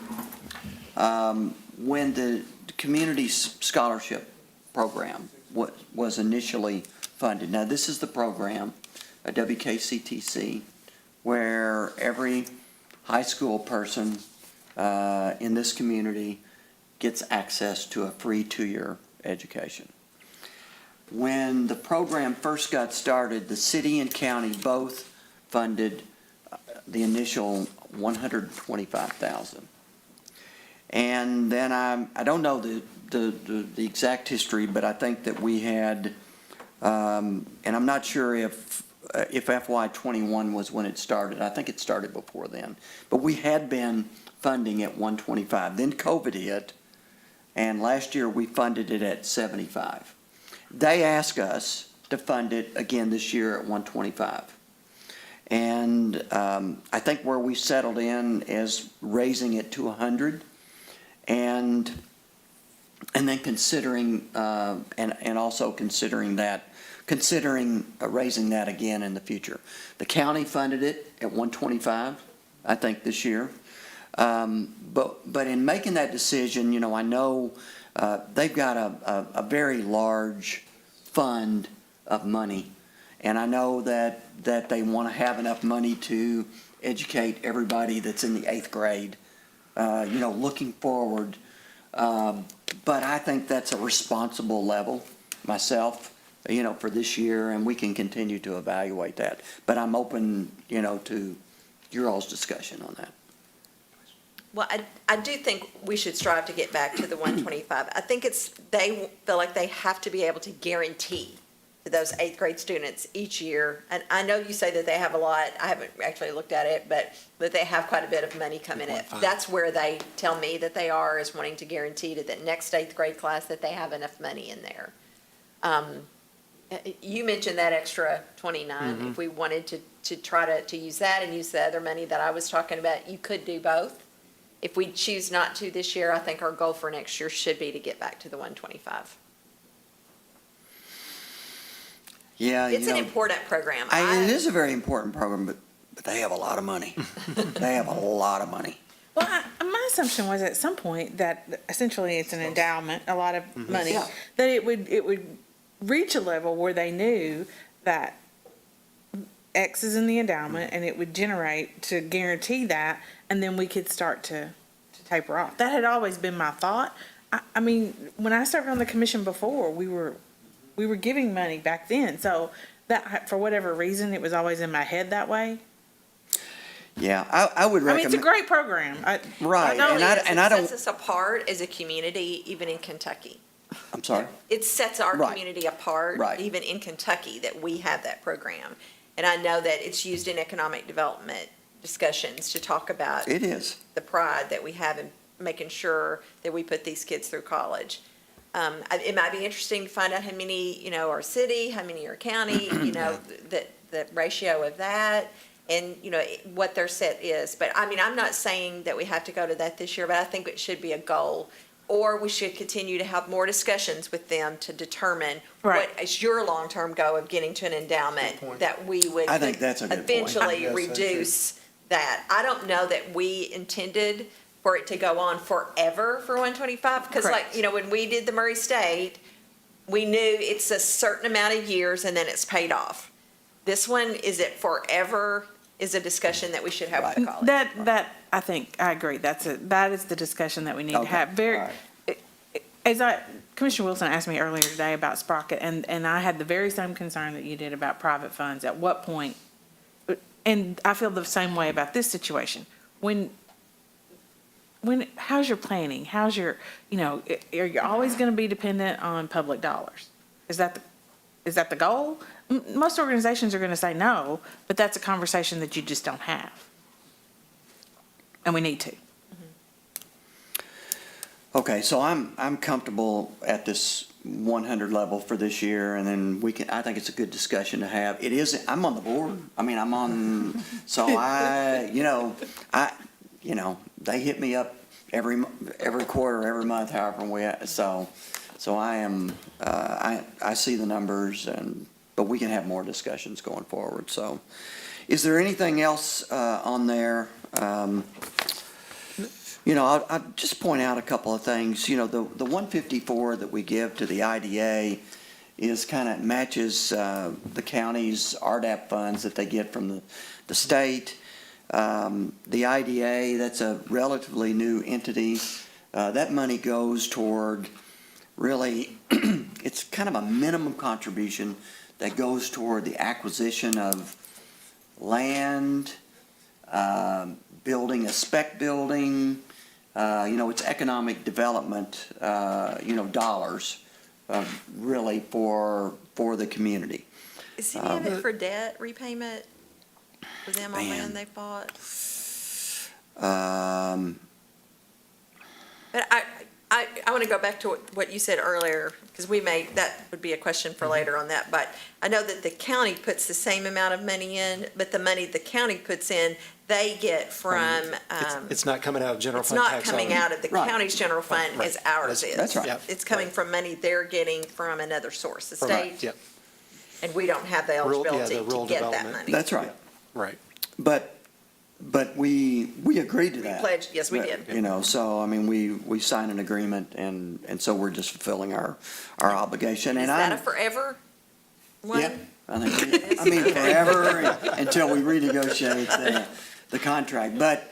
[SPEAKER 1] when the community scholarship program was initially funded. Now, this is the program, a WKCTC, where every high school person in this community gets access to a free 2-year education. When the program first got started, the city and county both funded the initial $125,000. And then I don't know the exact history, but I think that we had, and I'm not sure if FY21 was when it started. I think it started before then. But we had been funding at 125. Then COVID hit, and last year we funded it at 75. They asked us to fund it again this year at 125. And I think where we settled in is raising it to 100, and then considering and also considering raising that again in the future. The county funded it at 125, I think, this year. But in making that decision, I know they've got a very large fund of money, and I know that they want to have enough money to educate everybody that's in the 8th grade, looking forward. But I think that's a responsible level myself, for this year, and we can continue to evaluate that. But I'm open, to your all's discussion on that.
[SPEAKER 5] Well, I do think we should strive to get back to the 125. I think they feel like they have to be able to guarantee to those 8th grade students each year. And I know you say that they have a lot, I haven't actually looked at it, but that they have quite a bit of money coming in. That's where they tell me that they are, is wanting to guarantee to the next 8th grade class that they have enough money in there. You mentioned that extra 29. If we wanted to try to use that and use the other money that I was talking about, you could do both. If we choose not to this year, I think our goal for next year should be to get back to the 125.
[SPEAKER 1] Yeah,
[SPEAKER 5] it's an important program.
[SPEAKER 1] It is a very important program, but they have a lot of money. They have a lot of money.
[SPEAKER 3] Well, my assumption was at some point that essentially it's an endowment, a lot of money,
[SPEAKER 1] Yeah.
[SPEAKER 3] that it would reach a level where they knew that X is in the endowment and it would generate to guarantee that, and then we could start to taper off. That had always been my thought. I mean, when I served on the commission before, we were giving money back then. So that, for whatever reason, it was always in my head that way.
[SPEAKER 1] Yeah, I would recommend.
[SPEAKER 3] I mean, it's a great program.
[SPEAKER 1] Right,
[SPEAKER 5] and I don't. It sets us apart as a community, even in Kentucky.
[SPEAKER 1] I'm sorry?
[SPEAKER 5] It sets our
[SPEAKER 1] Right.
[SPEAKER 5] community apart,
[SPEAKER 1] Right.
[SPEAKER 5] even in Kentucky, that we have that program. And I know that it's used in economic development discussions to talk about
[SPEAKER 1] It is.
[SPEAKER 5] the pride that we have in making sure that we put these kids through college. It might be interesting to find out how many, our city, how many our county, the ratio of that and, you know, what their set is. But I mean, I'm not saying that we have to go to that this year, but I think it should be a goal. Or we should continue to have more discussions with them to determine
[SPEAKER 3] Right.
[SPEAKER 5] what is your long-term goal of getting to an endowment that we would
[SPEAKER 1] I think that's a good point.
[SPEAKER 5] eventually
[SPEAKER 1] Yes, that's true.
[SPEAKER 5] reduce that. I don't know that we intended for it to go on forever for 125, because like,
[SPEAKER 3] Correct.
[SPEAKER 5] you know, when we did the Murray State, we knew it's a certain amount of years and then it's paid off. This one, is it forever, is a discussion that we should have with the college.
[SPEAKER 3] That, I think, I agree, that is the discussion that we need to
[SPEAKER 1] Okay,
[SPEAKER 3] have.
[SPEAKER 1] all right.
[SPEAKER 3] Commissioner Wilson asked me earlier today about Sprocket, and I had the very same concern that you did about private funds. At what point, and I feel the same way about this situation. How's your planning? How's your, you know, are you always going to be dependent on public dollars? Is that the goal? Most organizations are going to say no, but that's a conversation that you just don't have. And we need to.
[SPEAKER 1] Okay, so I'm comfortable at this 100 level for this year, and then I think it's a good discussion to have. I'm on the board. I mean, so they hit me up every quarter, every month, however so I am, I see the numbers, but we can have more discussions going forward, so. Is there anything else on there? I'll just point out a couple of things. You know, the 154 that we give to the IDA is matches the county's RDAP funds that they get from the state. The IDA, that's a relatively new entity. That money goes toward really, it's kind of a minimum contribution that goes toward the acquisition of land, building a spec building, it's economic development, dollars, really for the community.
[SPEAKER 5] Is any of it for debt repayment for them on
[SPEAKER 1] Man.
[SPEAKER 5] land they bought? But I want to go back to what you said earlier, because that would be a question for later on that, but I know that the county puts the same amount of money in, but the money the county puts in, they get from,
[SPEAKER 13] It's not coming out of general
[SPEAKER 5] it's
[SPEAKER 13] fund
[SPEAKER 5] not
[SPEAKER 13] tax.
[SPEAKER 5] coming out of the
[SPEAKER 1] Right.
[SPEAKER 5] county's general fund
[SPEAKER 13] Right.
[SPEAKER 5] as ours is.
[SPEAKER 1] That's right.
[SPEAKER 13] Yep.
[SPEAKER 5] It's coming from money they're getting from another source, the state,
[SPEAKER 13] Yep,
[SPEAKER 5] and we don't have the
[SPEAKER 13] Rural- yeah, the
[SPEAKER 5] eligibility
[SPEAKER 13] rural
[SPEAKER 5] to get that
[SPEAKER 13] development.
[SPEAKER 5] money.
[SPEAKER 1] That's right.
[SPEAKER 13] right.
[SPEAKER 1] But we agreed to
[SPEAKER 5] We
[SPEAKER 1] that.
[SPEAKER 5] pledged, yes, we did.
[SPEAKER 1] So, I mean, we signed an agreement, and so we're just fulfilling our obligation.
[SPEAKER 5] Is
[SPEAKER 1] And
[SPEAKER 5] that
[SPEAKER 1] I'm,
[SPEAKER 5] a forever one?
[SPEAKER 1] yeah, I think, forever until we renegotiate the contract. But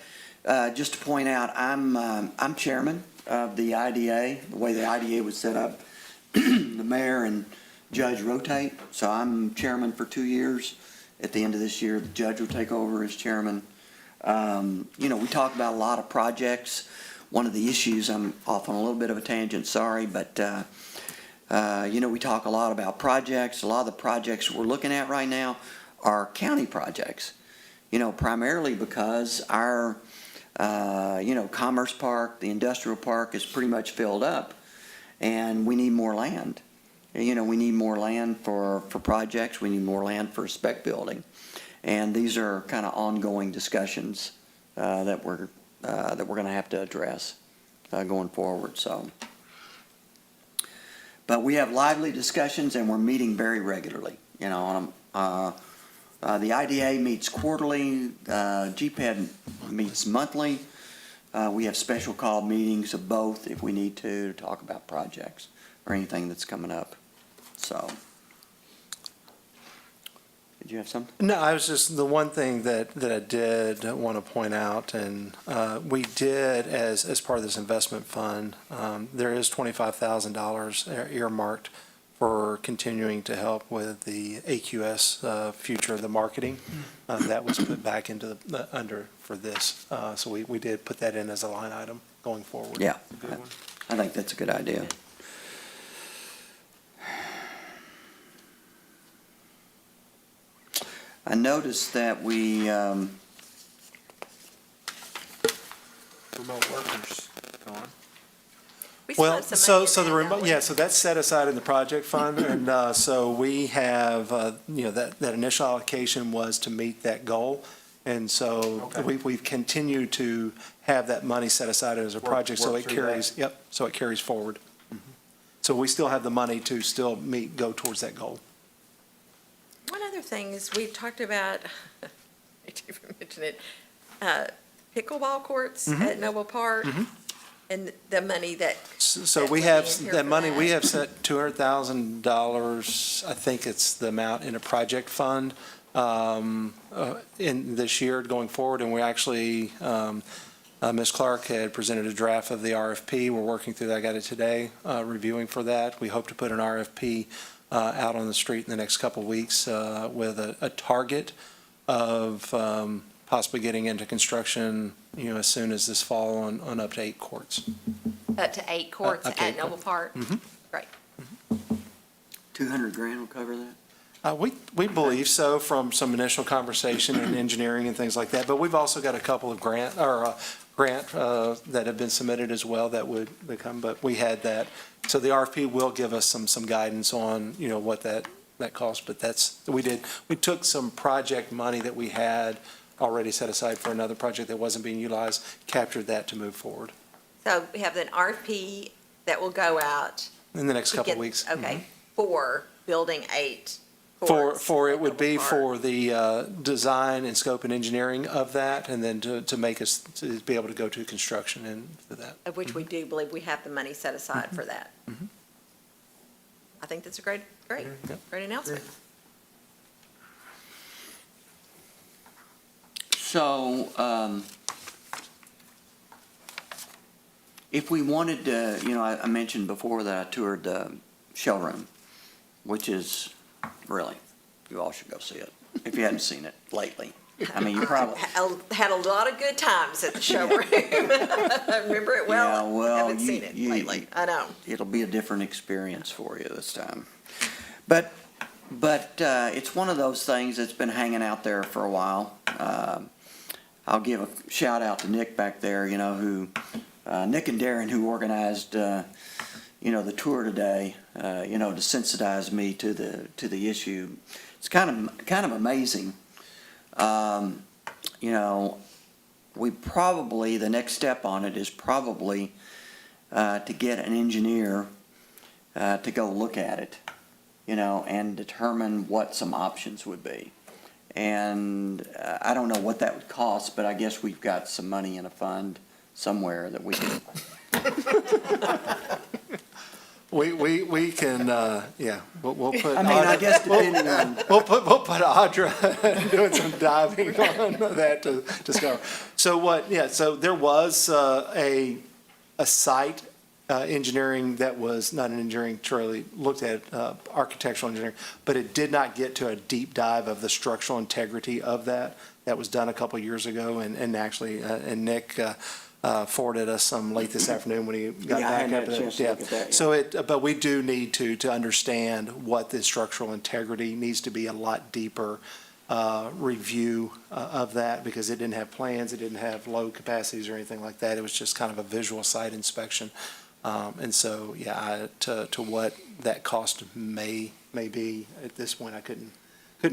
[SPEAKER 1] just to point out, I'm chairman of the IDA. The way the IDA was set up, the mayor and judge rotate. So I'm chairman for 2 years. At the end of this year, the judge will take over as chairman. We talk about a lot of projects. One of the issues, I'm off on a little bit of a tangent, sorry, but, we talk a lot about projects. A lot of the projects we're looking at right now are county projects, primarily because our, Commerce Park, the industrial park is pretty much filled up, and we need more land. We need more land for projects. We need more land for spec building. And these are kind of ongoing discussions that we're going to have to address going forward. So, but we have lively discussions, and we're meeting very regularly. The IDA meets quarterly. GPED meets monthly. We have special call meetings of both if we need to talk about projects or anything that's coming up. So. Did you have something?
[SPEAKER 13] No, I was just, the one thing that I did want to point out, and we did, as part of this investment fund, there is $25,000 earmarked for continuing to help with the AQS future of the marketing. That was put back into under for this. So we did put that in as a line item going forward.
[SPEAKER 1] Yeah, I think that's a good idea. I noticed that we,
[SPEAKER 15] Remote workers, go on.
[SPEAKER 5] We still
[SPEAKER 13] Well,
[SPEAKER 5] have some money in
[SPEAKER 13] so
[SPEAKER 5] that,
[SPEAKER 13] the
[SPEAKER 5] don't
[SPEAKER 13] remote,
[SPEAKER 5] we?
[SPEAKER 13] yeah, so that's set aside in the project fund, and so we have, that initial allocation was to meet that goal. And so we've continued to have that money set aside as a project, so
[SPEAKER 8] work
[SPEAKER 13] it
[SPEAKER 8] through
[SPEAKER 13] carries, so it carries forward. So we still have the money to still go towards that goal.
[SPEAKER 5] One other thing is we've talked about, I didn't even mention it, pickleball courts at Noble Park and the money that.
[SPEAKER 13] So
[SPEAKER 5] that
[SPEAKER 13] we
[SPEAKER 5] would
[SPEAKER 13] have,
[SPEAKER 5] be in here
[SPEAKER 13] that
[SPEAKER 5] for
[SPEAKER 13] money, we
[SPEAKER 5] that.
[SPEAKER 13] have set $200,000, I think it's the amount in a project fund in this year going forward, and we actually, Ms. Clark had presented a draft of the RFP. We're working through that. I got it today, reviewing for that. We hope to put an RFP out on the street in the next couple of weeks with a target of possibly getting into construction, as soon as this fall on up to 8 courts.
[SPEAKER 5] Up to 8 courts
[SPEAKER 13] Up to
[SPEAKER 5] at
[SPEAKER 13] 8
[SPEAKER 5] Noble Park? Great.
[SPEAKER 1] 200 grand will cover that?
[SPEAKER 13] We believe so from some initial conversation and engineering and things like that, but we've also got a couple of grant that have been submitted as well that would come, but we had that. So the RFP will give us some guidance on, what that costs, but we took some project money that we had already set aside for another project that wasn't being utilized, captured that to move forward
[SPEAKER 5] So we have an RFP that will go out.
[SPEAKER 13] in the next
[SPEAKER 5] to
[SPEAKER 13] couple of
[SPEAKER 5] get-
[SPEAKER 13] weeks.
[SPEAKER 5] Okay, for building 8
[SPEAKER 13] For,
[SPEAKER 5] courts.
[SPEAKER 13] it
[SPEAKER 5] at
[SPEAKER 13] would be
[SPEAKER 5] Noble Park.
[SPEAKER 13] for the design and scope and engineering of that, and then to make us, to be able to go to construction and for that.
[SPEAKER 5] Of which we do believe we have the money set aside for that. I think that's a great announcement.
[SPEAKER 1] So, if we wanted to, I mentioned before that I toured the showroom, which is really, you all should go see it, if you hadn't seen it lately. I mean, you probably.
[SPEAKER 5] Had a lot of good times at the showroom. I remember it well.
[SPEAKER 1] Yeah, well,
[SPEAKER 5] Haven't seen it lately. I know.
[SPEAKER 1] It'll be a different experience for you this time. But it's one of those things that's been hanging out there for a while. I'll give a shout out to Nick back there, who, Nick and Darren, who organized, the tour today, to sensitize me to the issue. It's kind of amazing. We probably, the next step on it is probably to get an engineer to go look at it, and determine what some options would be. And I don't know what that would cost, but I guess we've got some money in a fund somewhere that we can.
[SPEAKER 13] We can, we'll put.
[SPEAKER 1] I mean, I guess depending on.
[SPEAKER 13] We'll put Audra doing some diving on that to discover. So there was a site engineering that was not an engineering, truly looked at architectural engineering, but it did not get to a deep dive of the structural integrity of that. That was done a couple of years ago, and actually, and Nick forwarded us some late this afternoon when he got
[SPEAKER 1] Yeah, I
[SPEAKER 13] back.
[SPEAKER 1] hadn't had a
[SPEAKER 13] after
[SPEAKER 1] chance to look at that yet.
[SPEAKER 13] So but we do need to understand what the structural integrity needs to be, a lot deeper review of that, because it didn't have plans, it didn't have load capacities or anything like that. It was just kind of a visual site inspection. And so, to what that cost may be at this point, I couldn't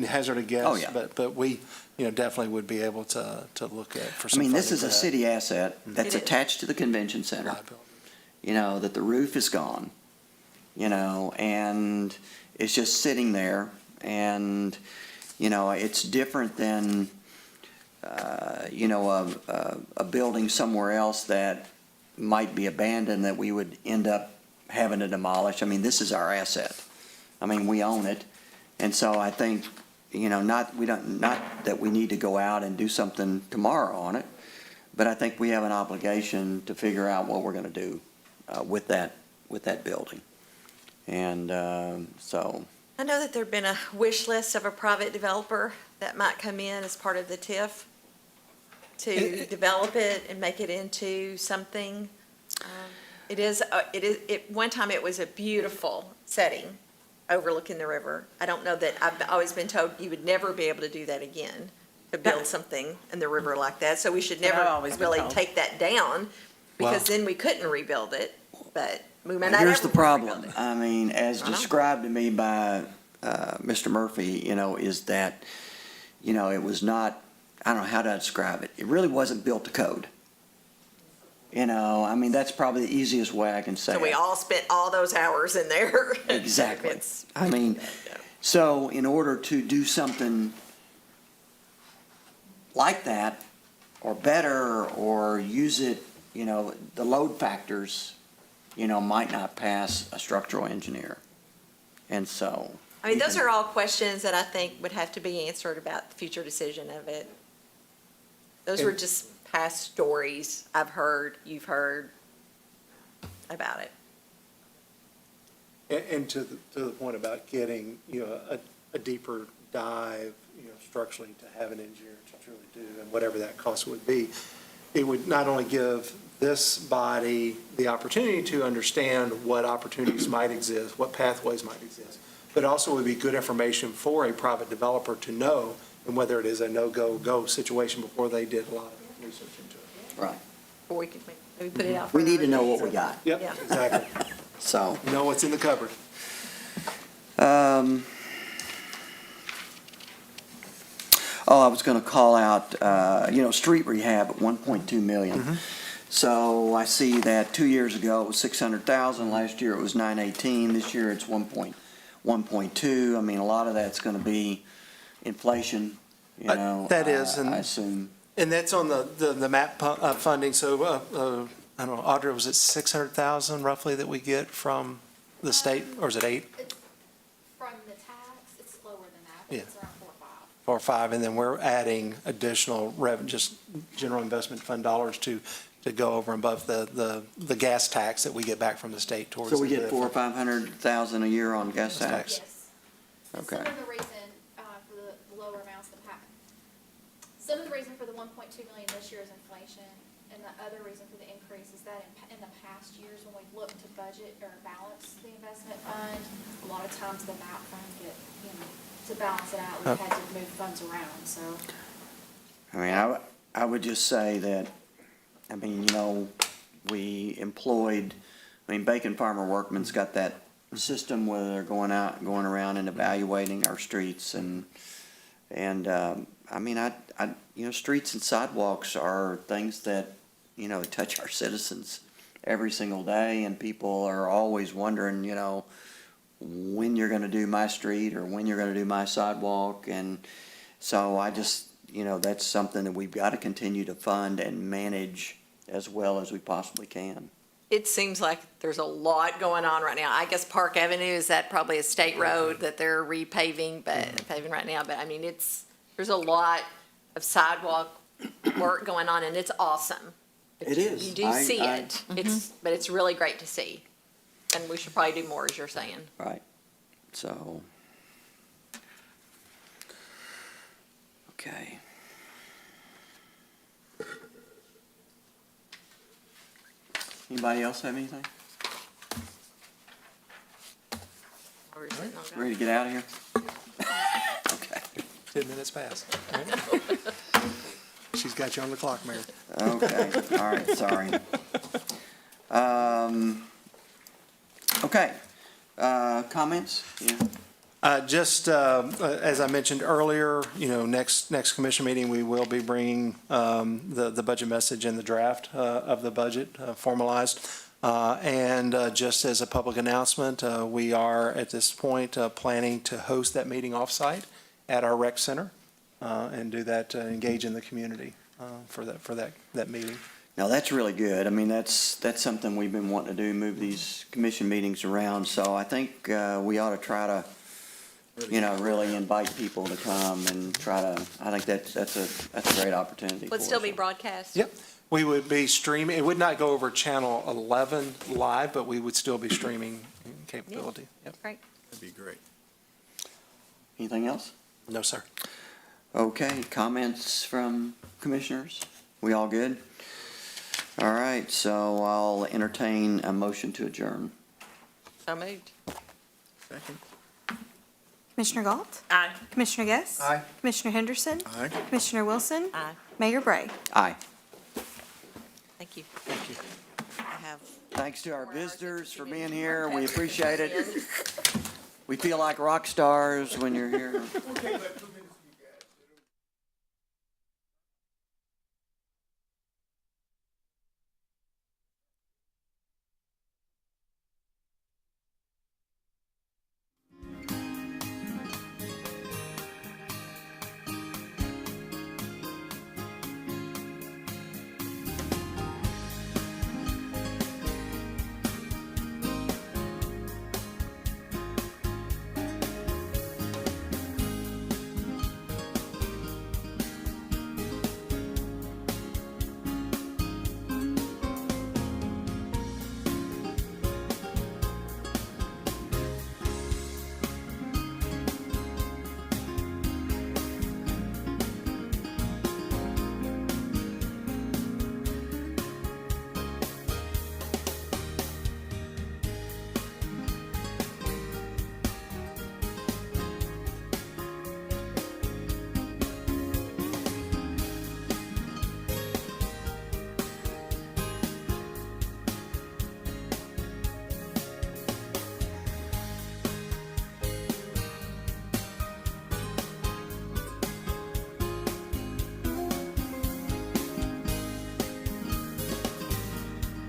[SPEAKER 13] hazard a guess.
[SPEAKER 1] Oh, yeah.
[SPEAKER 13] But we, definitely would be able to look at for some.
[SPEAKER 1] I mean, this
[SPEAKER 13] funding
[SPEAKER 1] is
[SPEAKER 13] for
[SPEAKER 1] a
[SPEAKER 13] that.
[SPEAKER 1] city asset that's
[SPEAKER 5] It is.
[SPEAKER 1] attached to the convention center. That the roof is gone, and it's just sitting there. And, it's different than, a building somewhere else that might be abandoned that we would end up having to demolish. I mean, this is our asset. I mean, we own it. And so I think, not that we need to go out and do something tomorrow on it, but I think we have an obligation to figure out what we're going to do with that building. And so.
[SPEAKER 5] I know that there'd been a wish list of a private developer that might come in as part of the TIF to develop it and make it into something. One time it was a beautiful setting overlooking the river. I don't know that, I've always been told you would never be able to do that again, to build something in the river like that. So we should never
[SPEAKER 11] I've always been
[SPEAKER 5] really
[SPEAKER 11] told.
[SPEAKER 5] take that down, because then we couldn't rebuild it. but we may
[SPEAKER 1] And
[SPEAKER 5] not
[SPEAKER 1] here's
[SPEAKER 5] ever
[SPEAKER 1] the problem.
[SPEAKER 5] rebuild it.
[SPEAKER 1] I mean, as described to me by Mr. Murphy, is that, it was not, I don't know how to describe it. It really wasn't built to code. I mean, that's probably the easiest way I can say
[SPEAKER 5] So we
[SPEAKER 1] it.
[SPEAKER 5] all spent all those hours in there.
[SPEAKER 1] Exactly.
[SPEAKER 5] It's-
[SPEAKER 1] I mean, so in order to do something like that, or better, or use it, the load factors, might not pass a structural engineer. And so.
[SPEAKER 5] I mean, those are all questions that I think would have to be answered about the future decision of it. Those were just past stories I've heard, you've heard about it.
[SPEAKER 13] And to the point about getting, a deeper dive, structurally to have an engineer to truly do, and whatever that cost would be, it would not only give this body the opportunity to understand what opportunities might exist, what pathways might exist, but also would be good information for a private developer to know, and whether it is a no-go situation before they did a lot of research into it.
[SPEAKER 1] Right.
[SPEAKER 5] Or we could maybe put it out. for
[SPEAKER 1] We need to know what
[SPEAKER 5] another
[SPEAKER 1] we got.
[SPEAKER 13] Yep,
[SPEAKER 5] Yeah.
[SPEAKER 13] exactly.
[SPEAKER 1] So.
[SPEAKER 13] Know what's in the cupboard.
[SPEAKER 1] I was gonna call out, street rehab at 1.2 million. So I see that 2 years ago it was 600,000, last year it was 918, this year it's 1.2. I mean, a lot of that's gonna be inflation,
[SPEAKER 13] That is, and-
[SPEAKER 1] I assume.
[SPEAKER 13] And that's on the MAP funding, so, I don't know, Audra, was it 600,000 roughly that we get from the state, or is it 8?
[SPEAKER 17] From the tax, it's lower than that, but
[SPEAKER 13] Yeah.
[SPEAKER 17] it's around 4 or 5.
[SPEAKER 13] 4 or 5, and then we're adding additional just general investment fund dollars to go over and above the gas tax that we get back from the state towards.
[SPEAKER 1] So we
[SPEAKER 13] the-
[SPEAKER 1] get 400,000 or 500,000 a year on gas tax?
[SPEAKER 17] Yes. And
[SPEAKER 1] Okay.
[SPEAKER 17] some of the reason for the lower amounts, some of the reason for the 1.2 million this year is inflation, and the other reason for the increase is that in the past years, when we've looked to budget or balance the investment fund, a lot of times the MAP fund to balance it out, we've had to move funds around, so.
[SPEAKER 1] I mean, I would just say that, I mean, we employed, Bacon Farmer Workman's got that system where they're going around and evaluating our streets and, streets and sidewalks are things that, touch our citizens every single day, and people are always wondering, when you're gonna do my street or when you're gonna do my sidewalk, and so I just, that's something that we've got to continue to fund and manage as well as we possibly can.
[SPEAKER 5] It seems like there's a lot going on right now. I guess Park Avenue, is that probably a state road that they're repaving, paving right now, but I mean, there's a lot of sidewalk work going on, and it's awesome.
[SPEAKER 1] It is.
[SPEAKER 5] You do see it. But it's really great to see. And we should probably do more, as you're saying.
[SPEAKER 1] Right, so. Okay. Anybody else have anything?
[SPEAKER 5] We're sitting on
[SPEAKER 1] Ready to get out of here? Okay.
[SPEAKER 13] 10 minutes past. She's got you on the clock, Mayor.
[SPEAKER 1] Okay, all right, sorry. Okay, comments? Yeah.
[SPEAKER 13] Just, as I mentioned earlier, next commission meeting, we will be bringing the budget message and the draft of the budget formalized. And just as a public announcement, we are at this point planning to host that meeting offsite at our rec center and do that, engage in the community for that meeting.
[SPEAKER 1] Now, that's really good. I mean, that's something we've been wanting to do, move these commission meetings around. So I think we ought to try to, really invite people to come and try to, I think that's a great opportunity.
[SPEAKER 5] Would
[SPEAKER 1] for
[SPEAKER 5] still
[SPEAKER 1] us.
[SPEAKER 5] be broadcast?
[SPEAKER 13] Yep. We would be streaming, it would not go over channel 11 live, but we would still be streaming capability. Yep.
[SPEAKER 5] Great.
[SPEAKER 8] That'd be great.
[SPEAKER 1] Anything else?
[SPEAKER 13] No, sir.
[SPEAKER 1] Okay, comments from commissioners? We all good? All right, so I'll entertain a motion to adjourn.
[SPEAKER 5] So moved.
[SPEAKER 8] Second.
[SPEAKER 2] Commissioner Galt?
[SPEAKER 5] Aye.
[SPEAKER 2] Commissioner Guess?
[SPEAKER 8] Aye.
[SPEAKER 2] Commissioner Henderson?
[SPEAKER 8] Aye.
[SPEAKER 2] Commissioner Wilson?
[SPEAKER 5] Aye.
[SPEAKER 2] Mayor Bray?
[SPEAKER 1] Aye.
[SPEAKER 5] Thank you.
[SPEAKER 8] Thank you.
[SPEAKER 5] have.
[SPEAKER 1] Thanks to our
[SPEAKER 5] more hours of
[SPEAKER 1] visitors for
[SPEAKER 5] community
[SPEAKER 1] being here.
[SPEAKER 5] work.
[SPEAKER 1] We appreciate it. We feel like rock stars when you're here.
[SPEAKER 8] Okay, but